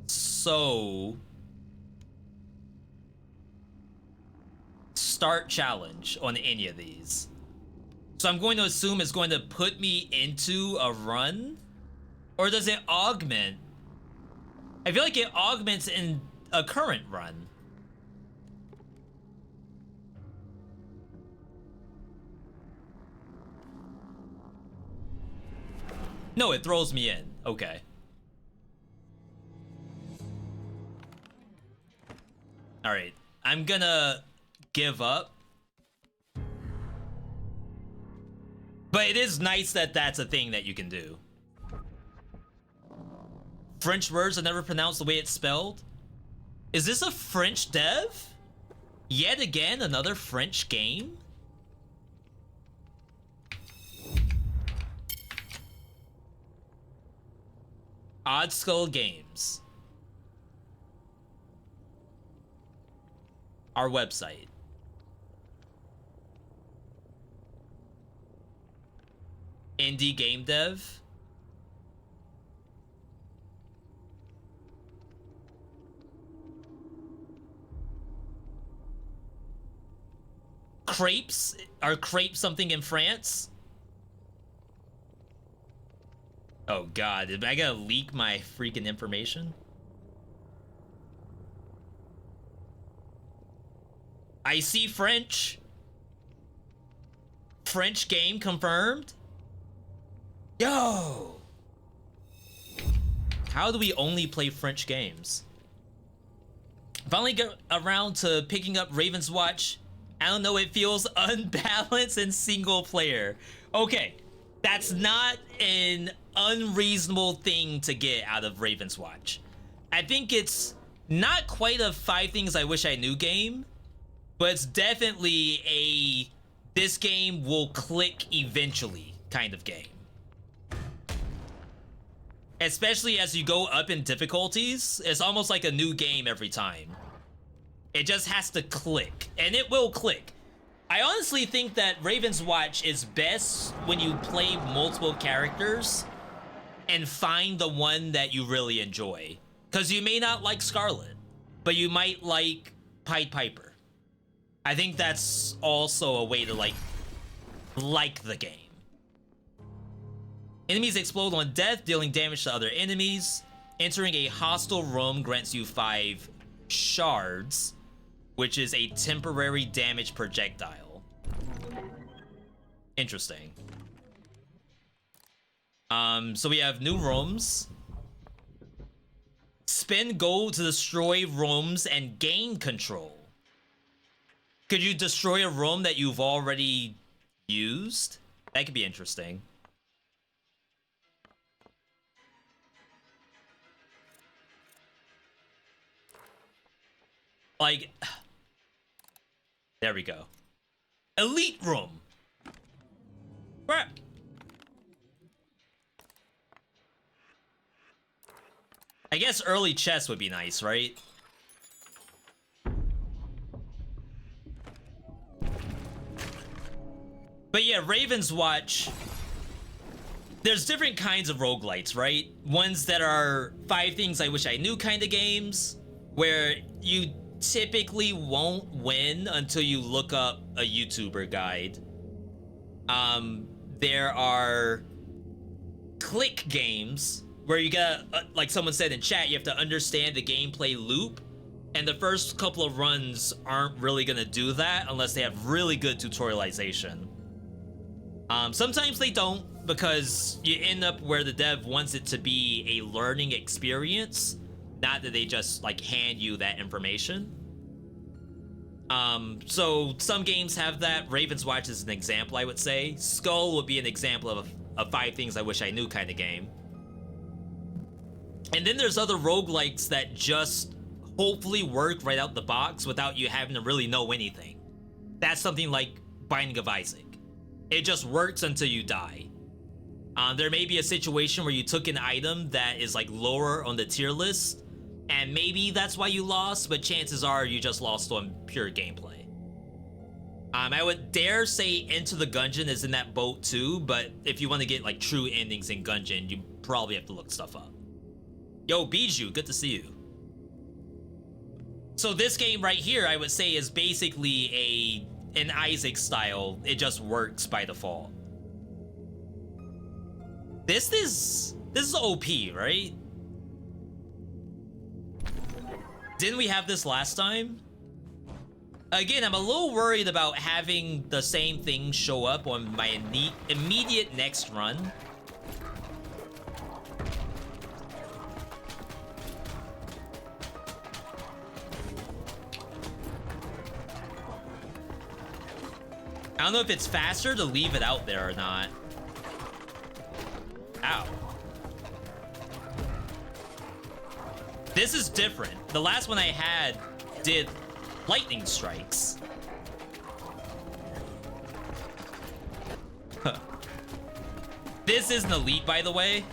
D: So... start challenge on any of these. So I'm going to assume it's going to put me into a run? Or does it augment? I feel like it augments in a current run. No, it throws me in. Okay. Alright. I'm gonna give up. But it is nice that that's a thing that you can do. French words are never pronounced the way it's spelled. Is this a French dev? Yet again, another French game? Odd Skull Games. Our website. Indie game dev. Crepes? Are crepes something in France? Oh god, am I gonna leak my freaking information? I see French. French game confirmed. Yo! How do we only play French games? Finally got around to picking up Raven's Watch. I don't know, it feels unbalanced and single player. Okay, that's not an unreasonable thing to get out of Raven's Watch. I think it's not quite a 5 Things I Wish I Knew game, but it's definitely a this game will click eventually kind of game. Especially as you go up in difficulties, it's almost like a new game every time. It just has to click, and it will click. I honestly think that Raven's Watch is best when you play multiple characters and find the one that you really enjoy. Because you may not like Scarlet, but you might like Pied Piper. I think that's also a way to like the game. Enemies explode on death, dealing damage to other enemies. Entering a hostile room grants you 5 shards, which is a temporary damage projectile. Interesting. So we have new rooms. Spend gold to destroy rooms and gain control. Could you destroy a room that you've already used? That could be interesting. Like, there we go. Elite room. Crap. I guess early chess would be nice, right? But yeah, Raven's Watch. There's different kinds of roguelites, right? Ones that are 5 Things I Wish I Knew kind of games, where you typically won't win until you look up a YouTuber guide. There are click games where you gotta, like someone said in chat, you have to understand the gameplay loop, and the first couple of runs aren't really gonna do that unless they have really good tutorialization. Sometimes they don't, because you end up where the dev wants it to be a learning experience, not that they just like hand you that information. So some games have that. Raven's Watch is an example, I would say. Skull would be an example of a 5 Things I Wish I Knew kind of game. And then there's other roguelikes that just hopefully work right out the box without you having to really know anything. That's something like Binding of Isaac. It just works until you die. There may be a situation where you took an item that is like lower on the tier list, and maybe that's why you lost, but chances are you just lost on pure gameplay. I would dare say Into the Gungeon is in that boat too, but if you want to get like true endings in Gungeon, you probably have to look stuff up. Yo, Bijou, good to see you. So this game right here, I would say, is basically an Isaac style. It just works by default. This is OP, right? Didn't we have this last time? Again, I'm a little worried about having the same thing show up on my immediate next run. I don't know if it's faster to leave it out there or not. Ow. This is different. The last one I had did lightning strikes. This isn't elite, by the way.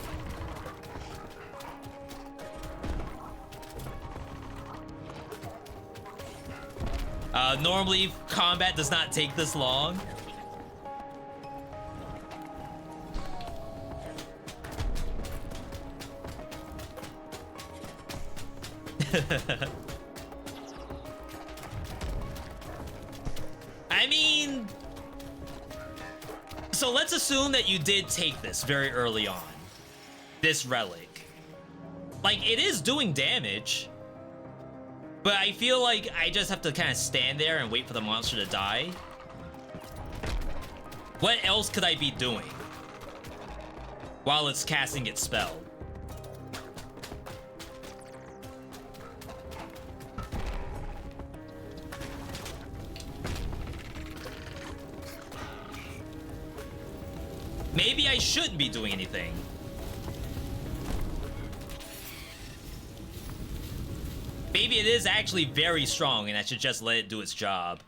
D: Normally, combat does not take this long. I mean, so let's assume that you did take this very early on. This relic. Like, it is doing damage. But I feel like I just have to kind of stand there and wait for the monster to die. What else could I be doing while it's casting its spell? Maybe I shouldn't be doing anything. Maybe it is actually very strong and I should just let it do its job.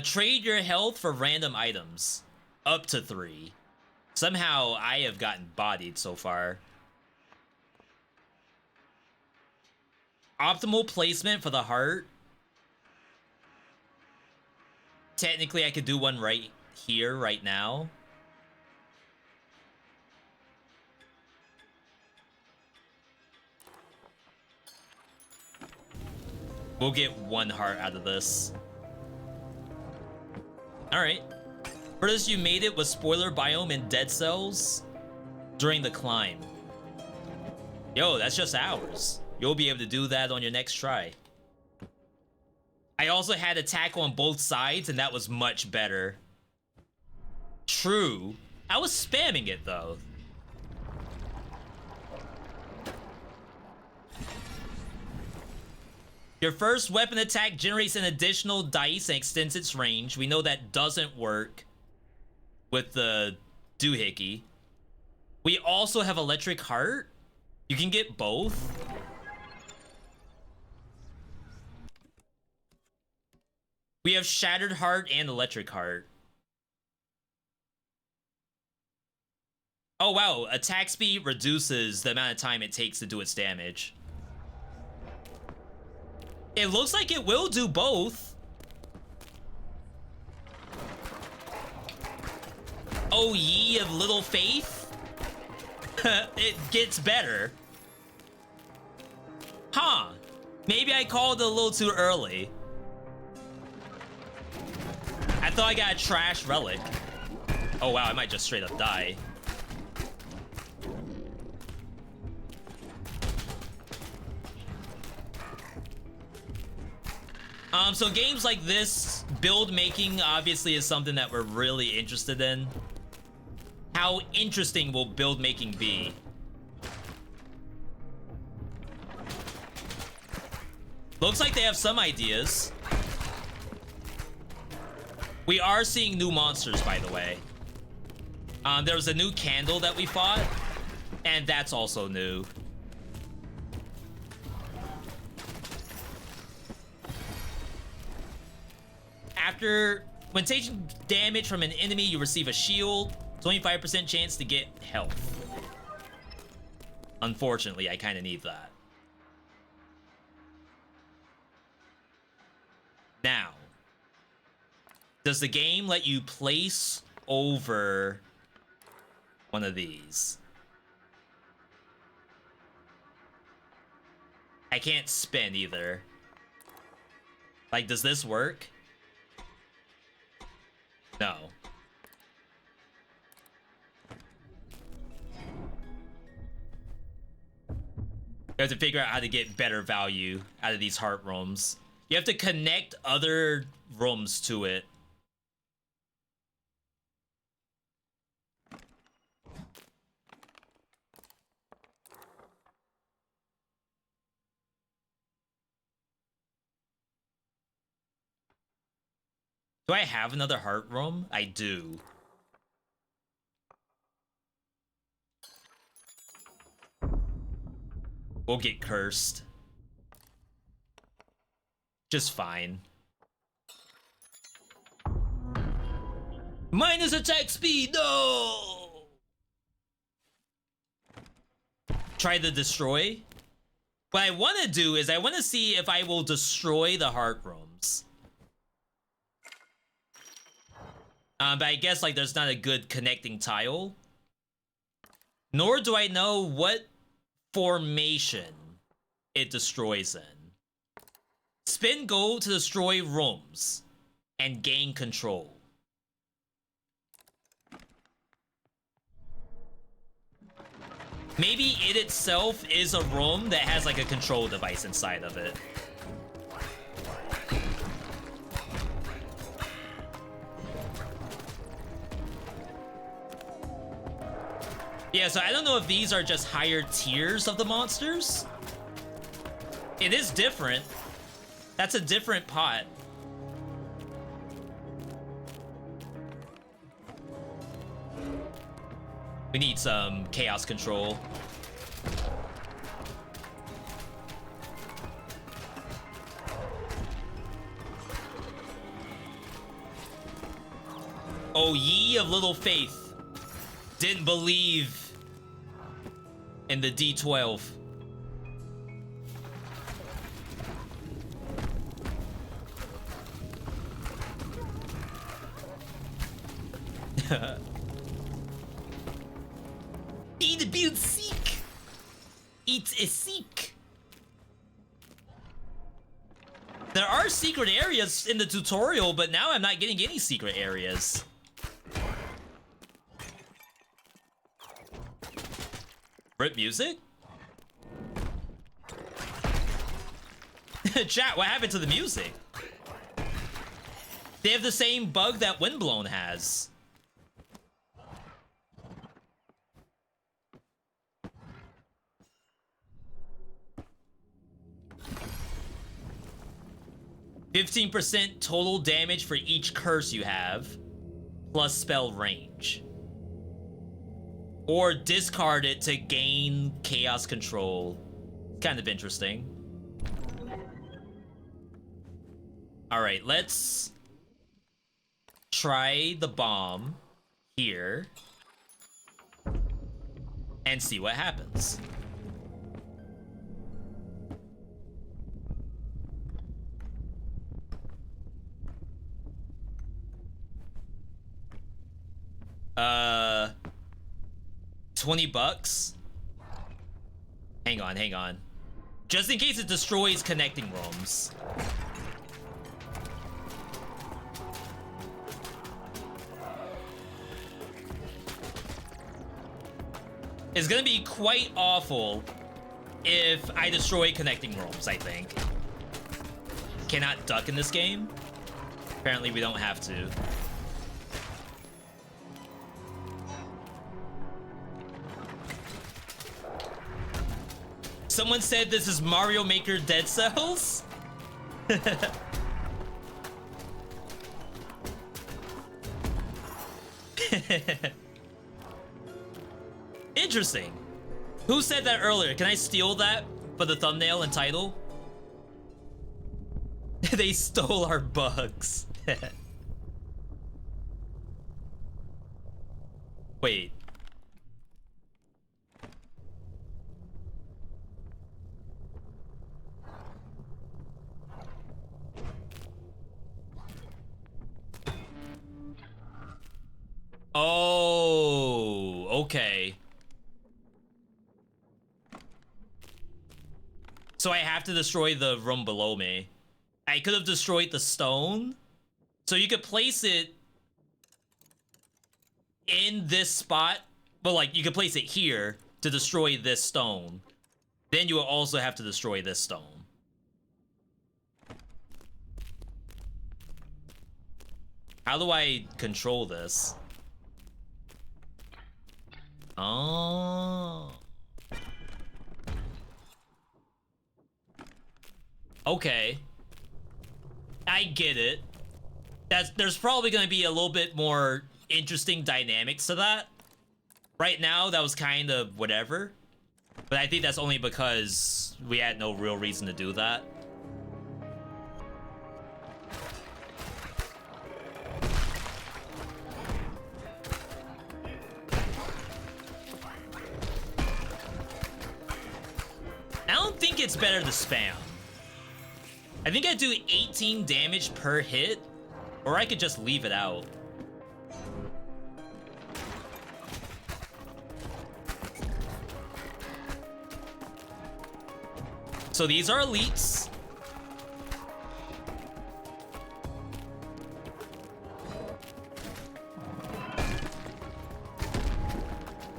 D: Trade your health for random items. Up to 3. Somehow I have gotten bodied so far. Optimal placement for the heart. Technically I could do one right here, right now. We'll get 1 heart out of this. Alright. Furthest you made it was spoiler biome and dead cells during the climb. Yo, that's just hours. You'll be able to do that on your next try. I also had attack on both sides and that was much better. True. I was spamming it though. Your first weapon attack generates an additional dice and extends its range. We know that doesn't work with the doohickey. We also have electric heart. You can get both. We have shattered heart and electric heart. Oh wow, attack speed reduces the amount of time it takes to do its damage. It looks like it will do both. Oh, ye of little faith? It gets better. Huh. Maybe I called it a little too early. I thought I got a trash relic. Oh wow, I might just straight up die. So games like this, build making obviously is something that we're really interested in. How interesting will build making be? Looks like they have some ideas. We are seeing new monsters, by the way. There was a new candle that we fought, and that's also new. When taking damage from an enemy, you receive a shield. 25% chance to get health. Unfortunately, I kind of need that. Now, does the game let you place over one of these? I can't spin either. Like, does this work? No. You have to figure out how to get better value out of these heart rooms. You have to connect other rooms to it. Do I have another heart room? I do. We'll get cursed. Just fine. Minus attack speed, no! Try to destroy. What I want to do is I want to see if I will destroy the heart rooms. But I guess like there's not a good connecting tile. Nor do I know what formation it destroys in. Spin gold to destroy rooms and gain control. Maybe it itself is a room that has like a control device inside of it. Yeah, so I don't know if these are just higher tiers of the monsters. It is different. That's a different pot. We need some chaos control. Oh, ye of little faith, didn't believe in the D12. Need to build seek. It's a seek. There are secret areas in the tutorial, but now I'm not getting any secret areas. Rip music? Chat, what happened to the music? They have the same bug that Windblown has. %15% total damage for each curse you have, plus spell range. Or discard it to gain chaos control. Kind of interesting. Alright, let's try the bomb here and see what happens. $20? Hang on. Just in case it destroys connecting rooms. It's gonna be quite awful if I destroy connecting rooms, I think. Cannot duck in this game? Apparently we don't have to. Someone said this is Mario Maker Dead Cells? Interesting. Who said that earlier? Can I steal that for the thumbnail and title? They stole our bugs. Wait. Oh, okay. So I have to destroy the room below me. I could have destroyed the stone. So you could place it in this spot. But like, you could place it here to destroy this stone. Then you will also have to destroy this stone. How do I control this? Oh. Okay. I get it. There's probably going to be a little bit more interesting dynamics to that. Right now, that was kind of whatever. But I think that's only because we had no real reason to do that. I don't think it's better to spam. I think I do 18 damage per hit, or I could just leave it out. So these are elites.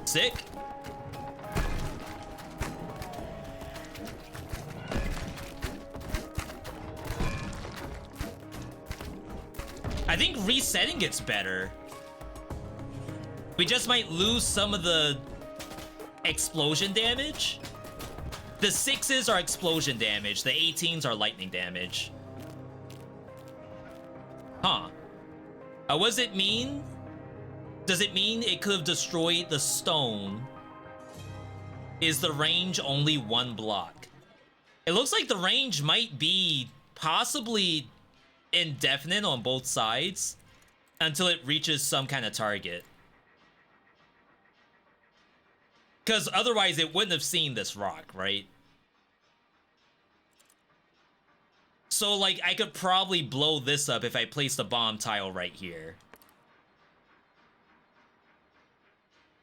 D: Sick. I think resetting gets better. We just might lose some of the explosion damage. The 6s are explosion damage. The 18s are lightning damage. Huh. What does it mean? Does it mean it could have destroyed the stone? Is the range only 1 block? It looks like the range might be possibly indefinite on both sides until it reaches some kind of target. Because otherwise it wouldn't have seen this rock, right? So, like, I could probably blow this up if I placed a bomb tile right here.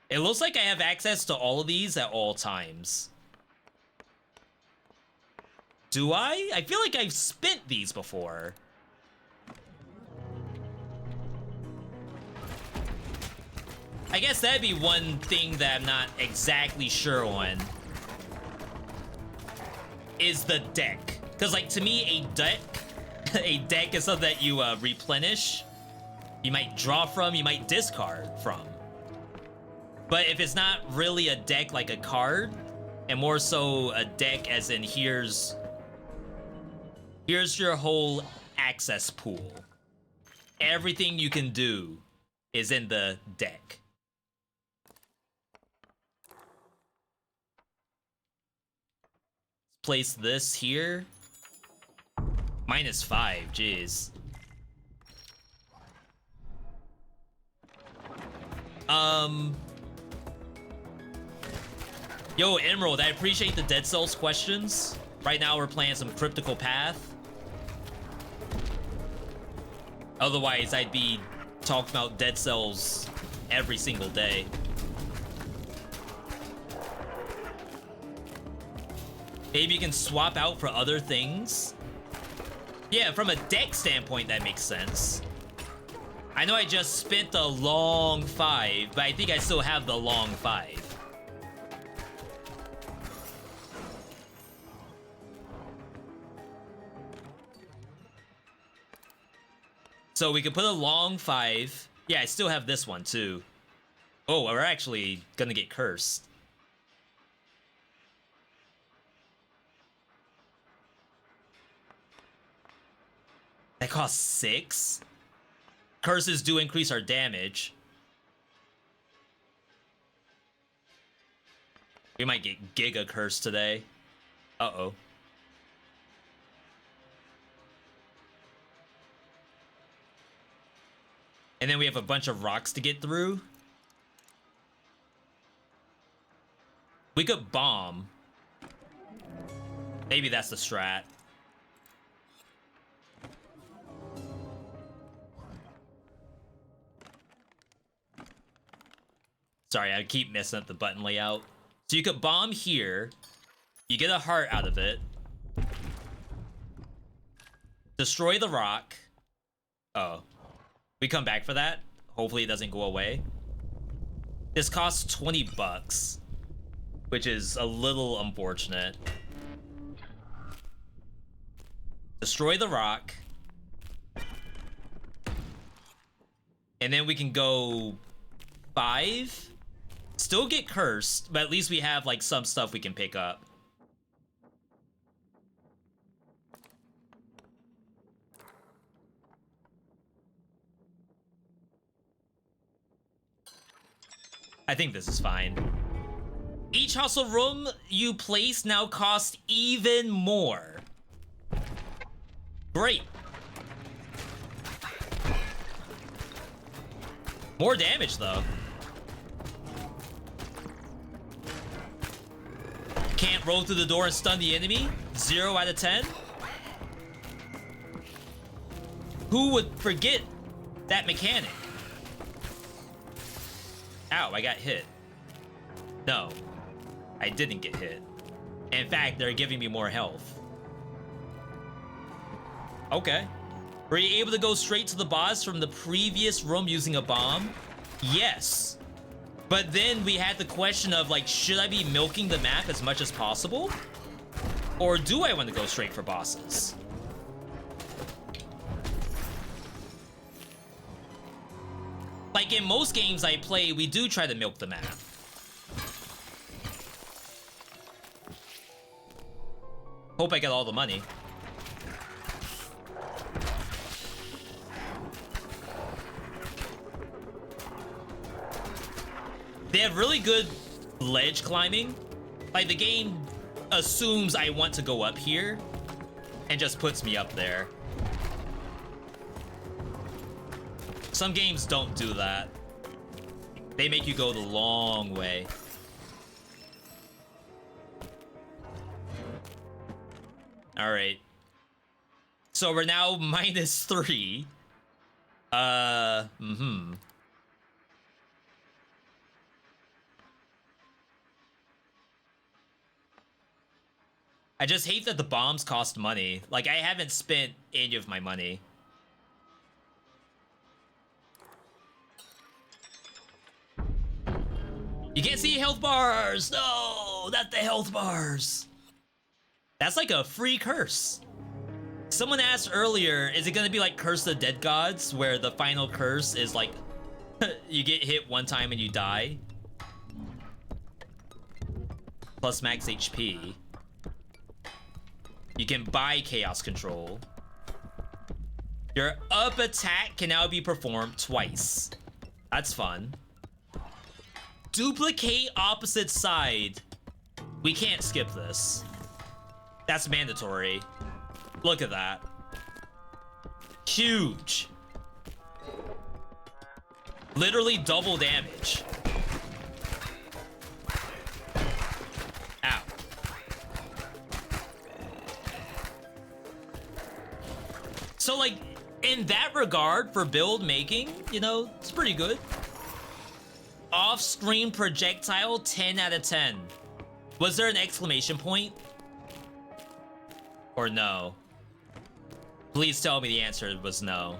D: It looks like I have access to all of these at all times. Do I? I feel like I've spent these before. I guess that'd be one thing that I'm not exactly sure on. Is the deck. Because, like, to me, a deck is something that you replenish. You might draw from, you might discard from. But if it's not really a deck like a card, and more so a deck as in here's your whole access pool. Everything you can do is in the deck. Place this here. -5, jeez. Yo, Emerald, I appreciate the Dead Cells questions. Right now we're playing some Cryptical Path. Otherwise, I'd be talking about Dead Cells every single day. Maybe you can swap out for other things. Yeah, from a deck standpoint, that makes sense. I know I just spent the long 5, but I think I still have the long 5. So we could put a long 5. Yeah, I still have this one too. Oh, we're actually gonna get cursed. That costs 6? Curses do increase our damage. We might get Giga Curse today. Uh-oh. And then we have a bunch of rocks to get through. We could bomb. Maybe that's the strat. Sorry, I keep messing up the button layout. So you could bomb here. You get a heart out of it. Destroy the rock. Oh. We come back for that. Hopefully it doesn't go away. This costs 20 bucks. Which is a little unfortunate. Destroy the rock. And then we can go 5. Still get cursed, but at least we have like some stuff we can pick up. I think this is fine. Each hustle room you place now costs even more. Great. More damage though. Can't roll through the door and stun the enemy? 0 out of 10? Who would forget that mechanic? Ow, I got hit. No, I didn't get hit. In fact, they're giving me more health. Okay. Were you able to go straight to the boss from the previous room using a bomb? Yes. But then we had the question of, like, should I be milking the map as much as possible? Or do I want to go straight for bosses? Like, in most games I play, we do try to milk the map. Hope I get all the money. They have really good ledge climbing. Like, the game assumes I want to go up here and just puts me up there. Some games don't do that. They make you go the long way. All right. So we're now -3. I just hate that the bombs cost money. Like, I haven't spent any of my money. You can't see health bars! No! Not the health bars! That's like a free curse. Someone asked earlier, is it gonna be like Curse of the Dead Gods, where the final curse is like, you get hit one time and you die? Plus max HP. You can buy Chaos Control. Your up attack can now be performed twice. That's fun. Duplicate opposite side. We can't skip this. That's mandatory. Look at that. Huge. Literally double damage. Ow. So, like, in that regard, for build making, you know, it's pretty good. Off-screen projectile, 10 out of 10. Was there an exclamation point? Or no? Please tell me the answer was no.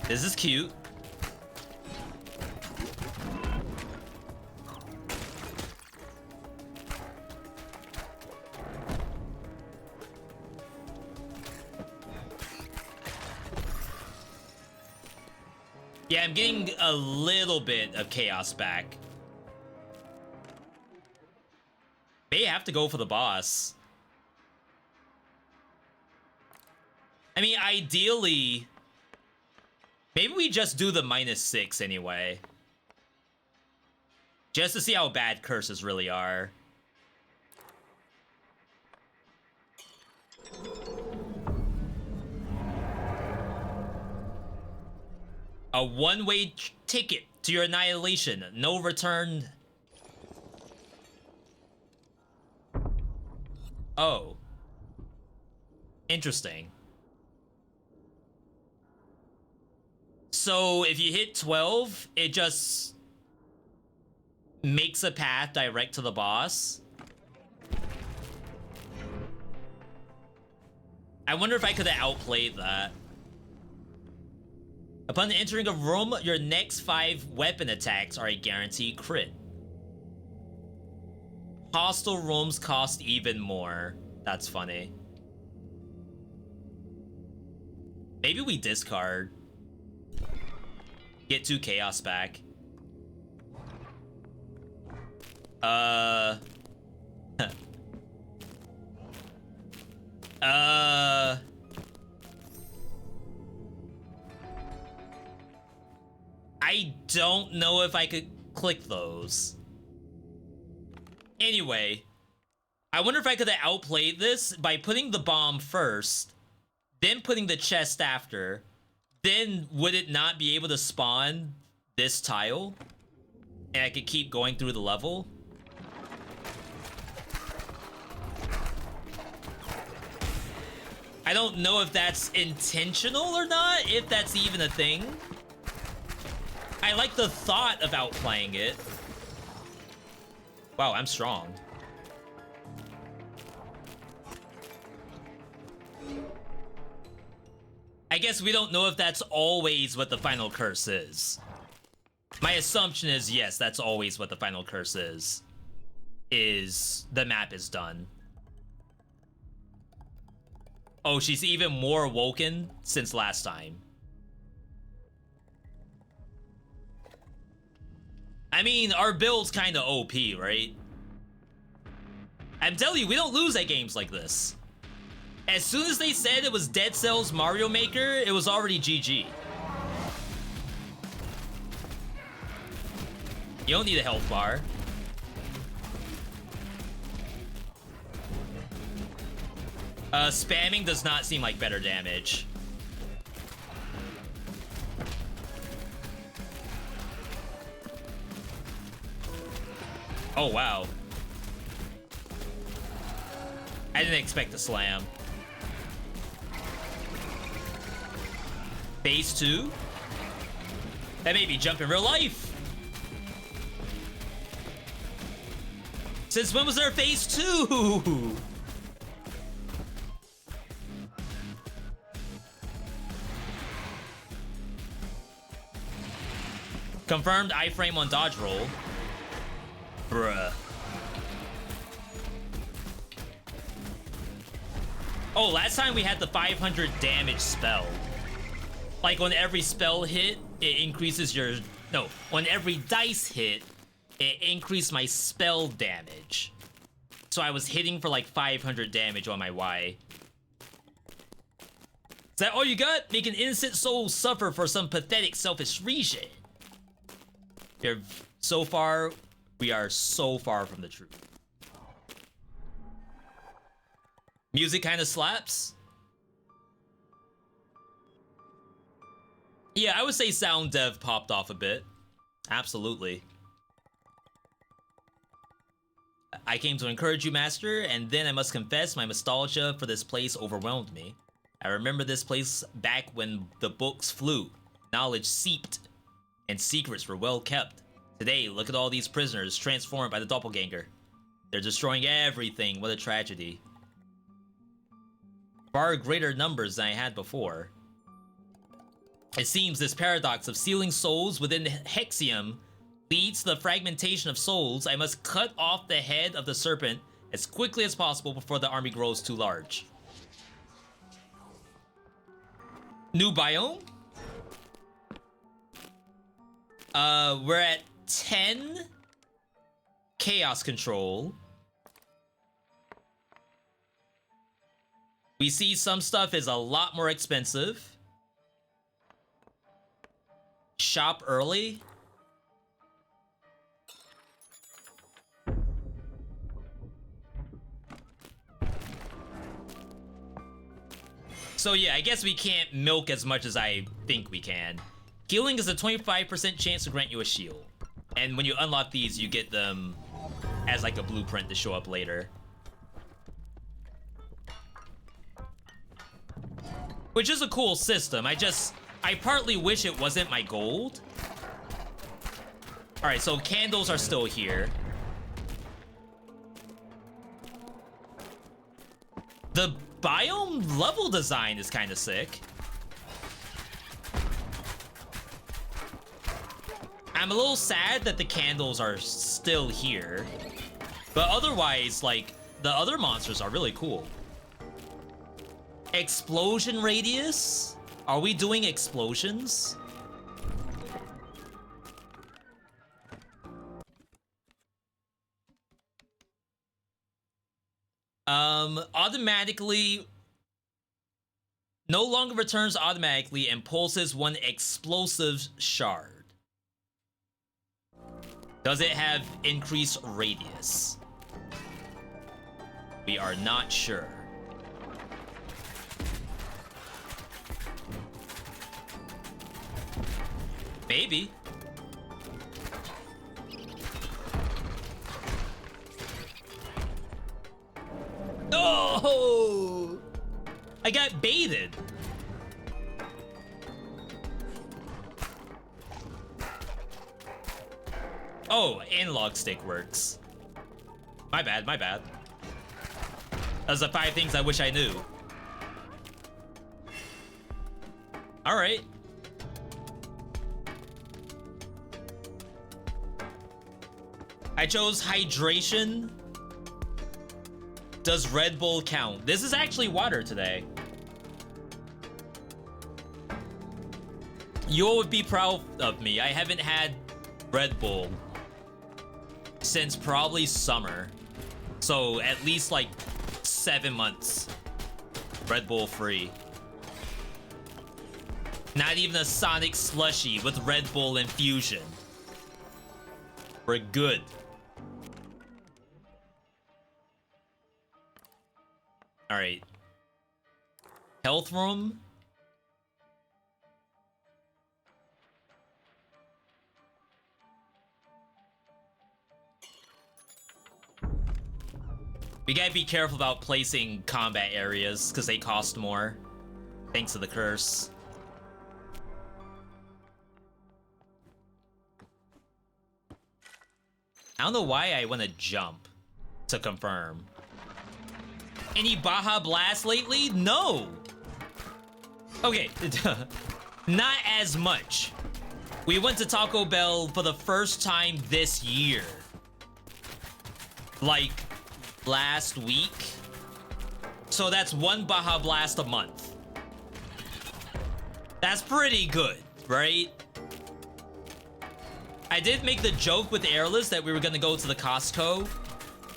D: This is cute. Yeah, I'm getting a little bit of chaos back. May have to go for the boss. I mean, ideally, maybe we just do the -6 anyway. Just to see how bad curses really are. A one-way ticket to your annihilation. No return. Oh. Interesting. So if you hit 12, it just makes a path direct to the boss. I wonder if I could have outplayed that. Upon entering a room, your next 5 weapon attacks are a guaranteed crit. Hostile rooms cost even more. That's funny. Maybe we discard. Get 2 chaos back. I don't know if I could click those. Anyway, I wonder if I could have outplayed this by putting the bomb first, then putting the chest after. Then would it not be able to spawn this tile? And I could keep going through the level? I don't know if that's intentional or not, if that's even a thing. I like the thought of outplaying it. Wow, I'm strong. I guess we don't know if that's always what the final curse is. My assumption is, yes, that's always what the final curse is. Is the map is done. Oh, she's even more woken since last time. I mean, our build's kind of OP, right? I'm telling you, we don't lose at games like this. As soon as they said it was Dead Cells Mario Maker, it was already GG. You don't need a health bar. Spamming does not seem like better damage. Oh, wow. I didn't expect to slam. Phase 2? That made me jump in real life. Since when was there phase 2? Confirmed iframe on dodge roll. Bruh. Oh, last time we had the 500 damage spell. Like, when every spell hit, it increases your... No, when every dice hit, it increased my spell damage. So I was hitting for like 500 damage on my Y. Is that all you got? Make an innocent soul suffer for some pathetic selfish reason. So far, we are so far from the truth. Music kind of slaps. Yeah, I would say sound dev popped off a bit. Absolutely. I came to encourage you, Master, and then I must confess my nostalgia for this place overwhelmed me. I remember this place back when the books flew, knowledge seeped, and secrets were well kept. Today, look at all these prisoners transformed by the doppelganger. They're destroying everything. What a tragedy. Far greater numbers than I had before. It seems this paradox of sealing souls within Hexium leads to the fragmentation of souls. I must cut off the head of the serpent as quickly as possible before the army grows too large. New biome? We're at 10 chaos control. We see some stuff is a lot more expensive. Shop early. So yeah, I guess we can't milk as much as I think we can. Healing is a 25% chance to grant you a shield. And when you unlock these, you get them as like a blueprint to show up later. Which is a cool system. I partly wish it wasn't my gold. Alright, so candles are still here. The biome level design is kind of sick. I'm a little sad that the candles are still here. But otherwise, like, the other monsters are really cool. Explosion radius? Are we doing explosions? Automatically... No longer returns automatically and pulses one explosive shard. Does it have increased radius? We are not sure. Maybe. Oh! I got baited. Oh, analog stick works. My bad, my bad. Those are the 5 things I wish I knew. Alright. I chose hydration. Does Red Bull count? This is actually water today. You would be proud of me. I haven't had Red Bull since probably summer. So at least like 7 months. Red Bull free. Not even a Sonic slushie with Red Bull infusion. We're good. All right. Health room. We gotta be careful about placing combat areas because they cost more. Thanks to the curse. I don't know why I want to jump to confirm. Any Baja Blast lately? No. Okay, not as much. We went to Taco Bell for the first time this year. Like last week. So that's one Baja Blast a month. That's pretty good, right? I did make the joke with Airless that we were gonna go to the Costco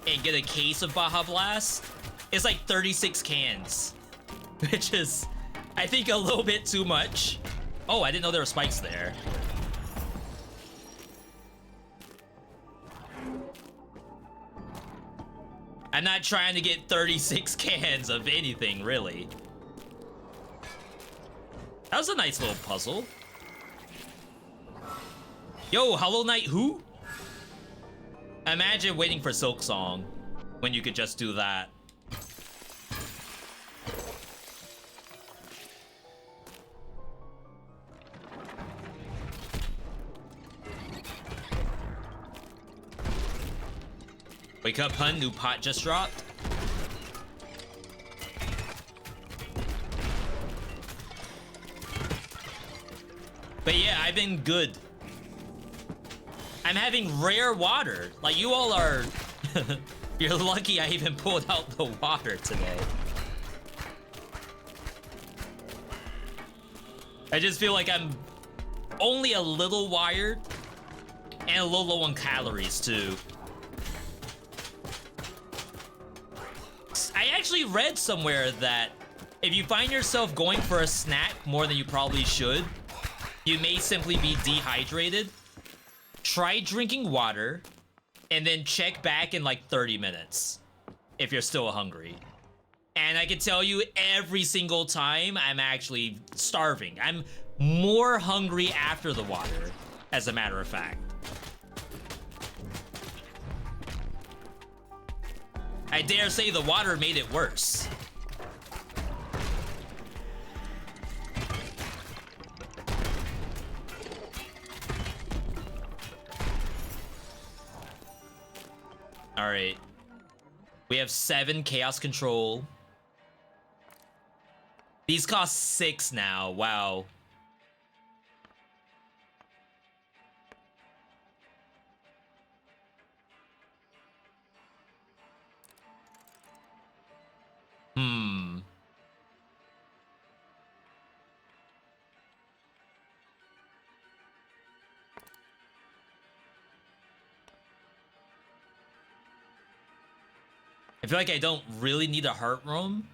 D: and get a case of Baja Blast. It's like 36 cans, which is, I think, a little bit too much. Oh, I didn't know there were spikes there. I'm not trying to get 36 cans of anything, really. That was a nice little puzzle. Yo, Hollow Knight who? Imagine waiting for Silk Song when you could just do that. Wake up, hun, new pot just dropped. But yeah, I've been good. I'm having rare water. Like, you all are... You're lucky I even pulled out the water today. I just feel like I'm only a little wired and a little low on calories, too. I actually read somewhere that if you find yourself going for a snack more than you probably should, you may simply be dehydrated. Try drinking water, and then check back in like 30 minutes if you're still hungry. And I can tell you every single time I'm actually starving. I'm more hungry after the water, as a matter of fact. I dare say the water made it worse. All right. We have 7 Chaos Control. These cost 6 now. Wow. I feel like I don't really need a heart room.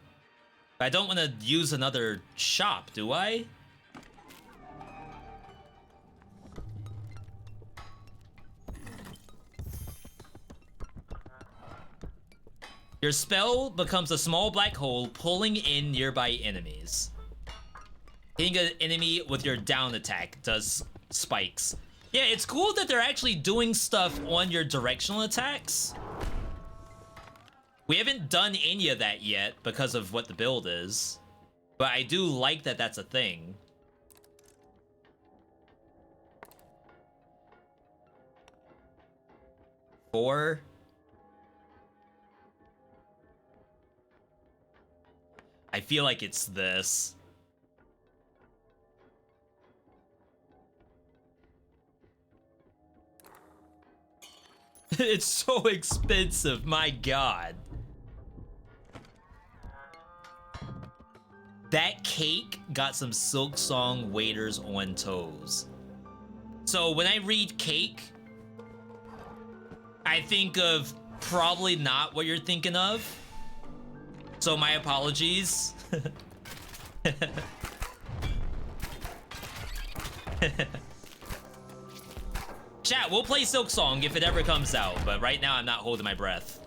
D: But I don't want to use another shop, do I? Your spell becomes a small black hole, pulling in nearby enemies. Hitting an enemy with your down attack does spikes. Yeah, it's cool that they're actually doing stuff on your directional attacks. We haven't done any of that yet because of what the build is. But I do like that that's a thing. Four. I feel like it's this. It's so expensive, my god. That cake got some Silk Song waiters on toes. So when I read cake, I think of probably not what you're thinking of. So my apologies. Chat, we'll play Silk Song if it ever comes out, but right now I'm not holding my breath.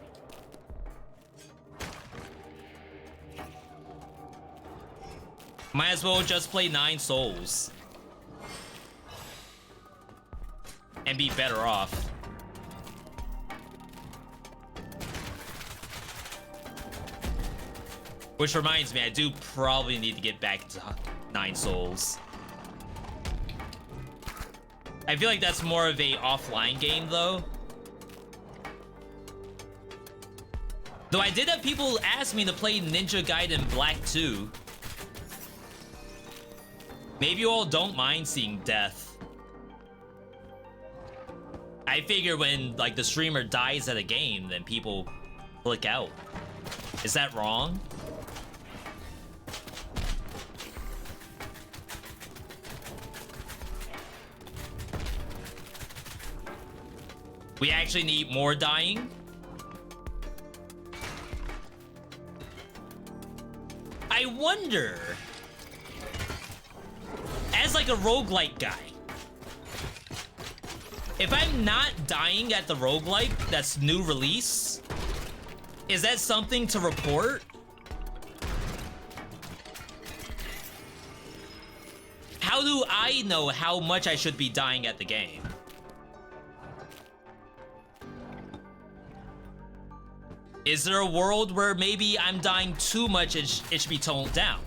D: Might as well just play 9 Souls. And be better off. Which reminds me, I do probably need to get back into 9 Souls. I feel like that's more of a offline game, though. Though I did have people ask me to play Ninja Gaiden Black 2. Maybe you all don't mind seeing death. I figure when, like, the streamer dies at a game, then people click out. Is that wrong? We actually need more dying. I wonder, as like a roguelike guy, if I'm not dying at the roguelike that's new release, is that something to report? How do I know how much I should be dying at the game? Is there a world where maybe I'm dying too much and it should be toned down?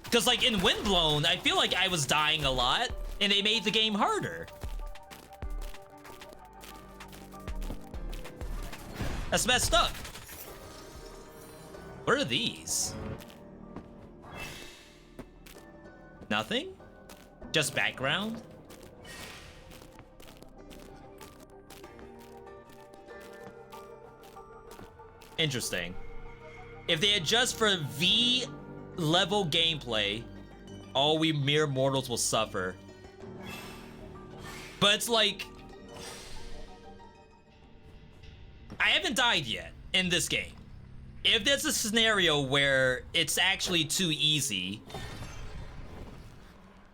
D: Because like in Windblown, I feel like I was dying a lot and they made the game harder. That's messed up. What are these? Nothing? Just background? Interesting. If they adjust for V level gameplay, all we mere mortals will suffer. But it's like, I haven't died yet in this game. If there's a scenario where it's actually too easy,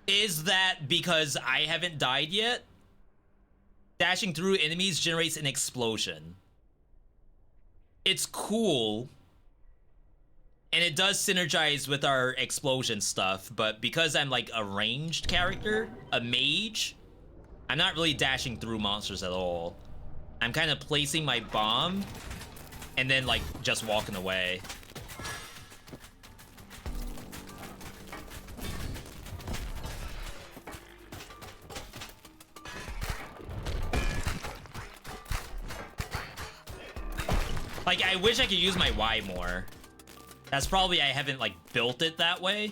D: is that because I haven't died yet? Dashing through enemies generates an explosion. It's cool, and it does synergize with our explosion stuff, but because I'm like a ranged character, a mage, I'm not really dashing through monsters at all. I'm kind of placing my bomb and then like just walking away. Like, I wish I could use my Y more. That's probably I haven't, like, built it that way.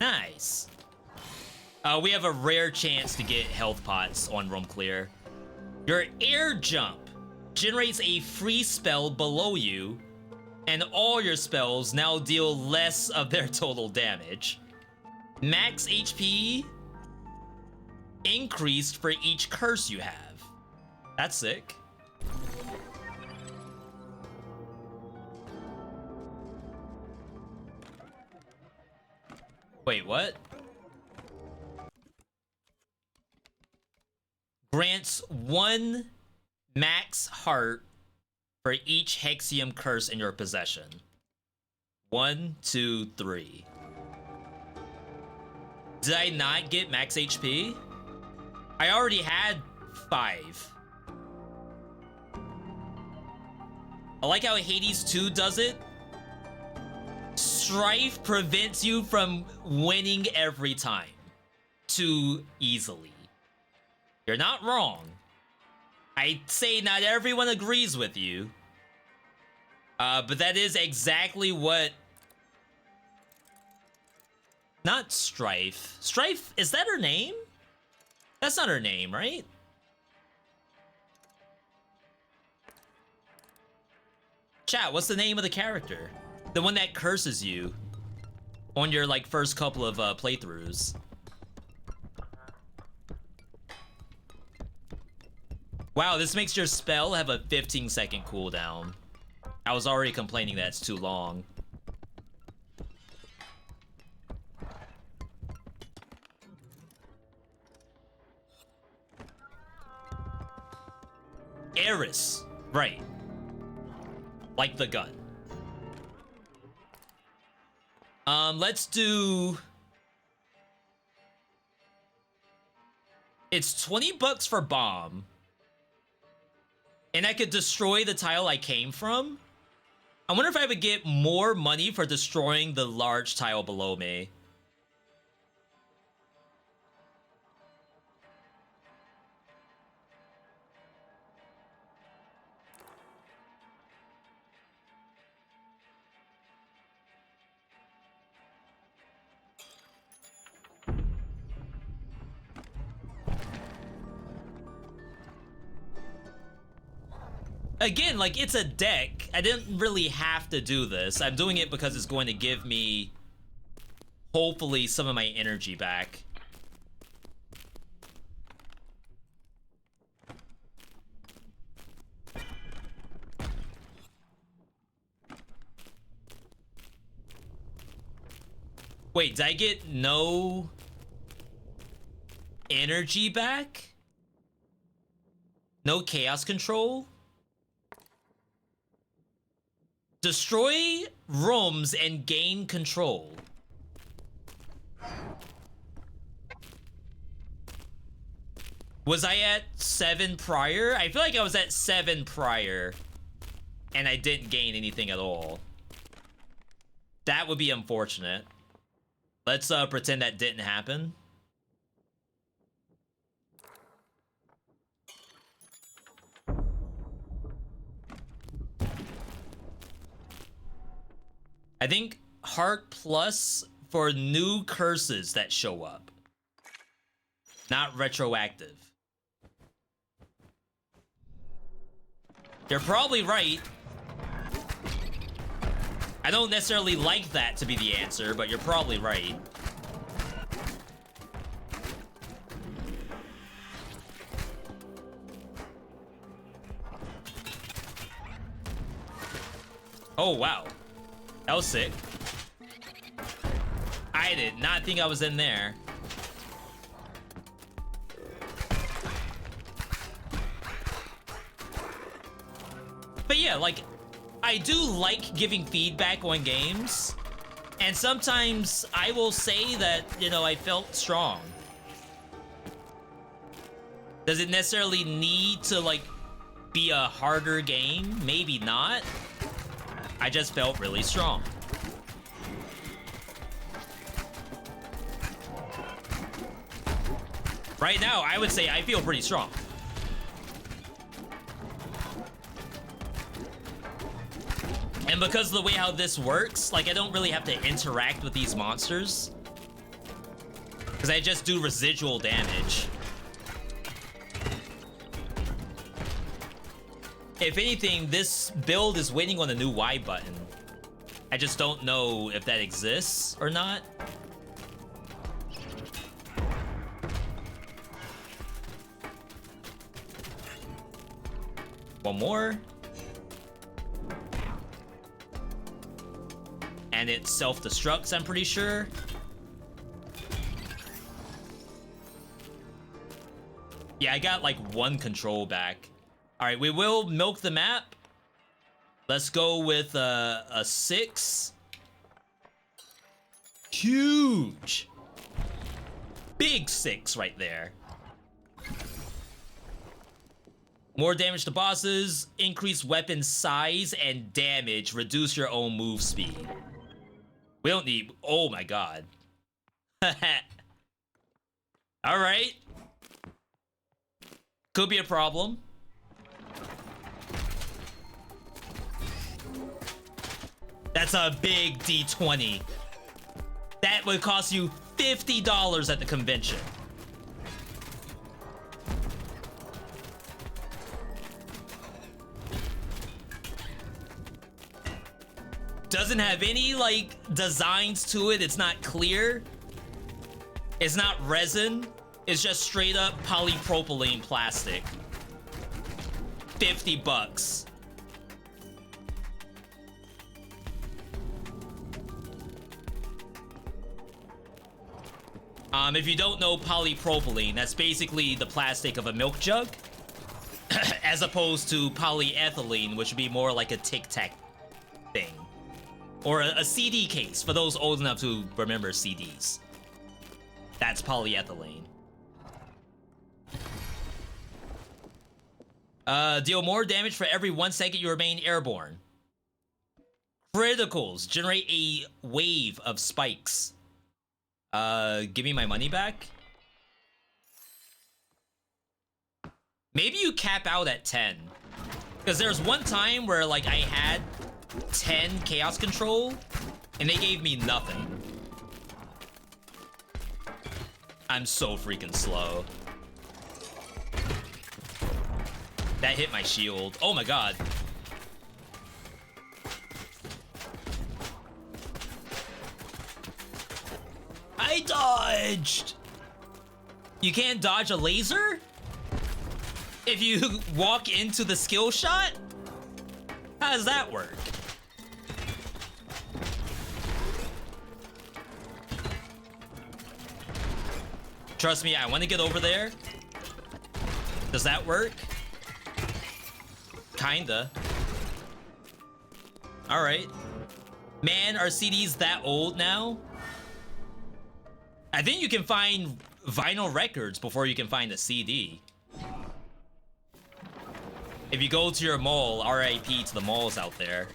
D: Nice. We have a rare chance to get health pots on room clear. Your air jump generates a free spell below you, and all your spells now deal less of their total damage. Max HP increased for each curse you have. That's sick. Wait, what? Grants 1 max heart for each Hexium curse in your possession. 1, 2, 3. Did I not get max HP? I already had 5. I like how Hades 2 does it. Strife prevents you from winning every time too easily. You're not wrong. I'd say not everyone agrees with you. But that is exactly what... Not Strife. Strife, is that her name? That's not her name, right? Chat, what's the name of the character? The one that curses you on your like first couple of playthroughs. Wow, this makes your spell have a 15-second cooldown. I was already complaining that it's too long. Eris, right. Like the gun. Let's do... It's 20 bucks for bomb. And I could destroy the tile I came from. I wonder if I would get more money for destroying the large tile below me. Again, like, it's a deck. I didn't really have to do this. I'm doing it because it's going to give me, hopefully, some of my energy back. Wait, did I get no energy back? No chaos control? Destroy rooms and gain control. Was I at 7 prior? I feel like I was at 7 prior and I didn't gain anything at all. That would be unfortunate. Let's pretend that didn't happen. I think Heart Plus for new curses that show up. Not retroactive. You're probably right. I don't necessarily like that to be the answer, but you're probably right. Oh, wow. That was sick. I did not think I was in there. But yeah, like, I do like giving feedback on games. And sometimes I will say that, you know, I felt strong. Does it necessarily need to, like, be a harder game? Maybe not. I just felt really strong. Right now, I would say I feel pretty strong. And because of the way how this works, like, I don't really have to interact with these monsters. Because I just do residual damage. If anything, this build is waiting on a new Y button. I just don't know if that exists or not. One more. And it self-destructs, I'm pretty sure. Yeah, I got like 1 control back. All right, we will milk the map. Let's go with a 6. Huge. Big 6 right there. More damage to bosses, increase weapon size and damage, reduce your own move speed. We don't need, oh my god. All right. Could be a problem. That's a big D20. That would cost you $50 at the convention. Doesn't have any, like, designs to it. It's not clear. It's not resin. It's just straight up polypropylene plastic. 50 bucks. If you don't know polypropylene, that's basically the plastic of a milk jug, as opposed to polyethylene, which would be more like a Tic Tac thing. Or a CD case, for those old enough to remember CDs. That's polyethylene. Deal more damage for every 1 second you remain airborne. Criticals generate a wave of spikes. Give me my money back. Maybe you cap out at 10. Because there's one time where, like, I had 10 chaos control, and they gave me nothing. I'm so freaking slow. That hit my shield. Oh my god. I dodged! You can't dodge a laser? If you walk into the skill shot? How does that work? Trust me, I want to get over there. Does that work? Kinda. Alright. Man, are CDs that old now? I think you can find vinyl records before you can find a CD. If you go to your mall, RIP to the malls out there.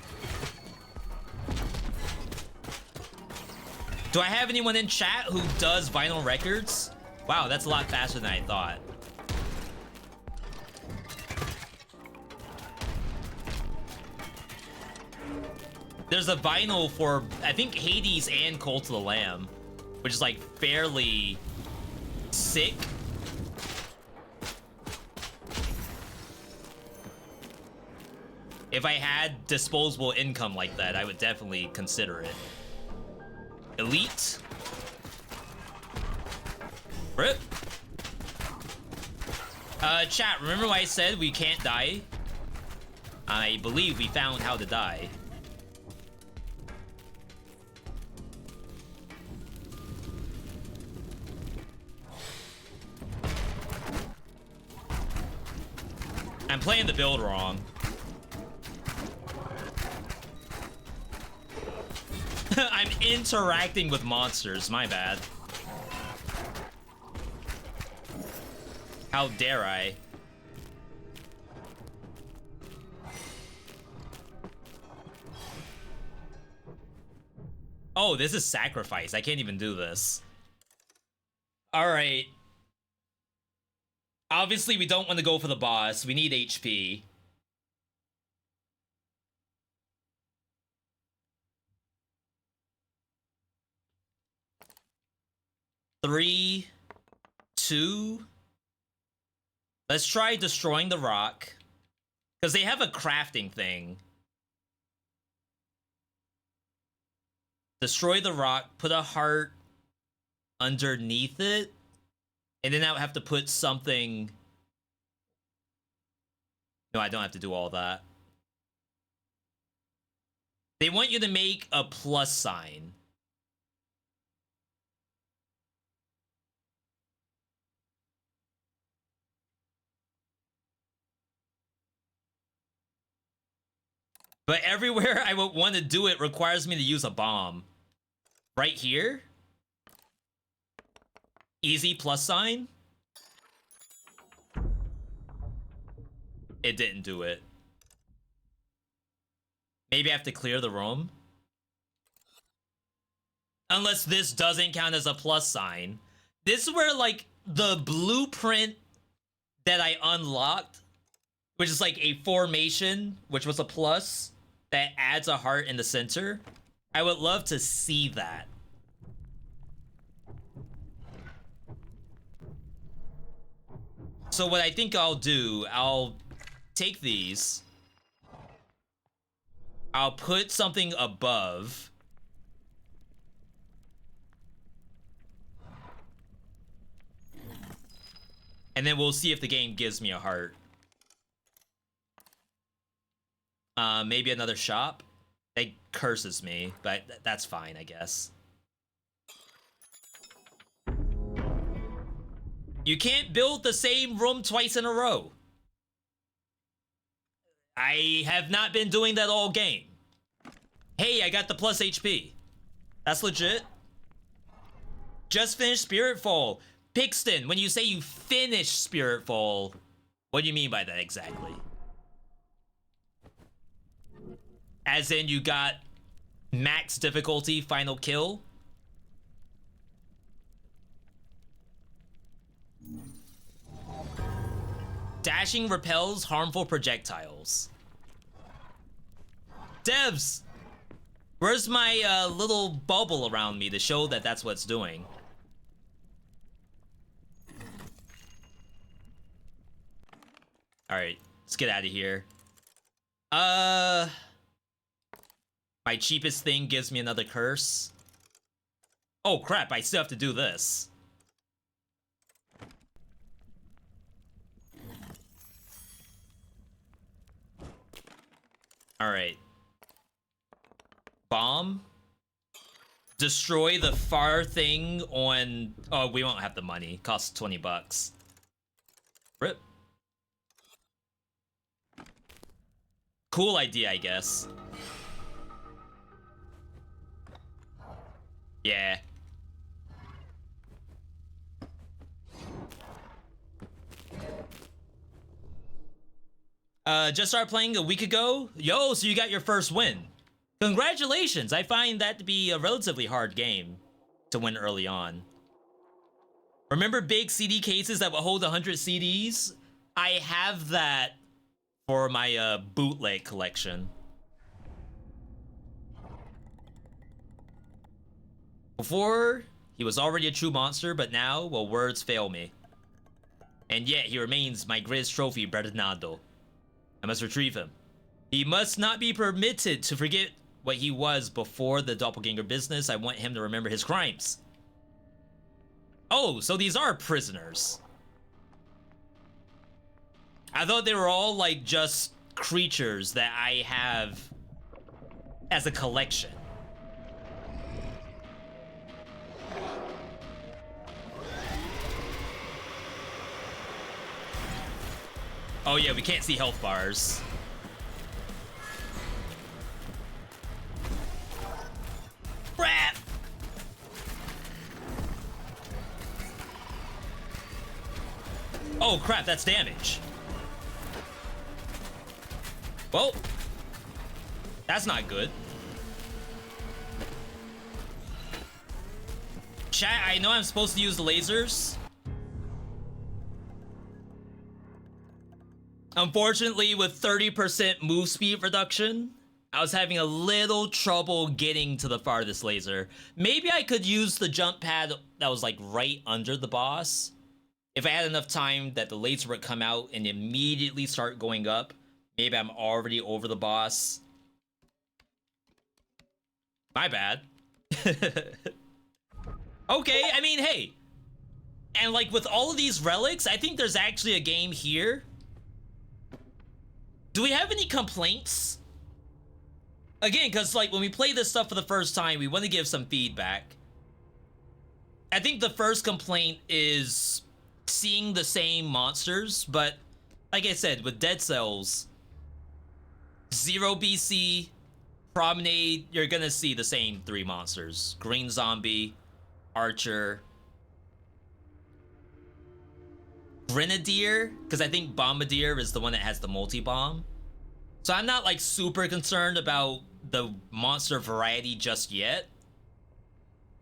D: Do I have anyone in chat who does vinyl records? Wow, that's a lot faster than I thought. There's a vinyl for, I think, Hades and Cult of the Lamb, which is like fairly sick. If I had disposable income like that, I would definitely consider it. Elite. Rip. Chat, remember when I said we can't die? I believe we found how to die. I'm playing the build wrong. I'm interacting with monsters, my bad. How dare I? Oh, this is sacrifice. I can't even do this. Alright. Obviously, we don't want to go for the boss. We need HP. Three, two. Let's try destroying the rock. Because they have a crafting thing. Destroy the rock, put a heart underneath it. And then I would have to put something... No, I don't have to do all that. They want you to make a plus sign. But everywhere I would want to do it requires me to use a bomb. Right here? Easy plus sign? It didn't do it. Maybe I have to clear the room? Unless this doesn't count as a plus sign. This is where, like, the blueprint that I unlocked, which is like a formation, which was a plus, that adds a heart in the center. I would love to see that. So what I think I'll do, I'll take these. I'll put something above. And then we'll see if the game gives me a heart. Maybe another shop. It curses me, but that's fine, I guess. You can't build the same room twice in a row. I have not been doing that all game. Hey, I got the plus HP. That's legit. Just finished Spiritfall. Pixton, when you say you finished Spiritfall, what do you mean by that exactly? As in you got max difficulty final kill? Dashing repels harmful projectiles. Devs! Where's my little bubble around me to show that that's what it's doing? Alright, let's get out of here. My cheapest thing gives me another curse. Oh crap, I still have to do this. Alright. Bomb. Destroy the far thing on... Oh, we won't have the money. Costs 20 bucks. Rip. Cool idea, I guess. Yeah. Just started playing a week ago? Yo, so you got your first win. Congratulations! I find that to be a relatively hard game to win early on. Remember big CD cases that would hold 100 CDs? I have that for my bootleg collection. Before, he was already a true monster, but now, well, words fail me. And yet, he remains my greatest trophy, Bernardo. I must retrieve him. He must not be permitted to forget what he was before the doppelganger business. I want him to remember his crimes. Oh, so these are prisoners. I thought they were all, like, just creatures that I have as a collection. Oh yeah, we can't see health bars. Crap! Oh crap, that's damage. Well, that's not good. Chat, I know I'm supposed to use the lasers. Unfortunately, with 30% move speed reduction, I was having a little trouble getting to the farthest laser. Maybe I could use the jump pad that was like right under the boss. If I had enough time that the laser would come out and immediately start going up, maybe I'm already over the boss. My bad. Okay, I mean, hey. And like with all of these relics, I think there's actually a game here. Do we have any complaints? Again, because like when we play this stuff for the first time, we want to give some feedback. I think the first complaint is seeing the same monsters, but like I said, with Dead Cells, 0 BC, Promenade, you're gonna see the same 3 monsters. Green Zombie, Archer, Grenadier, because I think Bombardier is the one that has the multi-bomb. So I'm not like super concerned about the monster variety just yet.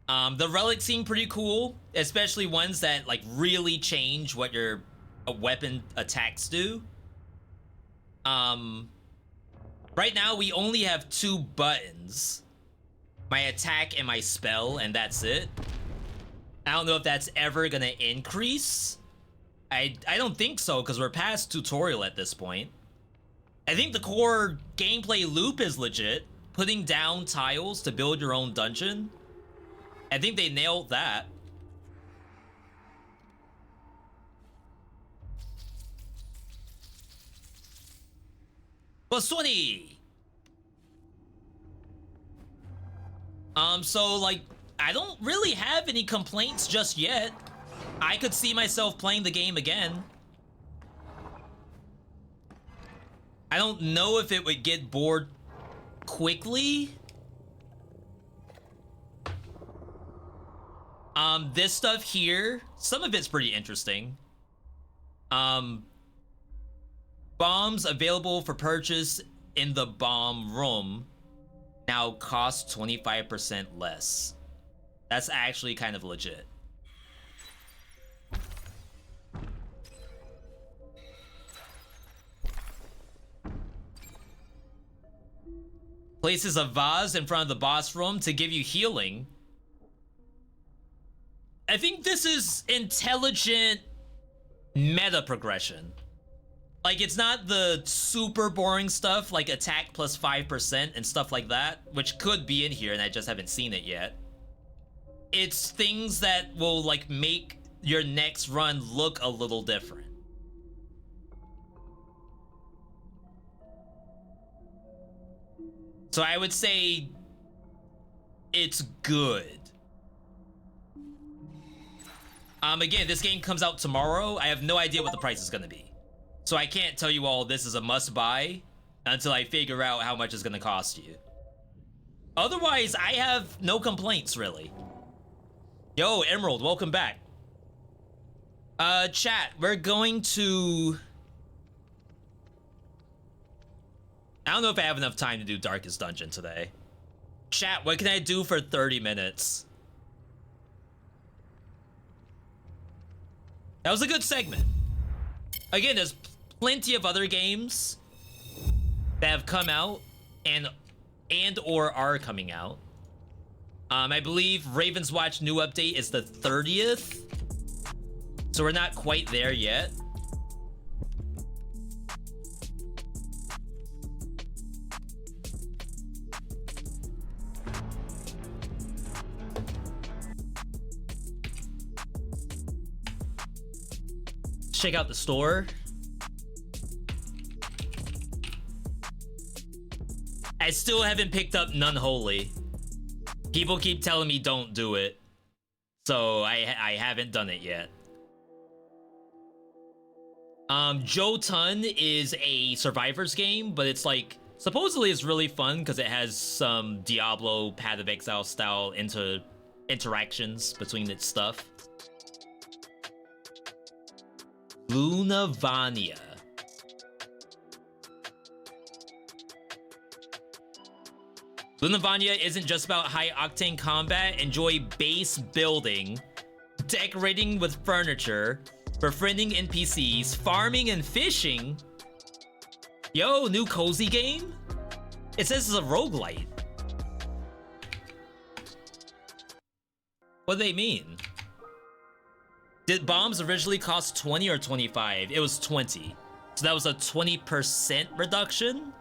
D: The relics seem pretty cool, especially ones that like really change what your weapon attacks do. Right now we only have 2 buttons. My attack and my spell, and that's it. I don't know if that's ever gonna increase. I don't think so, because we're past tutorial at this point. I think the core gameplay loop is legit. Putting down tiles to build your own dungeon. I think they nailed that. Plus 20! So, like, I don't really have any complaints just yet. I could see myself playing the game again. I don't know if it would get bored quickly. This stuff here, some of it's pretty interesting. Bombs available for purchase in the bomb room now cost 25% less. That's actually kind of legit. Places a vase in front of the boss room to give you healing. I think this is intelligent meta progression. Like, it's not the super boring stuff like attack plus 5% and stuff like that, which could be in here and I just haven't seen it yet. It's things that will, like, make your next run look a little different. So I would say it's good. Again, this game comes out tomorrow. I have no idea what the price is gonna be. So I can't tell you all this is a must buy until I figure out how much it's gonna cost you. Otherwise, I have no complaints, really. Yo, Emerald, welcome back. Chat, we're going to... I don't know if I have enough time to do Darkest Dungeon today. Chat, what can I do for 30 minutes? That was a good segment. Again, there's plenty of other games that have come out and or are coming out. I believe Raven's Watch new update is the 30th. So we're not quite there yet. Check out the store. I still haven't picked up None Holy. People keep telling me don't do it. So I haven't done it yet. Jotun is a survivors game, but it's like, supposedly it's really fun because it has some Diablo Path of Exile style interactions between its stuff. Lunavania. Lunavania isn't just about high-octane combat. Enjoy base building, decorating with furniture, befriending NPCs, farming and fishing. Yo, new cozy game? It says it's a roguelite. What do they mean? Did bombs originally cost 20 or 25? It was 20. So that was a 20% reduction.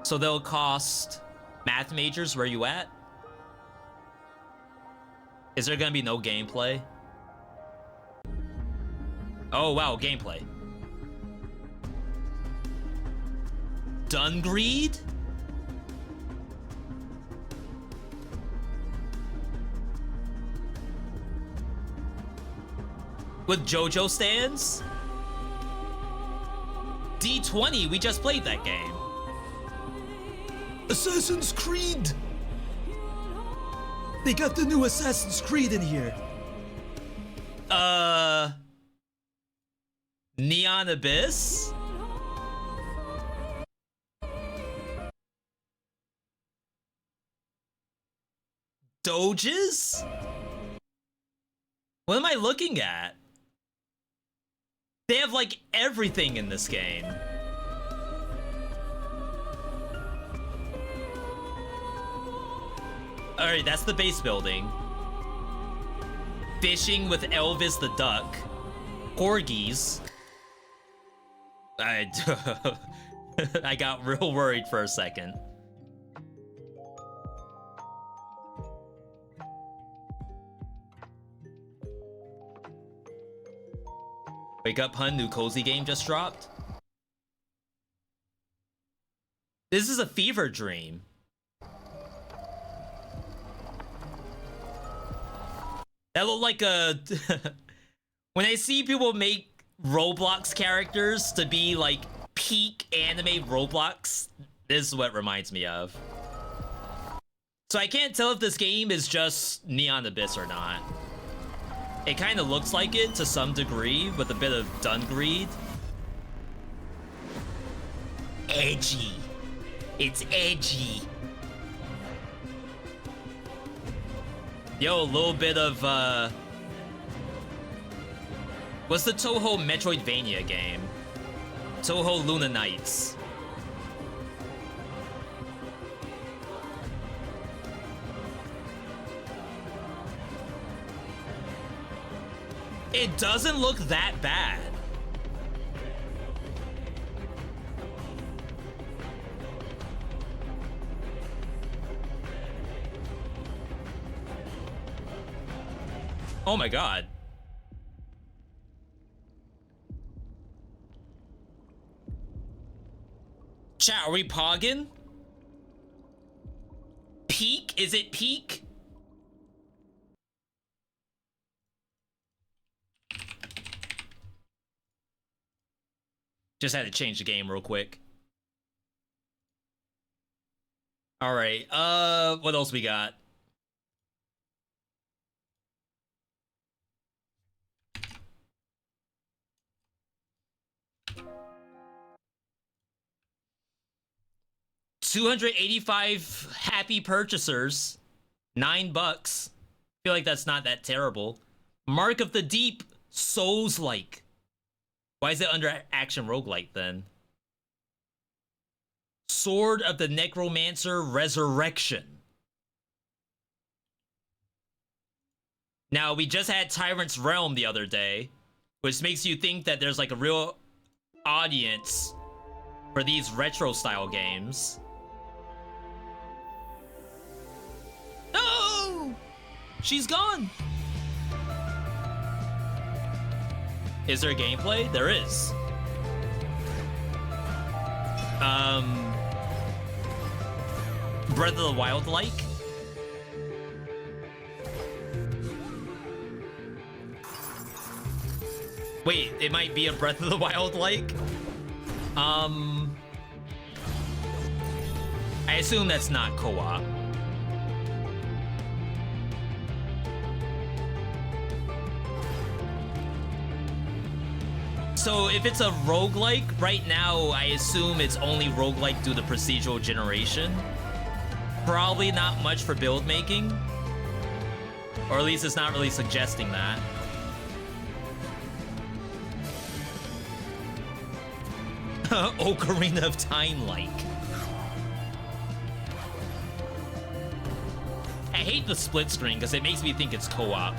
D: So they'll cost... Math majors, where you at? Is there gonna be no gameplay? Oh wow, gameplay. Dungreed? With JoJo stands? D20, we just played that game.
E: Assassin's Creed! They got the new Assassin's Creed in here.
D: Neon Abyss? Doges? What am I looking at? They have like everything in this game. Alright, that's the base building. Fishing with Elvis the Duck. Corgis. I got real worried for a second. Wake up, hun. New cozy game just dropped. This is a fever dream. That looked like a... When I see people make Roblox characters to be like peak anime Roblox, this is what it reminds me of. So I can't tell if this game is just Neon Abyss or not. It kind of looks like it to some degree with a bit of Dungreed. Edgy. It's edgy. Yo, a little bit of, what's the Toho Metroidvania game? Toho Luna Nights. It doesn't look that bad. Oh my god. Chat, are we pogging? Peak? Is it peak? Just had to change the game real quick. All right, what else we got? $285 happy purchasers, $9. Feel like that's not that terrible. Mark of the Deep, Souls-like. Why is it under action roguelike then? Sword of the Necromancer, Resurrection. Now, we just had Tyrant's Realm the other day, which makes you think that there's like a real audience for these retro style games. No! She's gone! Is there gameplay? There is. Breath of the Wild like? Wait, it might be a Breath of the Wild like? I assume that's not co-op. So if it's a roguelike, right now I assume it's only roguelike due to procedural generation. Probably not much for build making. Or at least it's not really suggesting that. Ocarina of Time like. I hate the split screen because it makes me think it's co-op.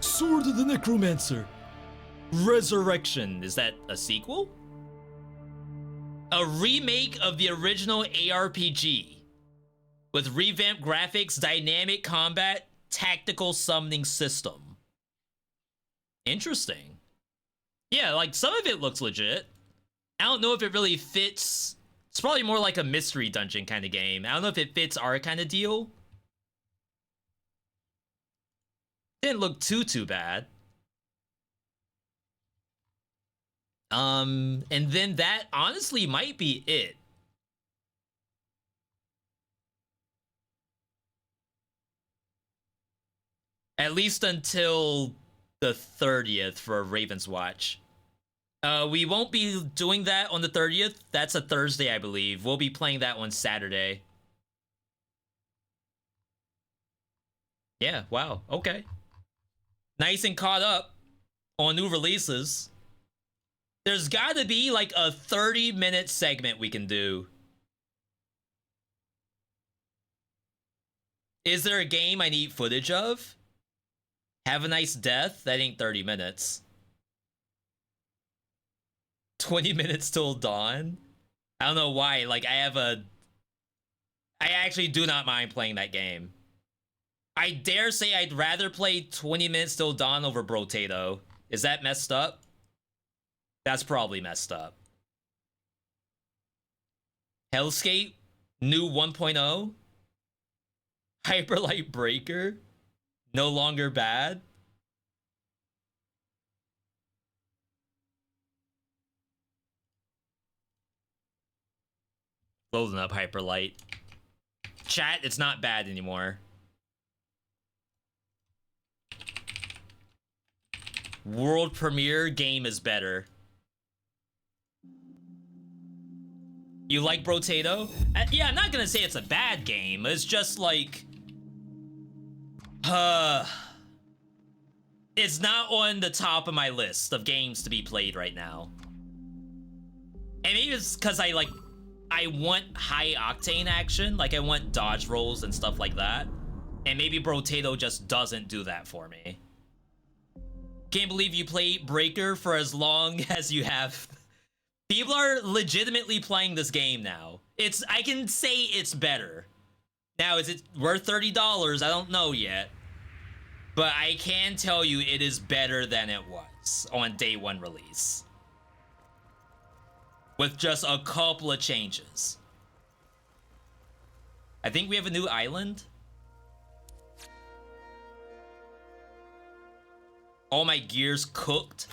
D: Sword of the Necromancer. Resurrection. Is that a sequel? A remake of the original ARPG with revamped graphics, dynamic combat, tactical summoning system. Interesting. Yeah, like some of it looks legit. I don't know if it really fits. It's probably more like a mystery dungeon kind of game. I don't know if it fits our kind of deal. Didn't look too bad. And then that honestly might be it. At least until the 30th for Raven's Watch. We won't be doing that on the 30th. That's a Thursday, I believe. We'll be playing that on Saturday. Yeah, wow, okay. Nice and caught up on new releases. There's gotta be like a 30-minute segment we can do. Is there a game I need footage of? Have a nice death? That ain't 30 minutes. 20 minutes till dawn? I don't know why. Like, I actually do not mind playing that game. I dare say I'd rather play 20 minutes till dawn over Brotato. Is that messed up? That's probably messed up. Hellscape? New 1.0? Hyperlight Breaker? No longer bad? Loading up Hyperlight. Chat, it's not bad anymore. World premiere game is better. You like Brotato? Yeah, I'm not gonna say it's a bad game. It's just like... it's not on the top of my list of games to be played right now. And maybe it's because I want high octane action. Like, I want dodge rolls and stuff like that. And maybe Brotato just doesn't do that for me. Can't believe you played Breaker for as long as you have. People are legitimately playing this game now. I can say it's better. Now, is it worth $30? I don't know yet. But I can tell you it is better than it was on day one release. With just a couple of changes. I think we have a new island. All my gear's cooked.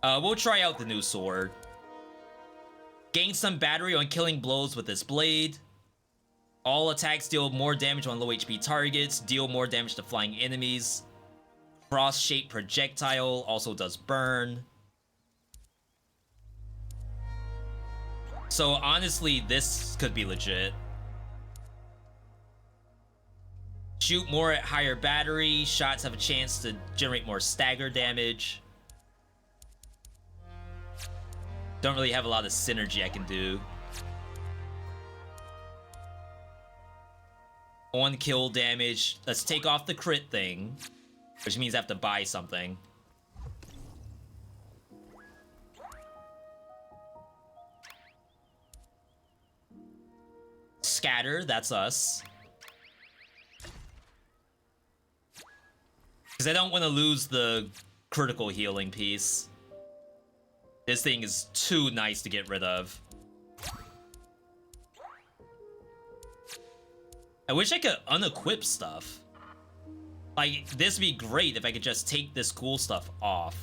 D: We'll try out the new sword. Gain some battery on killing blows with this blade. All attacks deal more damage on low HP targets. Deal more damage to flying enemies. Cross-shaped projectile also does burn. So honestly, this could be legit. Shoot more at higher battery. Shots have a chance to generate more stagger damage. Don't really have a lot of synergy I can do. On kill damage. Let's take off the crit thing, which means I have to buy something. Scatter, that's us. Because I don't want to lose the critical healing piece. This thing is too nice to get rid of. I wish I could unequip stuff. Like, this would be great if I could just take this cool stuff off.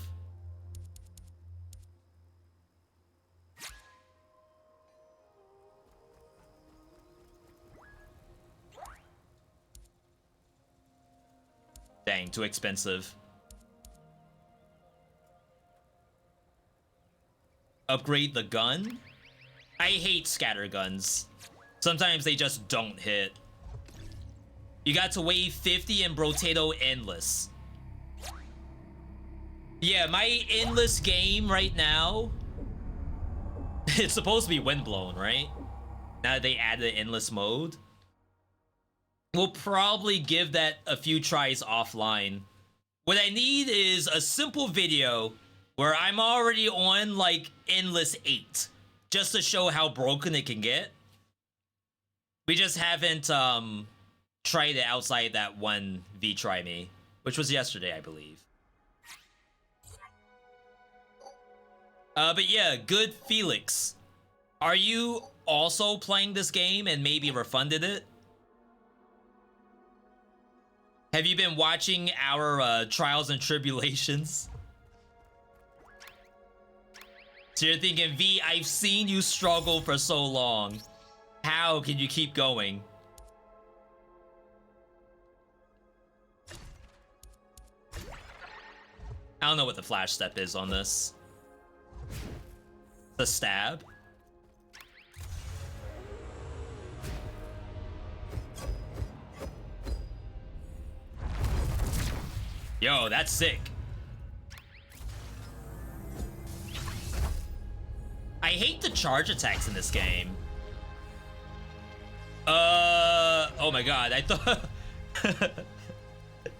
D: Dang, too expensive. Upgrade the gun? I hate scatter guns. Sometimes they just don't hit. You got to wave 50 and Brotato endless. Yeah, my endless game right now... it's supposed to be windblown, right? Now that they added endless mode. We'll probably give that a few tries offline. What I need is a simple video where I'm already on, like, endless 8. Just to show how broken it can get. We just haven't, tried it outside that one V-Try Me, which was yesterday, I believe. But yeah, good Felix. Are you also playing this game and maybe refunded it? Have you been watching our trials and tribulations? So you're thinking, V, I've seen you struggle for so long. How can you keep going? I don't know what the flash step is on this. The stab? Yo, that's sick. I hate the charge attacks in this game. Oh my god, I thought...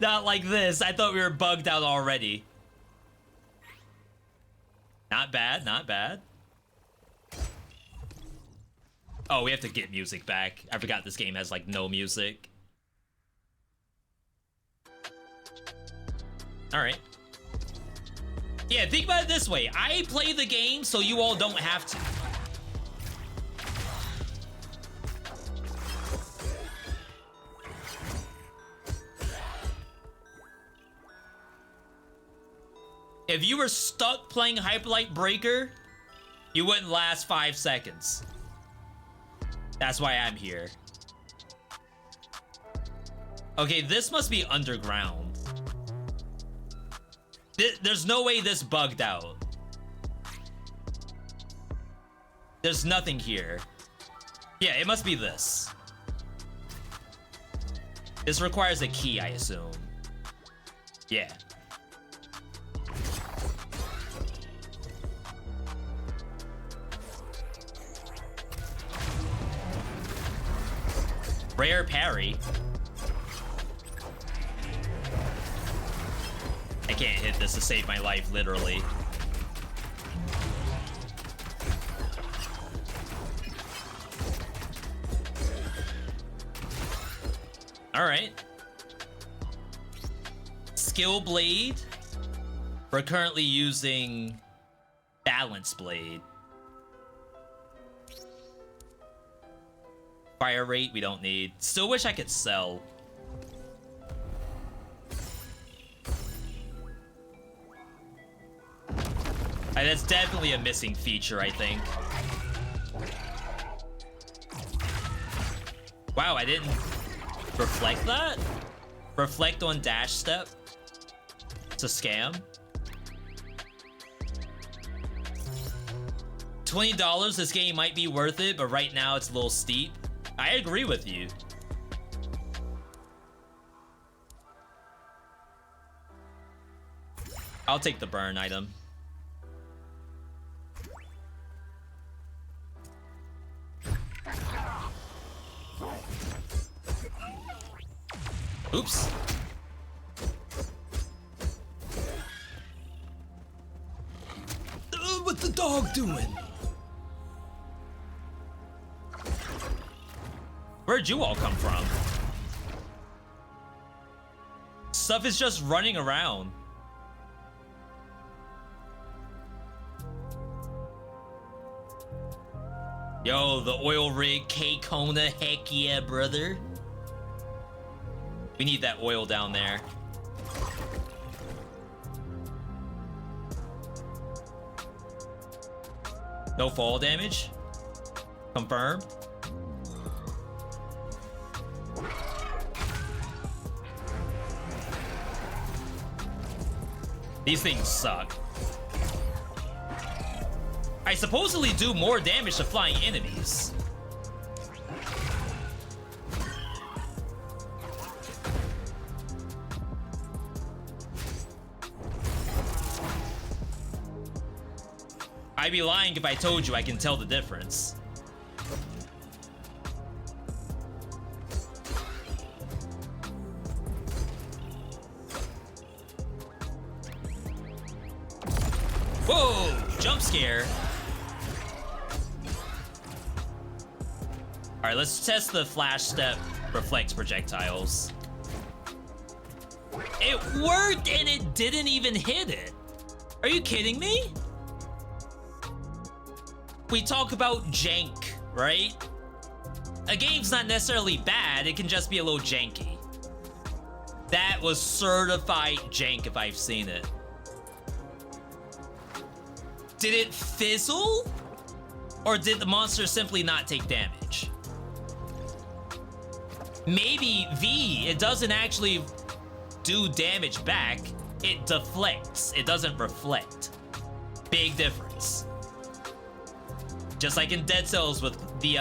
D: Not like this. I thought we were bugged out already. Not bad, not bad. Oh, we have to get music back. I forgot this game has, like, no music. Alright. Yeah, think about it this way. I play the game so you all don't have to. If you were stuck playing Hyperlight Breaker, you wouldn't last 5 seconds. That's why I'm here. Okay, this must be underground. There's no way this bugged out. There's nothing here. Yeah, it must be this. This requires a key, I assume. Yeah. Rare parry. I can't hit this to save my life, literally. Alright. Skill Blade. We're currently using Balance Blade. Fire rate, we don't need. Still wish I could sell. That's definitely a missing feature, I think. Wow, I didn't reflect that? Reflect on dash step? It's a scam. $20, this game might be worth it, but right now it's a little steep. I agree with you. I'll take the burn item. Oops. What's the dog doing? Where'd you all come from? Stuff is just running around. Yo, the oil rig, K-Kona, heck yeah, brother. We need that oil down there. No fall damage? Confirm. These things suck. I supposedly do more damage to flying enemies. I'd be lying if I told you I can tell the difference. Whoa! Jump scare. Alright, let's test the flash step reflex projectiles. It worked and it didn't even hit it. Are you kidding me? We talk about jank, right? A game's not necessarily bad, it can just be a little janky. That was certified jank if I've seen it. Did it fizzle? Or did the monster simply not take damage? Maybe V, it doesn't actually do damage back, it deflects, it doesn't reflect. Big difference. Just like in Dead Cells with the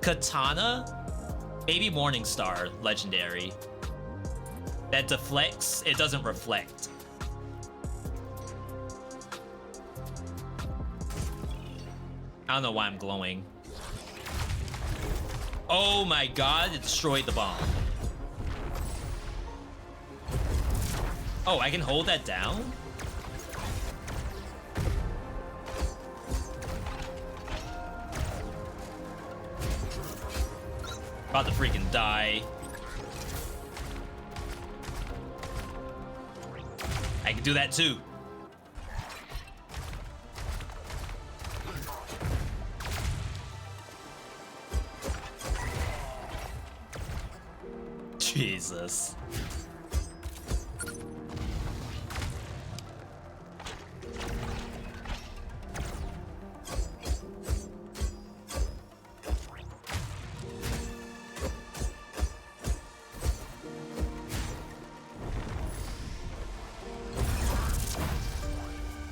D: katana, maybe Morningstar legendary. That deflects, it doesn't reflect. I don't know why I'm glowing. Oh my god, it destroyed the bomb. Oh, I can hold that down? About to freaking die. I can do that too. Jesus.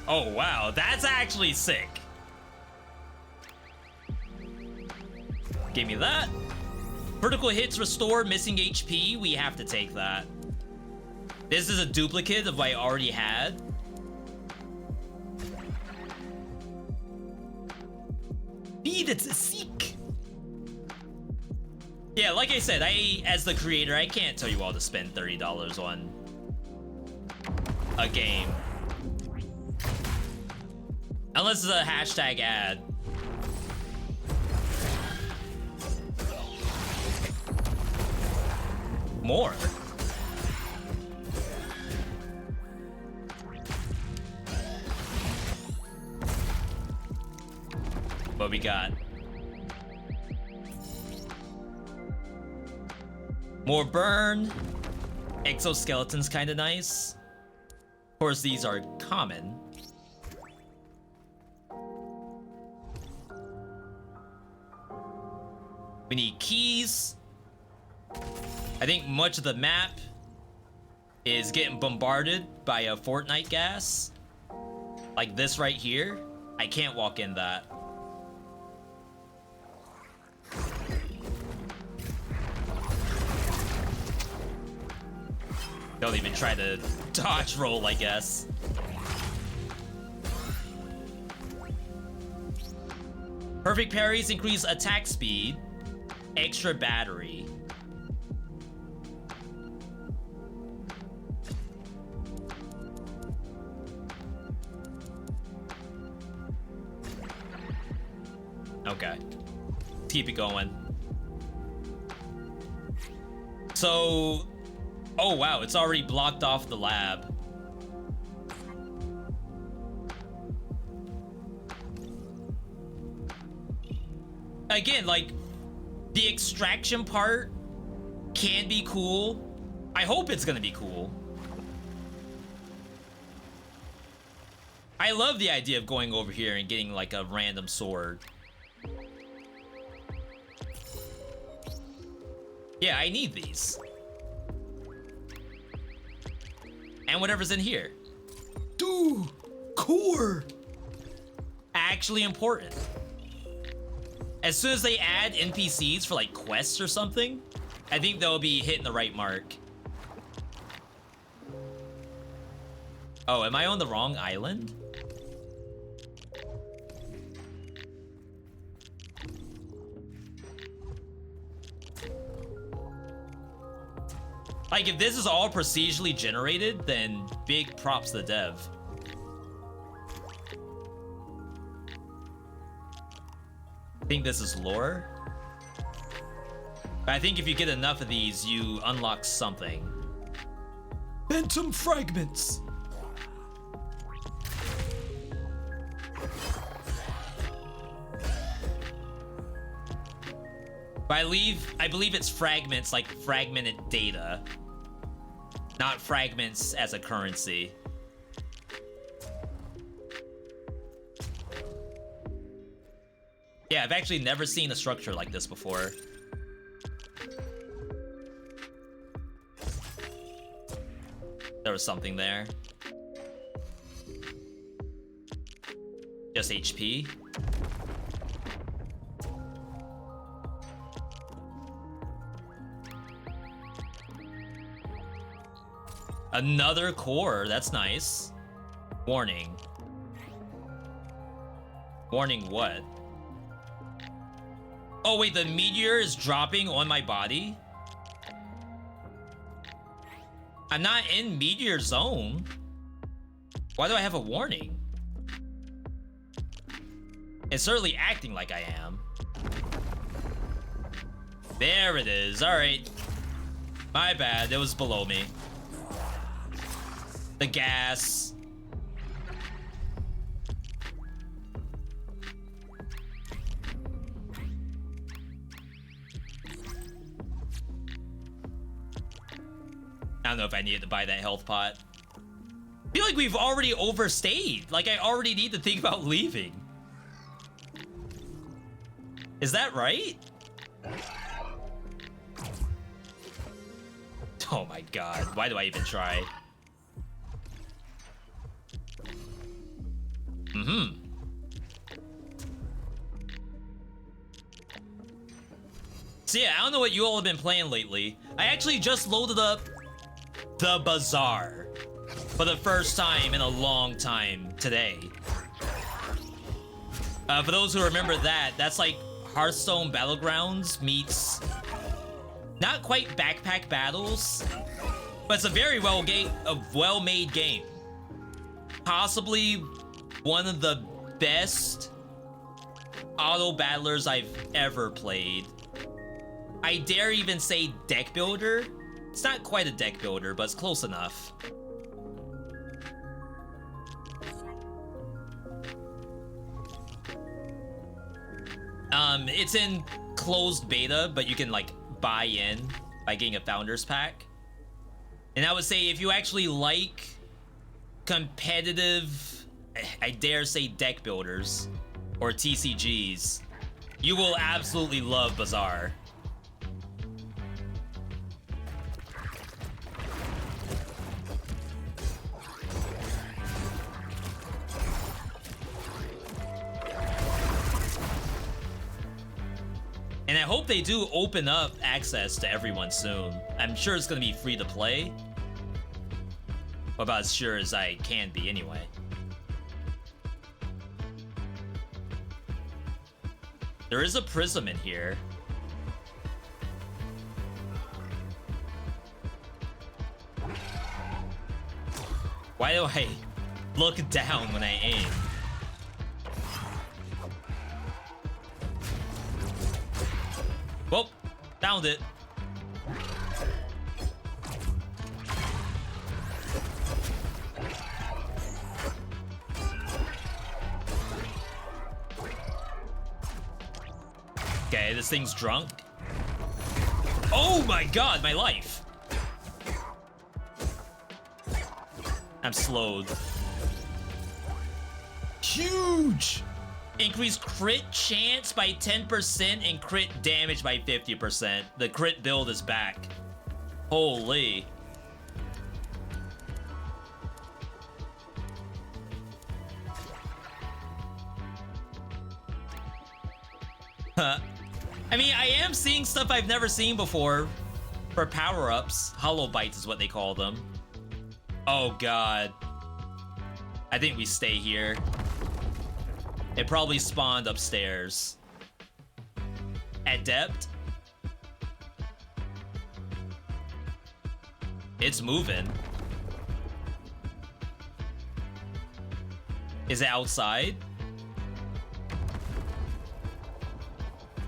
D: Oh, wow, that's actually sick. Give me that. Critical hits restore missing HP. We have to take that. This is a duplicate of what I already had. That's sick. Yeah, like I said, as the creator, I can't tell you all to spend $30 on a game. Unless it's a hashtag ad. More. What we got? More burn. Exoskeleton's kind of nice. Of course, these are common. We need keys. I think much of the map is getting bombarded by a Fortnite gas. Like this right here. I can't walk in that. Don't even try to dodge roll, I guess. Perfect parries increase attack speed. Extra battery. Okay. Let's keep it going. So, oh wow, it's already blocked off the lab. Again, like, the extraction part can be cool. I hope it's gonna be cool. I love the idea of going over here and getting like a random sword. Yeah, I need these. And whatever's in here.
E: Dude, core.
D: Actually important. As soon as they add NPCs for like quests or something, I think they'll be hitting the right mark. Oh, am I on the wrong island? Like, if this is all procedurally generated, then big props to the dev. I think this is lore. But I think if you get enough of these, you unlock something.
E: Phantom fragments.
D: But I believe it's fragments, like fragmented data, not fragments as a currency. Yeah, I've actually never seen a structure like this before. There was something there. Just HP. Another core, that's nice. Warning. Warning what? Oh wait, the meteor is dropping on my body? I'm not in Meteor Zone. Why do I have a warning? It's certainly acting like I am. There it is. All right. My bad. It was below me. The gas. I don't know if I needed to buy that health pot. I feel like we've already overstayed. Like, I already need to think about leaving. Is that right? Oh my god. Why do I even try? So yeah, I don't know what you all have been playing lately. I actually just loaded up the Bazaar for the first time in a long time today. For those who remember that, that's like Hearthstone Battlegrounds meets not quite backpack battles, but it's a very well-made game. Possibly one of the best auto battlers I've ever played. I dare even say deck builder. It's not quite a deck builder, but it's close enough. It's in closed beta, but you can like buy in by getting a founder's pack. And I would say if you actually like competitive, I dare say deck builders or TCGs, you will absolutely love Bazaar. And I hope they do open up access to everyone soon. I'm sure it's gonna be free to play. Or about as sure as I can be anyway. There is a prism in here. Why do I look down when I aim? Well, found it. Okay, this thing's drunk. Oh my god, my life. I'm slowed. Huge! Increase crit chance by 10% and crit damage by 50%. The crit build is back. Holy. I mean, I am seeing stuff I've never seen before for power-ups. Hollow bites is what they call them. Oh god. I think we stay here. It probably spawned upstairs. Adept? It's moving. Is it outside?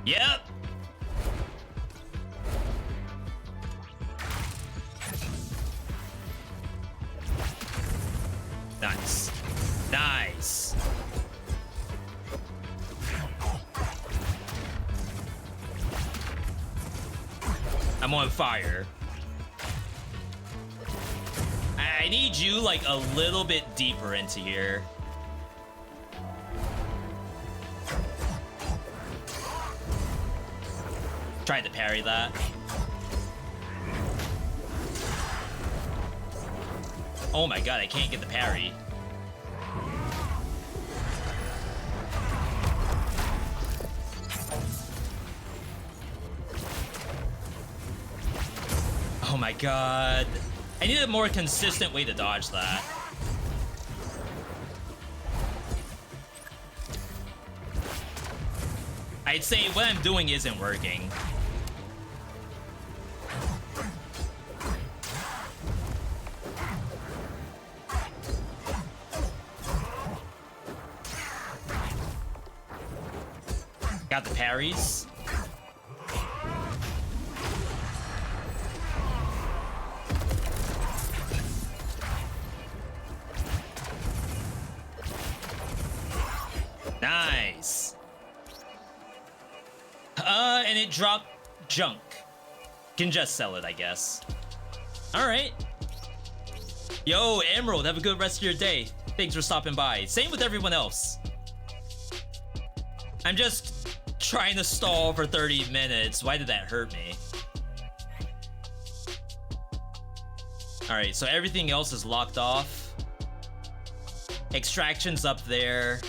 D: Yep. Nice. Nice. I'm on fire. I need you like a little bit deeper into here. Tried to parry that. Oh my god, I can't get the parry. Oh my god. I need a more consistent way to dodge that. I'd say what I'm doing isn't working. Got the parries. Nice. And it dropped junk. Can just sell it, I guess. All right. Yo, Emerald, have a good rest of your day. Thanks for stopping by. Same with everyone else. I'm just trying to stall for 30 minutes. Why did that hurt me? All right, so everything else is locked off. Extraction's up there.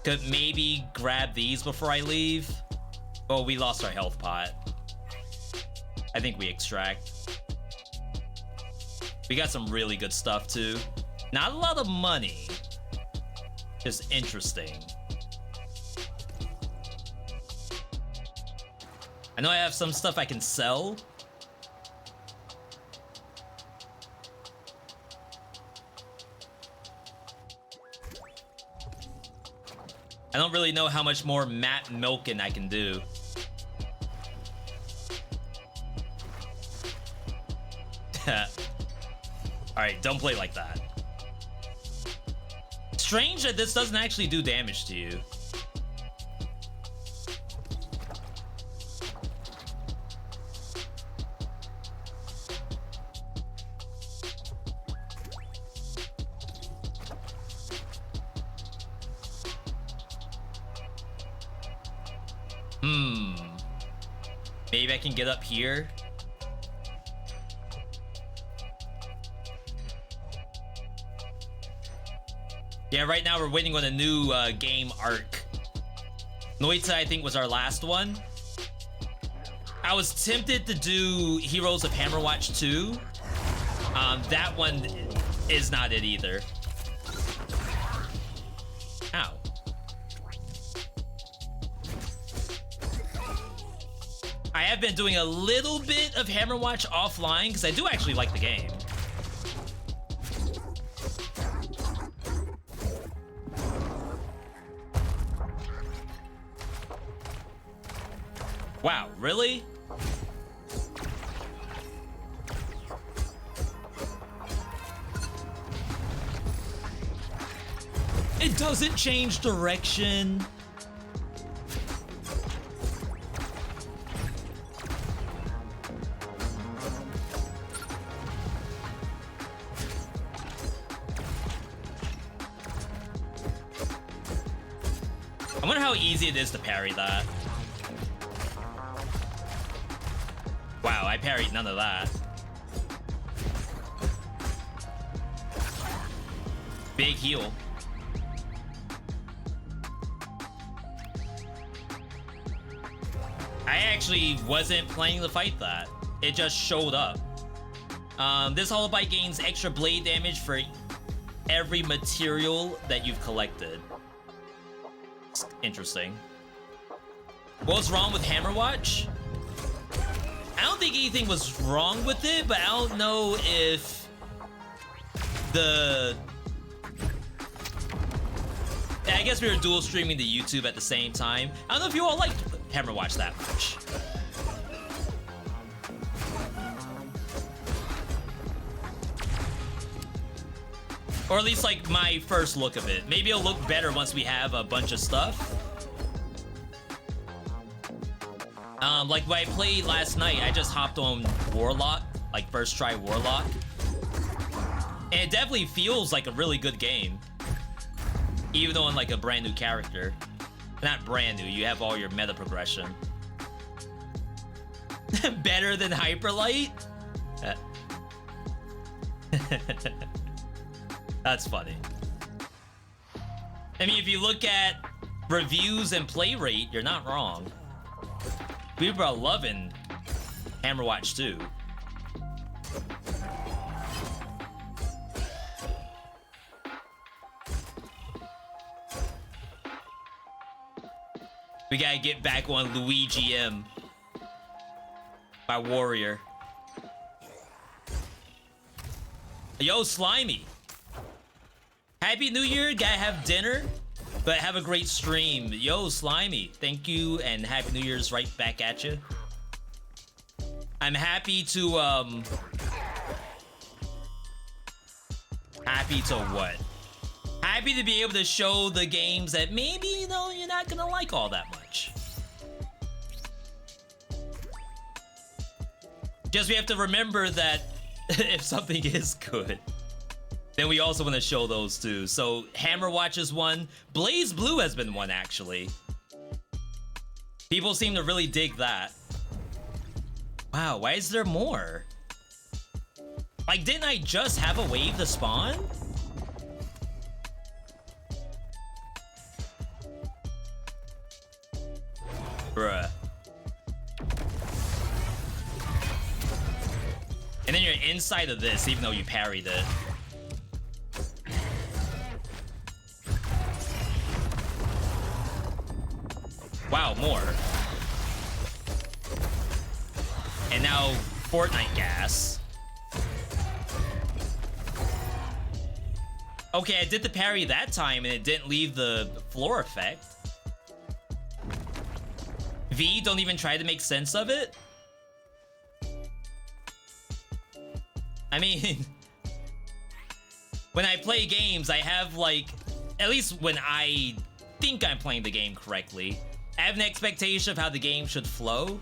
D: Could maybe grab these before I leave. Oh, we lost our health pot. I think we extract. We got some really good stuff too. Not a lot of money. Just interesting. I know I have some stuff I can sell. I don't really know how much more matte milking I can do. Alright, don't play like that. Strange that this doesn't actually do damage to you. Maybe I can get up here. Yeah, right now we're waiting on a new game arc. Noita, I think, was our last one. I was tempted to do Heroes of Hammerwatch 2. That one is not it either. Ow. I have been doing a little bit of Hammerwatch offline because I do actually like the game. Wow, really? It doesn't change direction. I wonder how easy it is to parry that. Wow, I parried none of that. Big heal. I actually wasn't planning to fight that. It just showed up. This holobyte gains extra blade damage for every material that you've collected. It's interesting. What's wrong with Hammerwatch? I don't think anything was wrong with it, but I don't know if the... I guess we were dual streaming to YouTube at the same time. I don't know if you all liked Hammerwatch that much. Or at least like my first look of it. Maybe it'll look better once we have a bunch of stuff. Like when I played last night, I just hopped on Warlock, like first try Warlock. And it definitely feels like a really good game. Even though on like a brand new character. Not brand new, you have all your meta progression. Better than Hyperlight? That's funny. I mean, if you look at reviews and play rate, you're not wrong. People are loving Hammerwatch 2. We gotta get back on Luigi M. My warrior. Yo, Slimy. Happy New Year. Gotta have dinner. But have a great stream. Yo, Slimy, thank you, and Happy New Year's right back at you. I'm happy to, Happy to what? Happy to be able to show the games that maybe, you know, you're not gonna like all that much. Just we have to remember that if something is good, then we also want to show those too. So Hammer Watch is one. Blaze Blue has been one, actually. People seem to really dig that. Wow, why is there more? Like, didn't I just have a wave to spawn? Bruh. And then you're inside of this, even though you parried it. Wow, more. And now, Fortnite gas. Okay, I did the parry that time and it didn't leave the floor effect. V, don't even try to make sense of it? I mean, when I play games, I have like, at least when I think I'm playing the game correctly, I have an expectation of how the game should flow.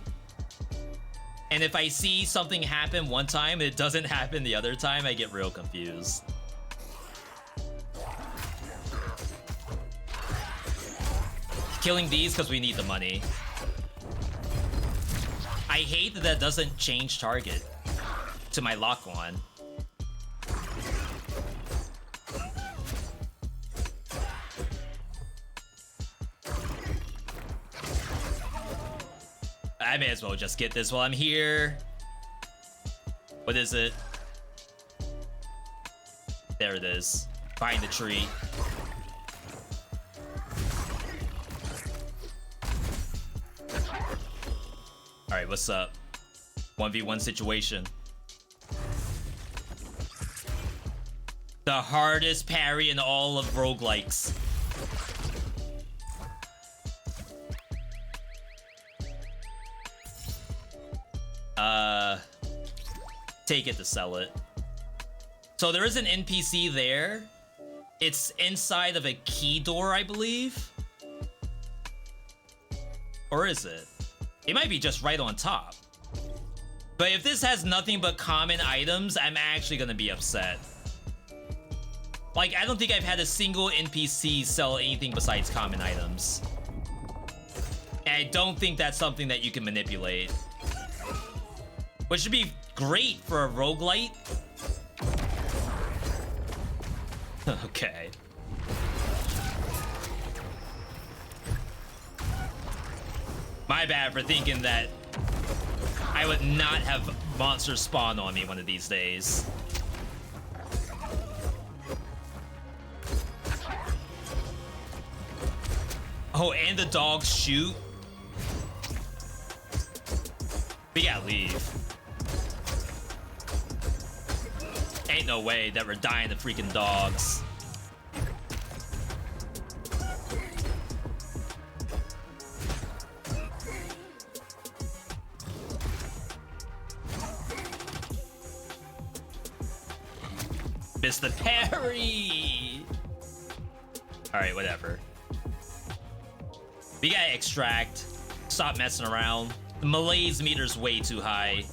D: And if I see something happen one time and it doesn't happen the other time, I get real confused. Killing these because we need the money. I hate that that doesn't change target to my lock on. I may as well just get this while I'm here. What is it? There it is. Behind the tree. Alright, what's up? 1v1 situation. The hardest parry in all of roguelikes. Take it to sell it. So there is an NPC there. It's inside of a key door, I believe. Or is it? It might be just right on top. But if this has nothing but common items, I'm actually gonna be upset. Like, I don't think I've had a single NPC sell anything besides common items. And I don't think that's something that you can manipulate. Which should be great for a roguelite. Okay. My bad for thinking that I would not have monsters spawn on me one of these days. Oh, and the dogs shoot. We gotta leave. Ain't no way that we're dying to freaking dogs. Missed the parry! Alright, whatever. We gotta extract. Stop messing around. The malaise meter's way too high.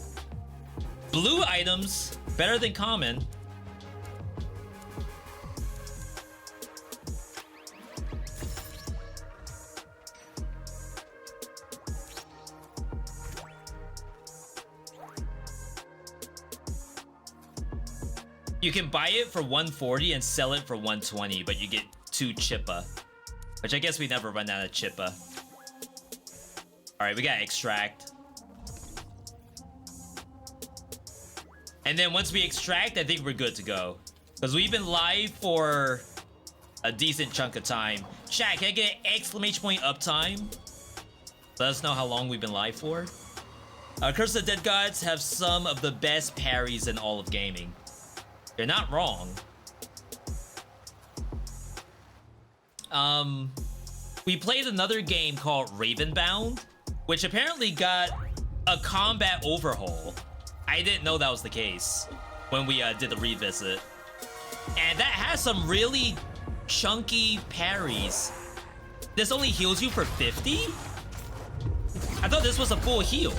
D: Blue items, better than common. You can buy it for 140 and sell it for 120, but you get 2 chippa. Which I guess we never run out of chippa. Alright, we gotta extract. And then once we extract, I think we're good to go. Because we've been live for a decent chunk of time. Chat, can I get an exclamation point uptime? Let us know how long we've been live for. Curse of the Dead Gods have some of the best parries in all of gaming. You're not wrong. we played another game called Ravenbound, which apparently got a combat overhaul. I didn't know that was the case when we did the revisit. And that has some really chunky parries. This only heals you for 50? I thought this was a full heal.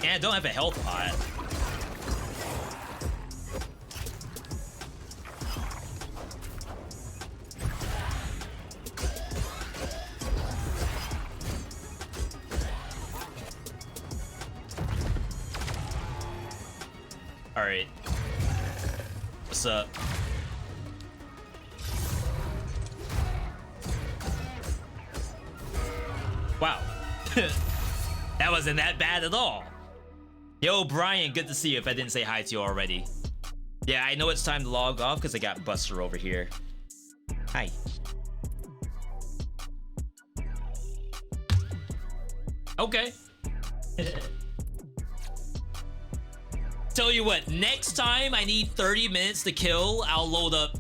D: And I don't have a health pot. All right. What's up? Wow. That wasn't that bad at all. Yo, Brian, good to see you if I didn't say hi to you already. Yeah, I know it's time to log off because I got Buster over here. Hi. Okay. Tell you what, next time I need 30 minutes to kill, I'll load up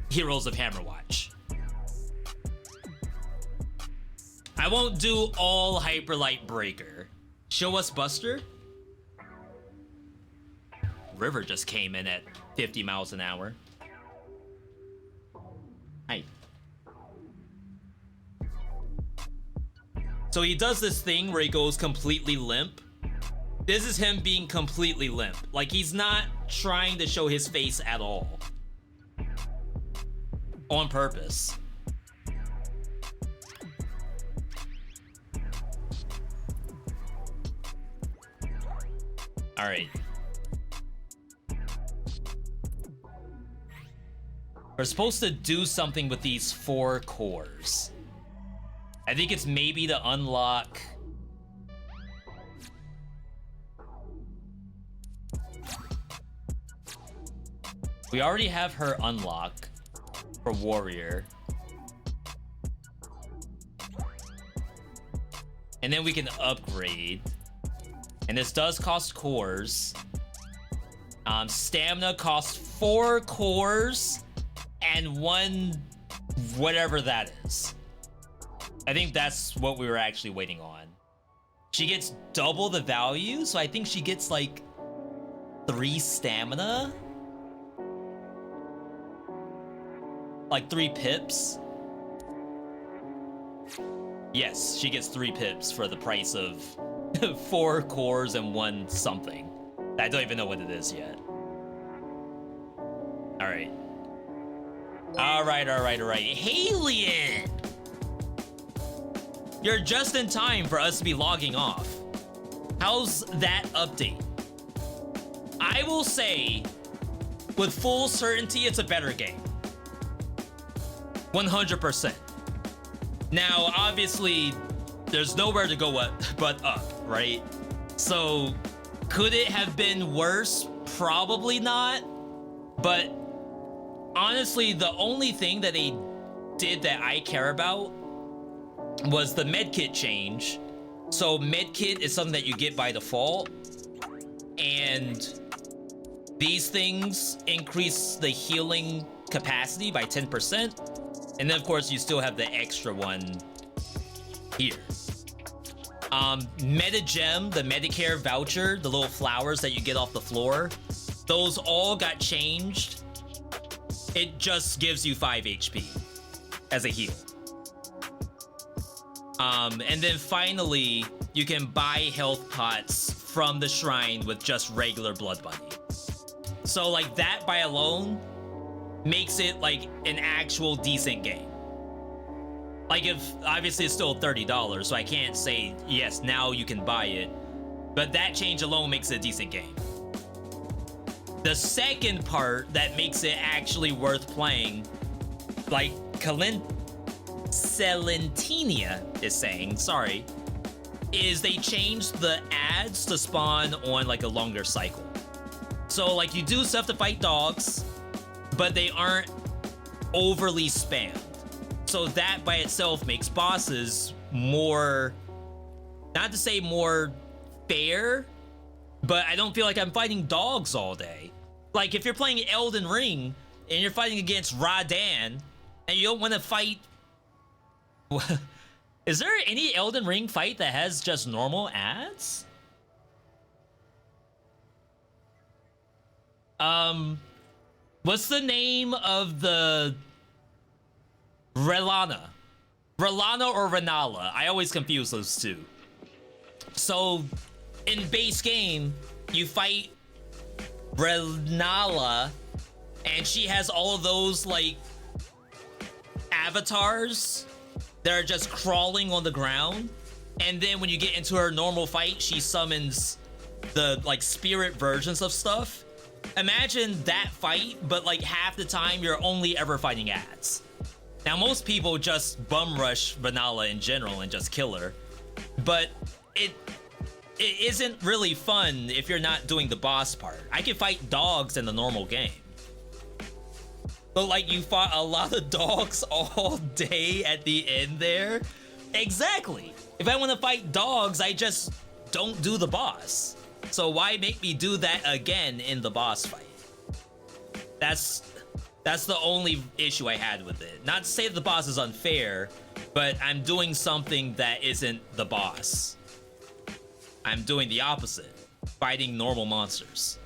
D: Heroes of Hammerwatch. I won't do all Hyperlight Breaker. Show us Buster? River just came in at 50 miles an hour. Hi. So he does this thing where he goes completely limp. This is him being completely limp. Like, he's not trying to show his face at all. On purpose. All right. We're supposed to do something with these 4 cores. I think it's maybe to unlock... We already have her unlock for Warrior. And then we can upgrade. And this does cost cores. Stamina costs 4 cores and 1 whatever that is. I think that's what we were actually waiting on. She gets double the value, so I think she gets like 3 stamina. Like 3 pips. Yes, she gets 3 pips for the price of 4 cores and 1 something. I don't even know what it is yet. Alright. Alright. Halien! You're just in time for us to be logging off. How's that update? I will say, with full certainty, it's a better game. 100%. Now, obviously, there's nowhere to go but up, right? So, could it have been worse? Probably not. But honestly, the only thing that they did that I care about was the medkit change. So medkit is something that you get by default, and these things increase the healing capacity by 10%. And then of course you still have the extra one here. Metagem, the Medicare voucher, the little flowers that you get off the floor, those all got changed. It just gives you 5 HP as a heal. And then finally, you can buy health pots from the shrine with just regular Blood Bunny. So like that by alone makes it like an actual decent game. Like, if obviously it's still $30, so I can't say yes, now you can buy it, but that change alone makes it a decent game. The second part that makes it actually worth playing, like Celentinia is saying, sorry, is they changed the ads to spawn on like a longer cycle. So like you do stuff to fight dogs, but they aren't overly spammed. So that by itself makes bosses more, not to say more fair, but I don't feel like I'm fighting dogs all day. Like, if you're playing Elden Ring and you're fighting against Radan and you don't want to fight... Is there any Elden Ring fight that has just normal ads? What's the name of the... Relana or Renala? I always confuse those two. So, in base game, you fight Renala, and she has all of those, like, avatars that are just crawling on the ground. And then when you get into her normal fight, she summons the, like, spirit versions of stuff. Imagine that fight, but, like, half the time you're only ever fighting ads. Now, most people just bum rush Renala in general and just kill her. But it isn't really fun if you're not doing the boss part. I can fight dogs in the normal game. But, like, you fought a lot of dogs all day at the end there? Exactly. If I want to fight dogs, I just don't do the boss. So why make me do that again in the boss fight? That's the only issue I had with it. Not to say that the boss is unfair, but I'm doing something that isn't the boss. I'm doing the opposite, fighting normal monsters.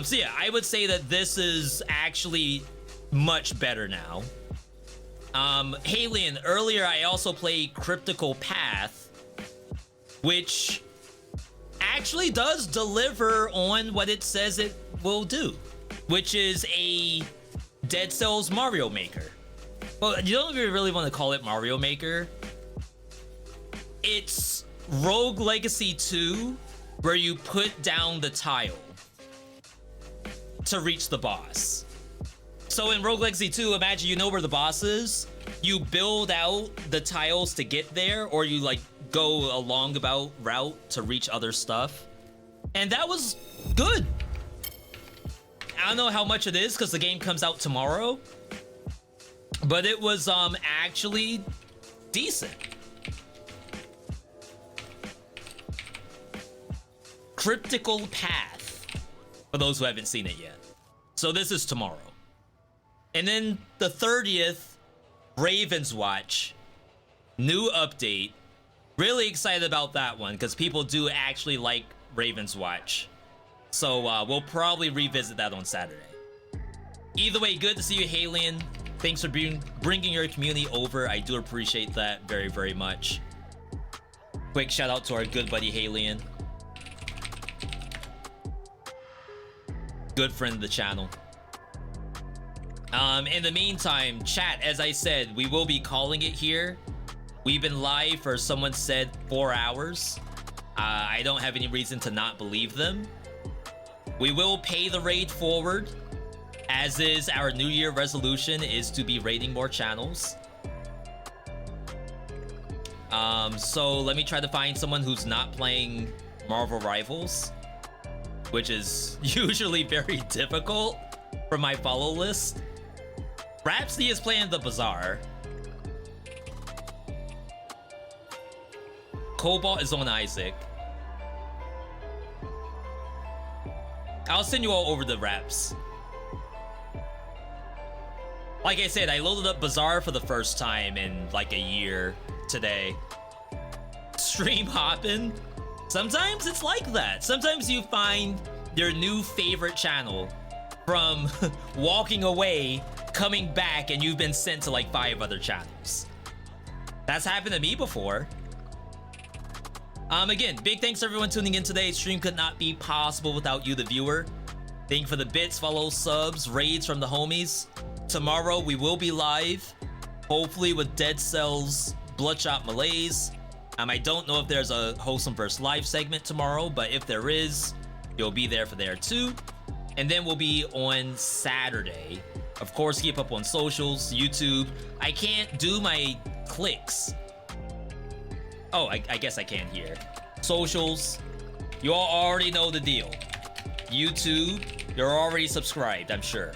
D: So yeah, I would say that this is actually much better now. Halion, earlier I also played Cryptical Path, which actually does deliver on what it says it will do, which is a Dead Cells Mario Maker. Well, you don't even really want to call it Mario Maker. It's Rogue Legacy 2, where you put down the tile to reach the boss. So in Rogue Legacy 2, imagine you know where the boss is. You build out the tiles to get there, or you like go a longabout route to reach other stuff. And that was good. I don't know how much it is because the game comes out tomorrow, but it was actually decent. Cryptical Path, for those who haven't seen it yet. So this is tomorrow. And then the 30th, Raven's Watch, new update. Really excited about that one because people do actually like Raven's Watch. So we'll probably revisit that on Saturday. Either way, good to see you, Halion. Thanks for bringing your community over. I do appreciate that very, very much. Quick shout out to our good buddy Halion. Good friend of the channel. In the meantime, chat, as I said, we will be calling it here. We've been live for, someone said, 4 hours. I don't have any reason to not believe them. We will pay the raid forward, as is our New Year resolution is to be raiding more channels. So let me try to find someone who's not playing Marvel Rivals, which is usually very difficult for my follow list. Rhapsody is playing the Bazaar. Cobalt is on Isaac. I'll send you all over the raps. Like I said, I loaded up Bazaar for the first time in like a year today. Stream hopping. Sometimes it's like that. Sometimes you find your new favorite channel from walking away, coming back, and you've been sent to like 5 other channels. That's happened to me before. Again, big thanks to everyone tuning in today. Stream could not be possible without you, the viewer. Thank you for the bits, follows, subs, raids from the homies. Tomorrow we will be live, hopefully with Dead Cells Bloodshot Malaise. I don't know if there's a Wholesome Verse live segment tomorrow, but if there is, you'll be there for there too. And then we'll be on Saturday. Of course, keep up on socials, YouTube. I can't do my clicks. Oh, I guess I can here. Socials, you all already know the deal. YouTube, you're already subscribed, I'm sure.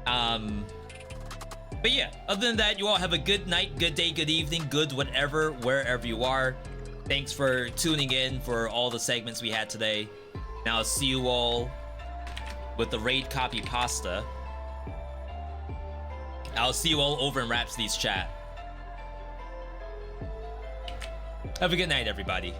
D: But yeah, other than that, you all have a good night, good day, good evening, good whatever, wherever you are. Thanks for tuning in for all the segments we had today. Now I'll see you all with the raid copy pasta. I'll see you all over in Rhapsody's chat. Have a good night, everybody.